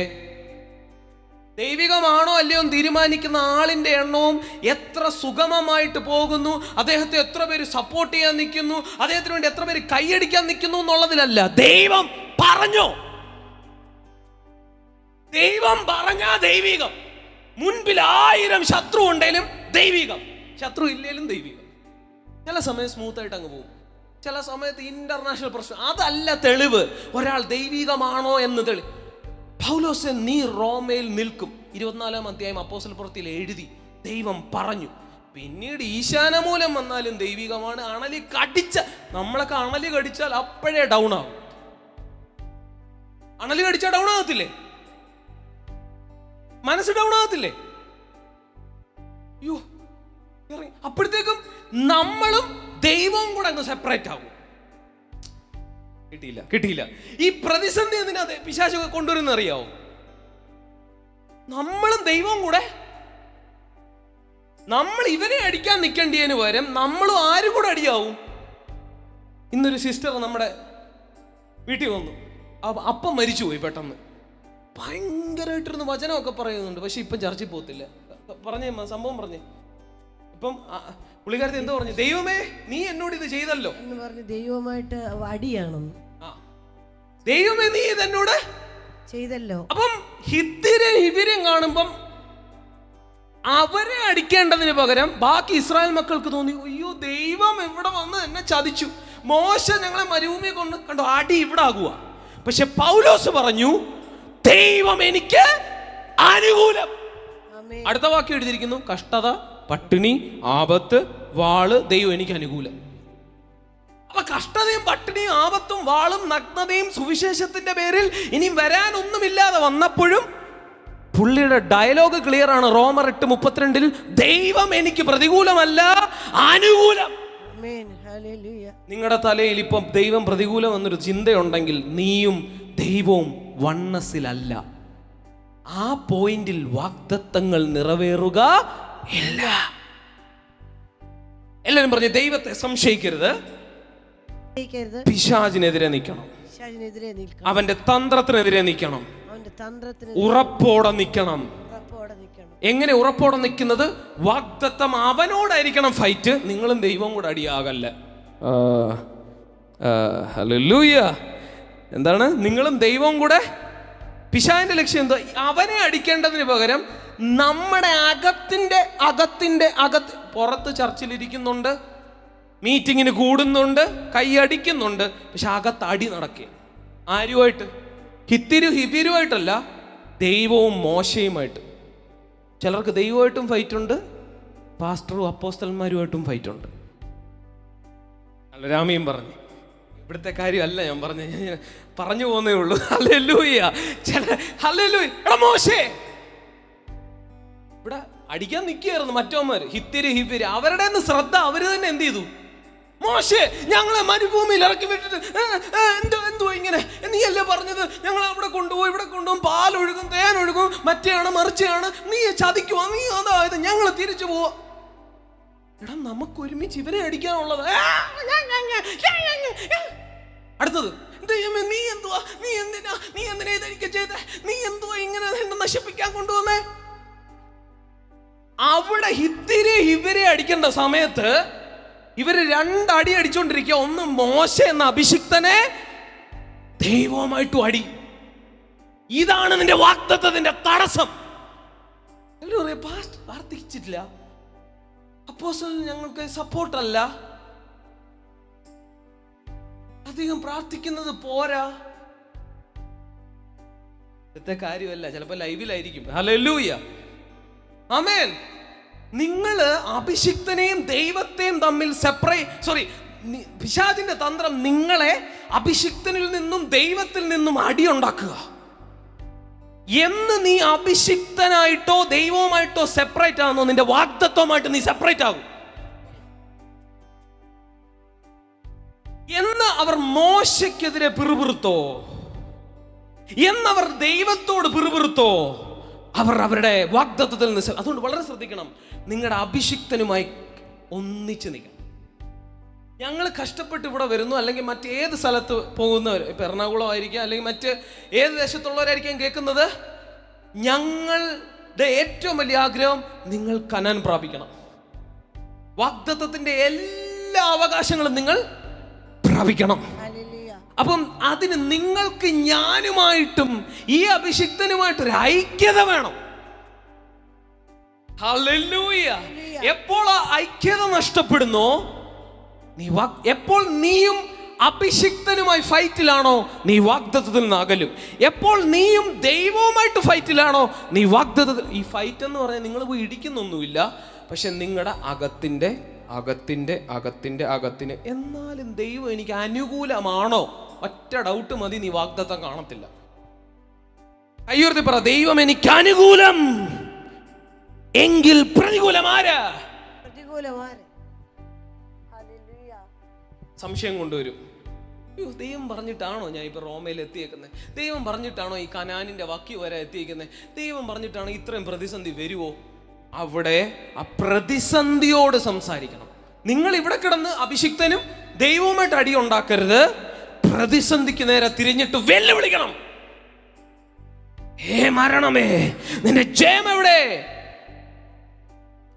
ദൈവികമാണോ അല്ലയോ തീരുമാനിക്കുന്ന ആളിന്റെ എണ്ണവും എത്ര സുഗമമായിട്ട് പോകുന്നു, അദ്ദേഹത്തെ എത്ര പേര് സപ്പോർട്ട് ചെയ്യാൻ നിൽക്കുന്നു, അദ്ദേഹത്തിന് വേണ്ടി എത്ര പേര് കൈയടിക്കാൻ നിൽക്കുന്നു എന്നുള്ളതിലല്ല. ദൈവം പറഞ്ഞു, ദൈവം പറഞ്ഞാ ദൈവികം. മുൻപിൽ 1000 ശത്രു ഉണ്ടെങ്കിലും ദൈവികം, ശത്രു ഇല്ലേലും ദൈവികം. ചില സമയം സ്മൂത്ത് ആയിട്ട് അങ്ങ് പോകും, ചില സമയത്ത് ഇന്റർനാഷണൽ പ്രശ്നം. അതല്ല തെളിവ് ഒരാൾ ദൈവികമാണോ എന്ന് തെളിവ്. പൗലോസ് നീ റോമയിൽ നിൽക്കും 24-ാം അധ്യായം അപ്പോസ്തലപ്രവൃത്തിയിൽ എഴുതി. ദൈവം പറഞ്ഞു. പിന്നീട് ഈശാനമൂലം വന്നാലും ദൈവികമാണ്. അണലി കടിച്ച, നമ്മളൊക്കെ അണലി കടിച്ചാൽ അപ്പോഴേ ഡൗൺ ആവും. അണലി കടിച്ചാൽ ഡൗൺ ആകത്തില്ലേ? മനസ്സ് ഡൗൺ ആകത്തില്ലേ? അയ്യോ, അപ്പോഴത്തേക്കും നമ്മളും ദൈവവും കൂടെ അങ്ങ് സെപ്പറേറ്റ് ആകും. കിട്ടിയില്ല. ഈ പ്രതിസന്ധി എന്തിനാ പിശാച് കൊണ്ടുവരുന്ന അറിയാവോ? നമ്മളും ദൈവവും കൂടെ, നമ്മൾ ഇവനെ അടിക്കാൻ നിൽക്കേണ്ടതിന് പകരം നമ്മളും ആരും കൂടെ അടിയാവും. ഇന്നൊരു സിസ്റ്റർ നമ്മുടെ വീട്ടിൽ വന്നു. അപ്പം മരിച്ചുപോയി പെട്ടെന്ന്. ഭയങ്കരമായിട്ടിരുന്ന് വചനമൊക്കെ പറയുന്നുണ്ട്, പക്ഷെ ഇപ്പം ചർച്ചയിൽ പോകത്തില്ല. പറഞ്ഞേ സംഭവം പറഞ്ഞേ. ഇപ്പം പുള്ളിക്കാരത്തി എന്തോ പറഞ്ഞു, ദൈവമേ നീ എന്നോട് ഇത് ചെയ്തല്ലോ എന്ന് പറഞ്ഞ് ദൈവമായിട്ട് അടിയാണെന്ന്. ദൈവമേ നീ ഇത് എന്നോട് ചെയ്തല്ലോ. അപ്പം ഹിത്തിരും കാണുമ്പം അവരെ അടിക്കേണ്ടതിന് പകരം ബാക്കി ഇസ്രായേൽ മക്കൾക്ക് തോന്നി, അയ്യോ ദൈവം ഇവിടെ വന്ന് എന്നെ ചതിച്ചു, മോശ ഞങ്ങളെ മരുഭൂമിയെ കൊണ്ട് കണ്ടോ അടി ഇവിടെ ആകുക. പക്ഷെ പൗലോസ് പറഞ്ഞു, ദൈവം എനിക്ക് അനുകൂലം. അടുത്ത വാക്യം എഴുതിയിരിക്കുന്നു, കഷ്ടത, പട്ടിണി, ആപത്ത്, വാള്, ദൈവം എനിക്ക് അനുകൂലം. അപ്പൊ കഷ്ടതയും പട്ടിണിയും ആപത്തും വാളും നഗ്നതയും സുവിശേഷത്തിന്റെ പേരിൽ ഇനിയും വരാനൊന്നുമില്ലാതെ വന്നപ്പോഴും പുള്ളിയുടെ ഡയലോഗ് ക്ലിയർ ആണ്. റോമർ 8:32 ദൈവം എനിക്ക് പ്രതികൂലമല്ല അനുകൂലം. നിങ്ങളുടെ തലയിൽ ഇപ്പം ദൈവം പ്രതികൂലം എന്നൊരു ചിന്തയുണ്ടെങ്കിൽ നീയും ദൈവവും വണ്ണസിലല്ല. ആ പോയിന്റിൽ വാഗ്ദത്തങ്ങൾ നിറവേറുക ഇല്ല. എല്ലാവരും പറഞ്ഞു, ദൈവത്തെ സംശയിക്കരുത്, പിശാചിനെതിരെ നിൽക്കണം, അവന്റെ തന്ത്രത്തിനെതിരെ നിൽക്കണം, ഉറപ്പോടെ നിൽക്കണം. എങ്ങനെ ഉറപ്പോടെ നിൽക്കുന്നത്? വാഗ്ദത്തം അവനോടായിരിക്കണം ഫൈറ്റ്, നിങ്ങളും ദൈവവും കൂടെ അടിയാകല്ല. ഹല്ലേലൂയ. എന്താണ്? നിങ്ങളും ദൈവവും കൂടെ. പിശാചിന്റെ ലക്ഷ്യം എന്തോ? അവനെ അടിക്കേണ്ടതിന് പകരം നമ്മുടെ അകത്ത് പുറത്ത് ചർച്ചിലിരിക്കുന്നുണ്ട്, മീറ്റിങ്ങിന് കൂടുന്നുണ്ട്, കൈയടിക്കുന്നുണ്ട്, പക്ഷെ അകത്ത് അടി നടക്കുക. ആരുമായിട്ട്? ഹിബിരുമായിട്ടല്ല, ദൈവവും മോശയുമായിട്ട്. ചിലർക്ക് ദൈവമായിട്ടും ഫൈറ്റ് ഉണ്ട്, പാസ്റ്ററും അപ്പോസ്തലന്മാരുമായിട്ടും ഫൈറ്റ് ഉണ്ട്. അല്ല, രാമിയും പറഞ്ഞു, ഇവിടുത്തെ കാര്യമല്ല ഞാൻ പറഞ്ഞു പോന്നേ ഉള്ളൂ. ഹല്ലേലൂയ. ഹല്ലേലൂയ. എടാ മോശേ, ഇവിടെ അടിക്കാൻ നിൽക്കുകയായിരുന്നു മറ്റോന്മാര്, ഹിബിര്. അവരുടെ ശ്രദ്ധ അവര് തന്നെ എന്ത് ചെയ്തു? മോശേ, ഞങ്ങളെ മരുഭൂമിയിൽ ഇറക്കി വിട്ടിട്ട് എന്തോ ഇങ്ങനെ, നീയല്ലേ പറഞ്ഞത് ഞങ്ങൾ അവിടെ കൊണ്ടുപോയി ഇവിടെ കൊണ്ടുപോകും, പാലൊഴുകും തേനൊഴുകും, മറ്റേയാണ് മറിച്ചാണ്, നീ ചതിക്കുവാ, നീ അതായത് ഞങ്ങൾ തിരിച്ചു പോവാ. എടാ നമുക്ക് ഒരുമിച്ച് ഇവരെ അടിക്കാനുള്ളത്. അടുത്തത്, നീ എന്തുവാ, നീ എന്തിനാ ഇതെനിക്ക് ചെയ്തേ, നീ എന്തുവാ ഇങ്ങനെ എന്നെ നശിപ്പിക്കാൻ കൊണ്ടുവന്നേ? അവിടെ ഇവരെ അടിക്കേണ്ട സമയത്ത് ഇവര് 2 അടി അടിച്ചോണ്ടിരിക്കുക. ഒന്ന് മോശ എന്ന അഭിഷിക്തനെ ദൈവവുമായിട്ടും അടി. ഇതാണ് നിന്റെ വാഗ്ദത്തത്തിന്റെ തടസ്സം. പ്രാർത്ഥിച്ചിട്ടില്ല, അപ്പോസ്തലൻ ഞങ്ങൾക്ക് സപ്പോർട്ടല്ല, അധികം പ്രാർത്ഥിക്കുന്നത് പോരാ. ഇന്നത്തെ കാര്യമല്ല, ചിലപ്പോ ലൈവിലായിരിക്കും. ഹല്ലേലൂയ, ആമേൻ. നിങ്ങള് അഭിഷിക്തനെയും ദൈവത്തെയും തമ്മിൽ പിശാചിന്റെ തന്ത്രം നിങ്ങളെ അഭിഷിക്തനിൽ നിന്നും ദൈവത്തിൽ നിന്നും അടിയുണ്ടാക്കുക. എന്ന് നീ അഭിഷിക്തനായിട്ടോ ദൈവവുമായിട്ടോ സെപ്പറേറ്റ് ആകുന്നോ, നിന്റെ വാഗ്ദത്വമായിട്ട് നീ സെപ്പറേറ്റ് ആകും. എന്ന് അവർ മോശയ്ക്കെതിരെ പിറുപിറുത്തോ, എന്നവർ ദൈവത്തോട് പിറുപിറുത്തോ, അവർ അവരുടെ വാഗ്ദത്തത്തിൽ നിന്ന്. അതുകൊണ്ട് വളരെ ശ്രദ്ധിക്കണം, നിങ്ങളുടെ അഭിഷിക്തനുമായി ഒന്നിച്ച് നിൽക്കണം. ഞങ്ങൾ കഷ്ടപ്പെട്ട് ഇവിടെ വരുന്നു, അല്ലെങ്കിൽ മറ്റേത് സ്ഥലത്ത് പോകുന്നവർ, ഇപ്പം എറണാകുളം ആയിരിക്കാം, അല്ലെങ്കിൽ മറ്റ് ഏത് ദേശത്തുള്ളവരായിരിക്കാം കേൾക്കുന്നത്, ഞങ്ങളുടെ ഏറ്റവും വലിയ ആഗ്രഹം നിങ്ങൾ കനാൻ പ്രാപിക്കണം, വാഗ്ദത്തത്തിന്റെ എല്ലാ അവകാശങ്ങളും നിങ്ങൾ പ്രാപിക്കണം. അപ്പം അതിന് നിങ്ങൾക്ക് ഞാനുമായിട്ടും ഈ അഭിഷിക്തനുമായിട്ടൊരു ഐക്യത വേണം. ഹല്ലേലൂയ. എപ്പോൾ ആ ഐക്യത നഷ്ടപ്പെടുന്നോ, എപ്പോൾ നീയും അഭിഷിക്തനുമായി ഫൈറ്റിലാണോ, നീ വാഗ്ദത്തത്തിൽ നിന്ന് അകലും. എപ്പോൾ നീയും ദൈവവുമായിട്ട് ഫൈറ്റിലാണോ, നീ വാഗ്ദത്തത്തിൽ. ഈ ഫൈറ്റ് എന്ന് പറഞ്ഞാൽ നിങ്ങൾ പോയി ഇടിക്കുന്നൊന്നുമില്ല, പക്ഷെ നിങ്ങളുടെ അകത്തിന് എന്നാലും ദൈവം എനിക്ക് അനുകൂലമാണോ, ഒറ്റ ഡൗട്ട് മതി, നീ വാഗ്ദത്തം കാണത്തില്ല. കയ്യുയർത്തി പറ, ദൈവം എനിക്ക് അനുകൂലം എങ്കിൽ പ്രതികൂലമാരാ. സംശയം കൊണ്ടുവരും. ദൈവം പറഞ്ഞിട്ടാണോ ഞാൻ ഇപ്പൊ റോമയിൽ എത്തിയേക്കുന്നത്? ദൈവം പറഞ്ഞിട്ടാണോ ഈ കനാനിന്റെ വക്കി വരെ എത്തിയേക്കുന്നത്? ദൈവം പറഞ്ഞിട്ടാണോ ഇത്രയും പ്രതിസന്ധി വരുവോ? അവിടെ ആ പ്രതിസന്ധിയോട് സംസാരിക്കണം. നിങ്ങൾ ഇവിടെ കിടന്ന് അഭിഷിക്തനും ദൈവവുമായിട്ട് അടി ഉണ്ടാക്കരുത്. പ്രതിസന്ധിക്ക് നേരെ തിരിഞ്ഞിട്ട് വെല്ലുവിളിക്കണം. മരണമേ, നിന്റെ ജയം എവിടെ?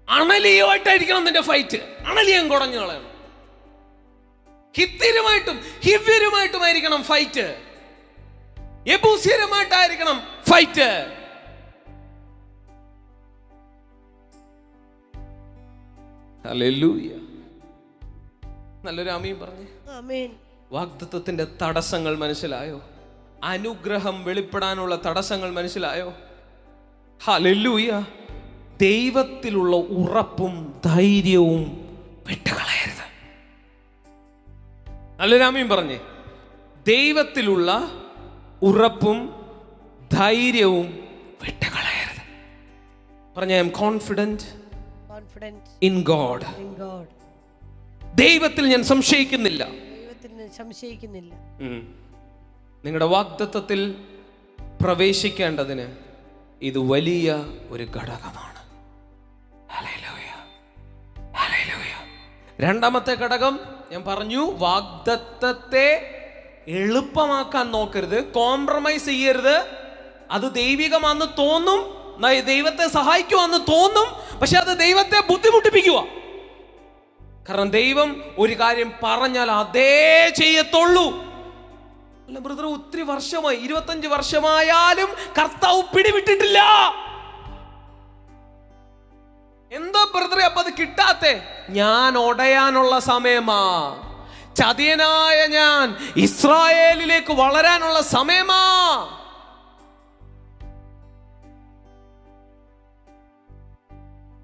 അണലിയുമായിട്ടായിരിക്കണം നിന്റെ ഫൈറ്റ്. അണലിയം കുടഞ്ഞു കളയണം. ഹിത്യരുമായിട്ടും ഹിവ്യരുമായിട്ടുമായിരിക്കണം ഫൈറ്റ്. യെബൂസ്യരുമായിട്ടായിരിക്കണം ഫൈറ്റ്. ഹല്ലേലൂയ. നല്ലൊരു ആമീൻ പറഞ്ഞേ. ആമേൻ. വാഗ്ദത്തത്തിന്റെ തടസ്സങ്ങൾ മനസ്സിലായോ? അനുഗ്രഹം വെളിപ്പെടാനുള്ള തടസ്സങ്ങൾ മനസ്സിലായോ? ഹല്ലേലൂയ. ദൈവത്തിലുള്ള ഉറപ്പും ധൈര്യവും വിട്ടുകളയരുത്. നല്ലൊരു ആമീൻ പറഞ്ഞേ. ദൈവത്തിലുള്ള ഉറപ്പും ധൈര്യവും വിട്ടുകളയരുത്. പറഞ്ഞ I M confident in God. ദൈവത്തിൽ ഞാൻ സംശയിക്കുന്നില്ല. നിങ്ങളുടെ വാഗ്ദത്തത്തിൽ പ്രവേശിക്കേണ്ടതിന് ഇത് വലിയ ഒരു ഘടകമാണ്. Hallelujah, hallelujah. രണ്ടാമത്തെ ഘടകം ഞാൻ പറഞ്ഞു, വാഗ്ദത്തത്തെ എളുപ്പമാക്കാൻ നോക്കരുത്, കോംപ്രമൈസ് ചെയ്യരുത്. അത് ദൈവികമാണെന്ന് തോന്നും, ദൈവത്തെ സഹായിക്കുവാന്ന് തോന്നും, പക്ഷെ അത് ദൈവത്തെ ബുദ്ധിമുട്ടിപ്പിക്കുക. കാരണം ദൈവം ഒരു കാര്യം പറഞ്ഞാൽ അതേ ചെയ്യത്തുള്ളൂ. അല്ല ബ്രദർ, ഒത്തിരി വർഷമായി, 25 വർഷമായാലും കർത്താവ് പിടിവിട്ടിട്ടില്ല. എന്താ ബ്രദറെ അപ്പൊ അത് കിട്ടാത്തെ? ഞാൻ ഒടയാനുള്ള സമയമാ. ചതിയനായ ഞാൻ ഇസ്രായേലിലേക്ക് വളരാനുള്ള സമയമാ.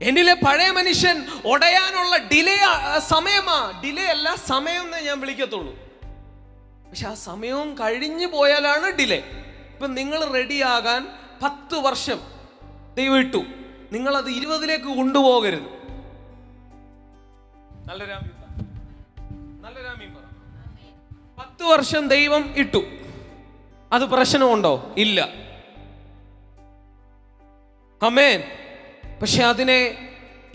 എന്നിലെ പഴയ മനുഷ്യൻ ഒടയാനുള്ള ഡിലേ സമയമാ. ഡിലേ അല്ല, സമയം എന്നേ ഞാൻ വിളിക്കത്തുള്ളൂ. പക്ഷെ ആ സമയവും കഴിഞ്ഞു പോയാലാണ് ഡിലേ. ഇപ്പൊ നിങ്ങൾ റെഡിയാകാൻ 10 വർഷം ദൈവം ഇട്ടു, നിങ്ങളത് 20ലേക്ക് കൊണ്ടുപോകരുത്. നല്ല രാമീൻ 10 വർഷം ദൈവം ഇട്ടു, അത് പ്രശ്നമുണ്ടോ? ഇല്ല. ആമേൻ. പക്ഷെ അതിനെ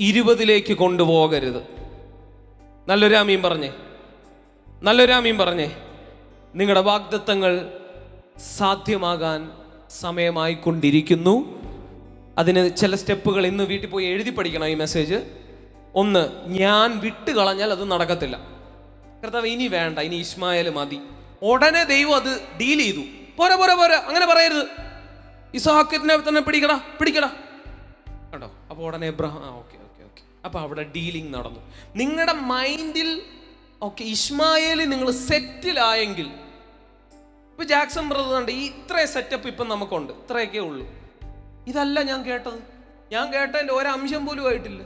20ലേക്ക് കൊണ്ടുപോകരുത്. നല്ലൊരു ആമീൻ പറഞ്ഞേ. നല്ലൊരു ആമീൻ പറഞ്ഞേ. നിങ്ങളുടെ വാഗ്ദത്തങ്ങൾ സാധ്യമാകാൻ സമയമായിക്കൊണ്ടിരിക്കുന്നു. അതിന് ചില സ്റ്റെപ്പുകൾ ഇന്ന് വീട്ടിൽ പോയി എഴുതി പഠിക്കണം ഈ മെസ്സേജ്. 1, ഞാൻ വിട്ട് കളഞ്ഞാൽ അത് നടക്കത്തില്ല. കർത്താവ് ഇനി വേണ്ട, ഇനി ഇസ്മായേൽ മതി. ഉടനെ ദൈവം അത് ഡീൽ ചെയ്തു. പോരാ പോരാ പോരാ, അങ്ങനെ പറയരുത്. ഇസ്ഹാക്കിനെ തന്നെ പിടിക്കടാ കേട്ടോ. അപ്പോൾ ഉടനെ എബ്രഹാം ഓക്കെ. അപ്പോൾ അവിടെ ഡീലിംഗ് നടന്നു. നിങ്ങളുടെ മൈൻഡിൽ ഓക്കെ ഇസ്മായേലിൽ നിങ്ങൾ സെറ്റിലായെങ്കിൽ, ഇപ്പൊ ജാക്സൺ ബ്രദർ ഉണ്ട്, ഈ ഇത്രയും സെറ്റപ്പ് ഇപ്പം നമുക്കുണ്ട്, ഇത്രയൊക്കെ ഉള്ളൂ. ഇതല്ല ഞാൻ കേട്ടത്. ഞാൻ കേട്ടതിൻ്റെ ഒരംശം പോലും ആയിട്ടില്ല.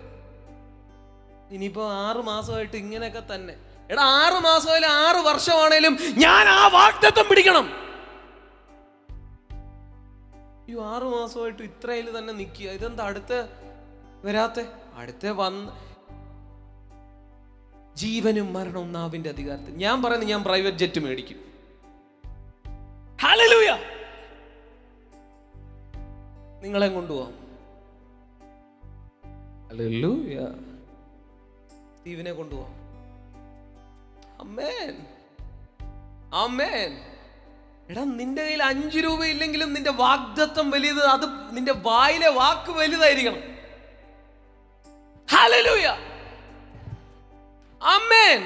ഇനിയിപ്പോ 6 മാസമായിട്ട് ഇങ്ങനെയൊക്കെ തന്നെ. 6 മാസമായാലും 6 വർഷമാണേലും ഞാൻ ആ വാഗ്ദത്തം പിടിക്കണം. 6 മാസമായിട്ട് ഇത്രയിൽ തന്നെ നിൽക്കുക. ഇതെന്താ അടുത്ത വരാത്തെ? അടുത്ത വന്ന് ജീവനും മരണവും നാവിന്റെ അധികാരത്തിൽ. ഞാൻ പറയുന്നത്, ഞാൻ പ്രൈവറ്റ് ജെറ്റ് മേടിക്കും. ഹല്ലേലൂയ. നിങ്ങളെ കൊണ്ടുപോവാം. ഹല്ലേലൂയ. സ്റ്റീവിനെ കൊണ്ടുപോവാം. ആമേൻ, ആമേൻ. എടാ, നിന്റെ കയ്യിൽ 5 രൂപ ഇല്ലെങ്കിലും നിന്റെ വാഗ്ദത്തം വലുത്. അത് നിന്റെ വായിലെ വാക്ക് വലുതായിരിക്കണം. ഹല്ലേലൂയ, ആമേൻ.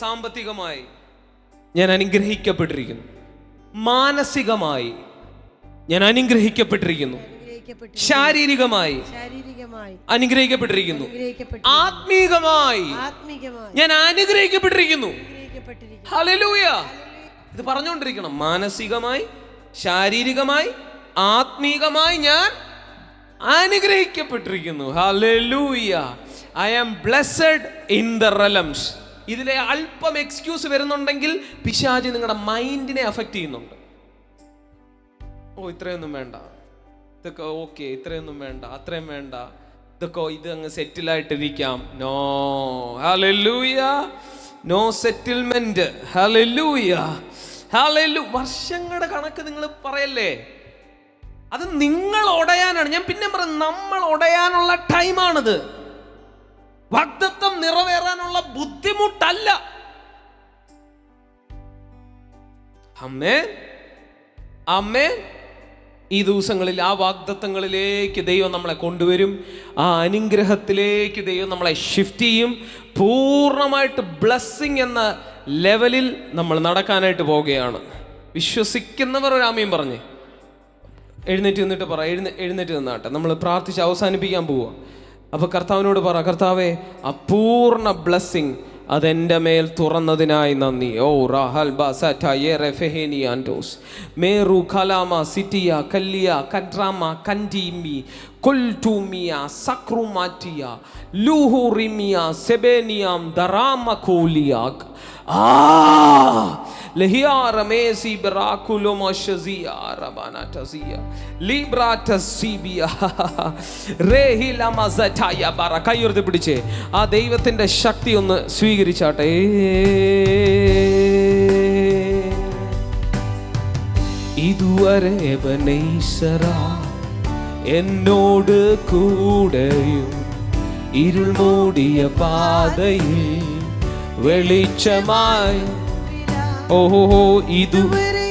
സാമ്പത്തികമായി ഞാൻ അനുഗ്രഹിക്കപ്പെട്ടിരിക്കുന്നു, മാനസികമായി ഞാൻ അനുഗ്രഹിക്കപ്പെട്ടിരിക്കുന്നു, ശാരീരികമായി അനുഗ്രഹിക്കപ്പെട്ടിരിക്കുന്നു, ആത്മീകമായി ഞാൻ അനുഗ്രഹിക്കപ്പെട്ടിരിക്കുന്നു. ഹല്ലേലൂയ. ഇത് പറഞ്ഞുകൊണ്ടിരിക്കണം. മാനസികമായി, ശാരീരികമായി, ആത്മീകമായി ഞാൻ അനുഗ്രഹിക്കപ്പെട്ടിരിക്കുന്നു. Hallelujah. I am blessed in the realms. ഇതിലെ അല്പം എക്സ്ക്യൂസ് വരുന്നുണ്ടെങ്കിൽ പിശാച് നിങ്ങളുടെ മൈൻഡിനെ അഫക്റ്റ് ചെയ്യുന്നുണ്ട്. ഓ, ഇത്രയൊന്നും വേണ്ട, ഇതൊക്കെ ഓക്കെ, ഇത്രയൊന്നും വേണ്ട, അത്രയും വേണ്ട, ഇതൊക്കെ ഇത് അങ്ങ് സെറ്റിലായിട്ടിരിക്കാം. No, hallelujah, no settlement. Hallelujah, hallelujah. വർഷങ്ങളുടെ കണക്ക് നിങ്ങൾ പറയല്ലേ, അത് നിങ്ങൾ ഒടയാനാണ്. ഞാൻ പിന്നെ പറയാം, നമ്മൾ ഒടയാനുള്ള ടൈമാണിത്. വാഗ്ദത്തം നിറവേറാനുള്ള ബുദ്ധിമുട്ടല്ല. ആമേൻ, ആമേൻ. ഈ ദിവസങ്ങളിൽ ആ വാഗ്ദത്തങ്ങളിലേക്ക് ദൈവം നമ്മളെ കൊണ്ടുവരും. ആ അനുഗ്രഹത്തിലേക്ക് ദൈവം നമ്മളെ ഷിഫ്റ്റ് ചെയ്യും. പൂർണ്ണമായിട്ട് ബ്ലെസ്സിങ് എന്ന ലെവലിൽ നമ്മൾ നടക്കാനായിട്ട് പോവുകയാണ്. വിശ്വസിക്കുന്നവർ ഒരു ആമേൻ പറഞ്ഞേ. എഴുന്നേറ്റ് നിന്നിട്ട് പറ, എഴുന്നേറ്റ് നിന്നാട്ടെ. നമ്മൾ പ്രാർത്ഥിച്ച് അവസാനിപ്പിക്കാൻ പോവുക. അപ്പോൾ കർത്താവിനോട് പറ, കർത്താവേ, അപൂർണ ബ്ലെസ്സിങ് അതെൻ്റെ മേൽ തുറന്നതിനായി നന്ദി. ഓ റാഹൽ ബാസോസ് മേറു ഖലാമ സിറ്റിയ കല്ലിയ കഡ്രാമ കൻഡിമി കൊൽറ്റൂമിയ സക്രുമാറ്റിയ ലൂഹുറിമിയ സെബേനിയാം ദറാമ കോലിയാക് ലഹിയാറമേസി ബറാകുലോമശസിയ റബാനാതസിയ ലിബ്രാതസിബിയ റേഹിലമസതയ ബറ. കൈയുയർത്തി പിടിച്ചേ ആ ദൈവത്തിന്റെ ശക്തി ഒന്ന് സ്വീകരിച്ചാട്ടെ. ഇതുവരെ എബനേസറ എന്നോട് കൂടെയും ഇരുൾ മൂടിയ പാതയിൽ വെളിച്ചമായി. ഓഹോ, ഇതുവരെ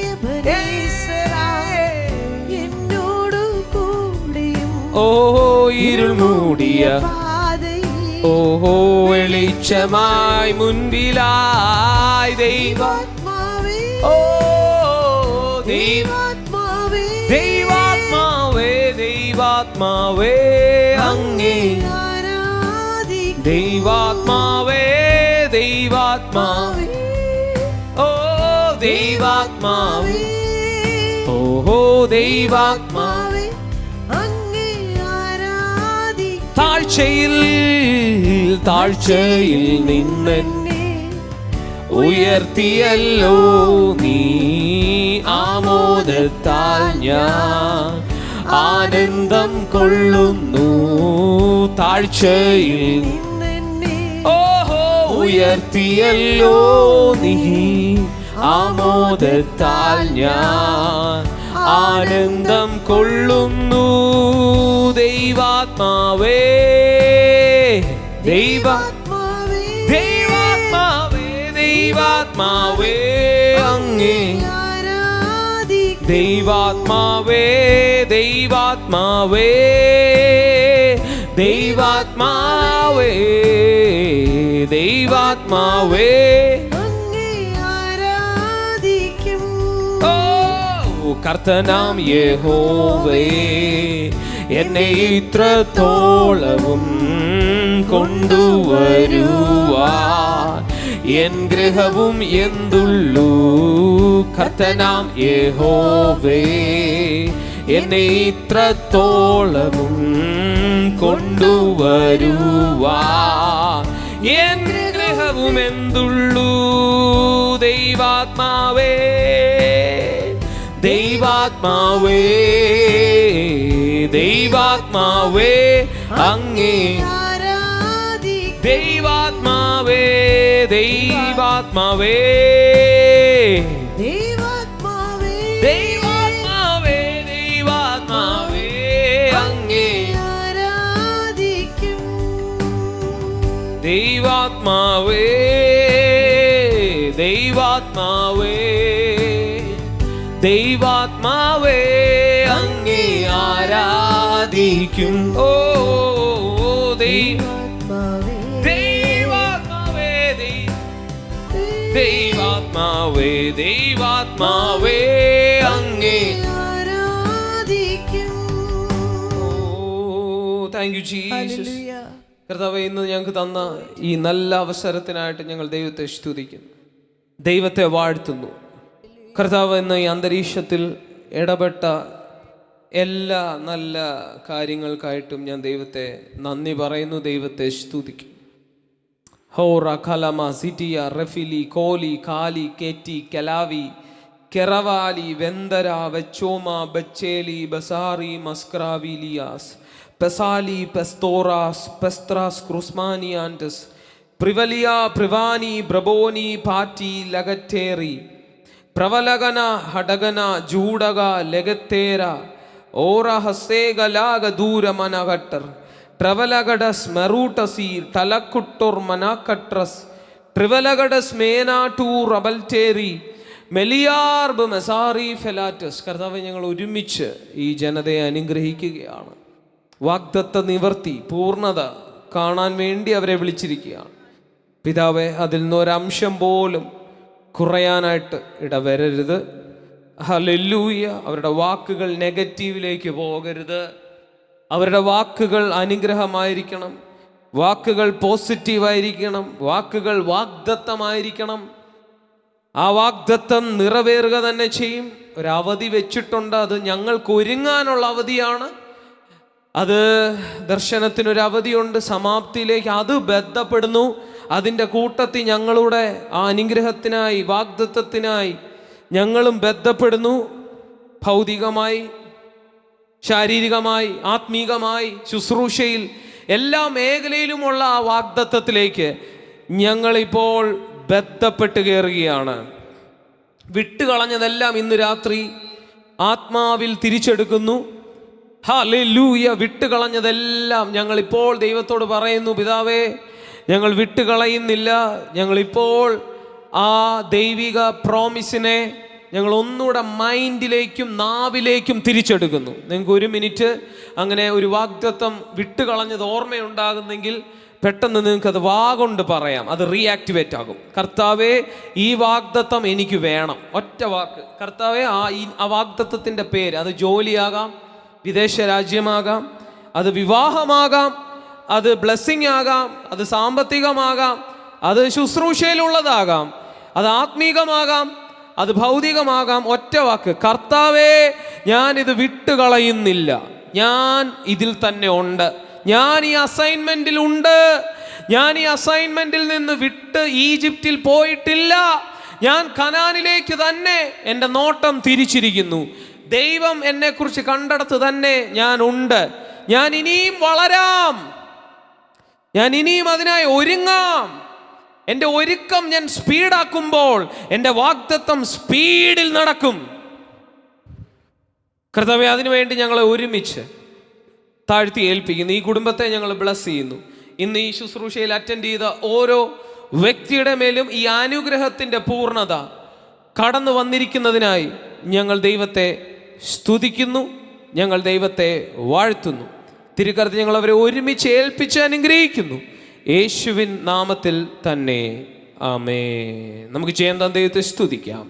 എന്നോട് കൂടെയും ഓഹോ ഇരുൾ മൂടിയ ഓഹോ വെളിച്ചമായി മുൻപിലായി ദൈവാത്മാവേ. ഓ ദൈവാത്മാവേ, ദൈവാത്മാവേ, ദൈവാത്മാവേ അങ്ങേ ദൈവാത്മാവേ, ദൈവാത്മാവേ, ഓ ദൈവാത്മാവേ, ഓഹോ ദൈവാത്മാവേ അങ്ങേ ആരാധിക്കും. താഴ്ചയിൽ നിന്നെന്നെ ഉയർത്തിയല്ലോ നീ, ആമോദത്താൽ ഞാൻ ആനന്ദം കൊള്ളുന്നു. താഴ്ചയിൽ ഓഹോ ഉയർത്തിയല്ലോ നീ, ആമോദത്താൽ ഞാൻ ആനന്ദം കൊള്ളുന്നു. ദൈവാത്മാവേ, ദൈവാത്മാവേ, ദൈവാത്മാവേ, ദൈവാത്മാവേ അങ്ങേ ദൈവാത്മാവേ, ദൈവാത്മാവേ, ദൈവാത്മാവേ, ദൈവാത്മാവേ കർത്തനാം യഹോവേ എന്നെ ഇത്രത്തോളവും കൊണ്ടുവരുവാൻ എൻ ഗൃഹവും എന്തുള്ളൂ. കർത്തനാം യഹോവേ എന്നെ ഇത്രത്തോളവും കൊണ്ടുവരുവാൻ എൻ ഗൃഹവും എന്തുള്ളൂ. ദൈവാത്മാവേ, ദൈവാത്മാവേ, ദൈവാത്മാവേ അങ്ങേ ദൈവാത്മാവേ, ദൈവാത്മാവേ, ദൈവാത്മാവേ, ദൈവാത്മാവേ, ദൈവാത്മാവേ അങ്ങേ ദൈവാത്മാവേ, ദൈവാത്മാവേ ദൈവാത്മാവേ അങ്ങേ ആരാധിക്കും. ഓ ദൈവാത്മാവേ ദൈവാത്മാവേ ദൈവാത്മാവേ അങ്ങേ ആരാധിക്കും. Thank you Jesus. ഹല്ലേലൂയ. കർത്താവേ, ഇന്ന് ഞങ്ങൾക്ക് തന്ന ഈ നല്ല അവസരത്തിനായിട്ട് ഞങ്ങൾ ദൈവത്തെ സ്തുതിക്കുന്നു, ദൈവത്തെ വാഴ്ത്തുന്നു. കർത്താവ്, ഇന്ന് ഈ അന്തരീക്ഷത്തിൽ ഇടപെട്ട എല്ലാ നല്ല കാര്യങ്ങൾക്കായിട്ടും ഞാൻ ദൈവത്തെ നന്ദി പറയുന്നു, ദൈവത്തെ സ്തുതിക്കും. ഹോറ ഖലമ സിറ്റിയ റഫിലി കോലി കാലി കേറ്റി കലാവി കെറവാലി വെന്തര വെച്ചോമ ബച്ചേലി ബസാറി മസ്ക്രാവി ലിയാസ് പെസാലി പെസ്തോറാസ് പെസ്ത്രാസ് ക്രുസ്മാനിയാൻറ്റസ് പ്രിവലിയ പ്രിവാനി ബ്രബോനി പാറ്റി ലഗറ്റേറി പ്രവലഗന ഹടഗന ജൂഡക ലഗത്തേര ഓറ ഹസേഗലാഗ ദൂരമനഘട്ടർ ട്രവലഗഡസ് മെറൂട്ടസീർ ടലക്കുട്ടോർ മനാക്കട്രസ് ട്രിവലഗഡസ് മേനാട്ടൂർ അബൽറ്റേറി മെലിയാർബ് മെസാറി ഫെലാറ്റസ്. കർത്താവെ, ഞങ്ങൾ ഒരുമിച്ച് ഈ ജനതയെ അനുഗ്രഹിക്കുകയാണ്. വാഗ്ദത്ത നിവർത്തി പൂർണ്ണത കാണാൻ വേണ്ടി അവരെ വിളിച്ചിരിക്കുകയാണ്. പിതാവെ, അതിൽ നിന്നൊരംശം പോലും കുറയാനായിട്ട് ഇടവരരുത്. ഹല്ലേലൂയ. അവരുടെ വാക്കുകൾ നെഗറ്റീവിലേക്ക് പോകരുത്. അവരുടെ വാക്കുകൾ അനുഗ്രഹമായിരിക്കണം, വാക്കുകൾ പോസിറ്റീവായിരിക്കണം, വാക്കുകൾ വാഗ്ദത്തമായിരിക്കണം. ആ വാഗ്ദത്തം നിറവേറുക തന്നെ ചെയ്യും. ഒരവധി വെച്ചിട്ടുണ്ട്, അത് ഞങ്ങൾക്ക് ഒരുങ്ങാനുള്ള അവധിയാണ്. അത് ദർശനത്തിനൊരു അവധിയുണ്ട്, സമാപ്തിയിലേക്ക് അത് ബന്ധപ്പെടുന്നു. അതിൻ്റെ കൂട്ടത്തിൽ ഞങ്ങളുടെ ആ അനുഗ്രഹത്തിനായി വാഗ്ദത്തത്തിനായി ഞങ്ങളും ബന്ധപ്പെടുന്നു. ഭൗതികമായി, ശാരീരികമായി, ആത്മീകമായി, ശുശ്രൂഷയിൽ എല്ലാ മേഖലയിലുമുള്ള ആ വാഗ്ദത്തത്തിലേക്ക് ഞങ്ങളിപ്പോൾ ബന്ധപ്പെട്ട് കയറുകയാണ്. വിട്ടുകളഞ്ഞതെല്ലാം ഇന്ന് രാത്രി ആത്മാവിൽ തിരിച്ചെടുക്കുന്നു. ഹല്ലേലൂയ. വിട്ടുകളഞ്ഞതെല്ലാം ഞങ്ങളിപ്പോൾ ദൈവത്തോട് പറയുന്നു, പിതാവേ, ഞങ്ങൾ വിട്ടുകളയുന്നില്ല. ഞങ്ങളിപ്പോൾ ആ ദൈവിക പ്രോമിസിനെ ഞങ്ങൾ ഒന്നുകൂടെ മൈൻഡിലേക്കും നാവിലേക്കും തിരിച്ചെടുക്കുന്നു. നിങ്ങൾക്ക് ഒരു മിനിറ്റ് അങ്ങനെ ഒരു വാഗ്ദത്തം വിട്ടുകളഞ്ഞത് ഓർമ്മയുണ്ടാകുന്നെങ്കിൽ പെട്ടെന്ന് നിങ്ങൾക്കത് വാഗൊണ്ട് പറയാം, അത് റീആക്ടിവേറ്റ് ആകും. കർത്താവേ, ഈ വാഗ്ദത്തം എനിക്ക് വേണം. ഒറ്റ വാക്ക്, കർത്താവേ, ആ വാഗ്ദത്തത്തിൻ്റെ പേര്, അത് ജോലിയാകാം, വിദേശ രാജ്യമാകാം, അത് വിവാഹമാകാം, അത് ബ്ലെസ്സിങ് ആകാം, അത് സാമ്പത്തികമാകാം, അത് ശുശ്രൂഷയിലുള്ളതാകാം, അത് ആത്മീകമാകാം, അത് ഭൗതികമാകാം. ഒറ്റ വാക്ക്, കർത്താവേ, ഞാനിത് വിട്ടുകളയുന്നില്ല. ഞാൻ ഇതിൽ തന്നെ ഉണ്ട്. ഞാൻ ഈ അസൈൻമെന്റിൽ ഉണ്ട്. ഞാൻ ഈ അസൈൻമെന്റിൽ നിന്ന് വിട്ട് ഈജിപ്തിൽ പോയിട്ടില്ല. ഞാൻ കനാനിലേക്ക് തന്നെ എൻ്റെ നോട്ടം തിരിച്ചിരിക്കുന്നു. ദൈവം എന്നെക്കുറിച്ച് കണ്ടെടുത്ത് തന്നെ ഞാൻ ഉണ്ട്. ഞാൻ ഇനിയും വളരാം. ഞാൻ ഇനിയും അതിനായി ഒരുങ്ങാം. എൻ്റെ ഒരുക്കം ഞാൻ സ്പീഡാക്കുമ്പോൾ എൻ്റെ വാഗ്ദത്തം സ്പീഡിൽ നടക്കും. കർത്താവേ, അതിനുവേണ്ടി ഞങ്ങളെ ഒരുമിച്ച് താഴ്ത്തി ഏൽപ്പിക്കുന്നു. ഈ കുടുംബത്തെ ഞങ്ങൾ ബ്ലസ് ചെയ്യുന്നു. ഇന്ന് ഈ ശുശ്രൂഷയിൽ അറ്റൻഡ് ചെയ്ത ഓരോ വ്യക്തിയുടെ മേലും ഈ അനുഗ്രഹത്തിൻ്റെ പൂർണ്ണത കടന്നു വന്നിരിക്കുന്നതിനായി ഞങ്ങൾ ദൈവത്തെ സ്തുതിക്കുന്നു, ഞങ്ങൾ ദൈവത്തെ വാഴ്ത്തുന്നു. തിരുക്കരത്തിൽ ഞങ്ങൾ അവരെ ഒരുമിച്ച് ഏൽപ്പിച്ച് അനുഗ്രഹിക്കുന്നു, യേശുവിൻ നാമത്തിൽ തന്നെ. ആമേൻ. നമുക്ക് ചെയ്യാൻ ദൈവത്തെ സ്തുതിക്കാം.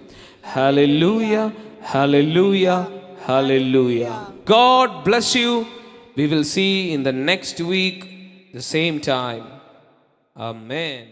Hallelujah, hallelujah, hallelujah. God bless you. We will see in the next week, the same time. Amen.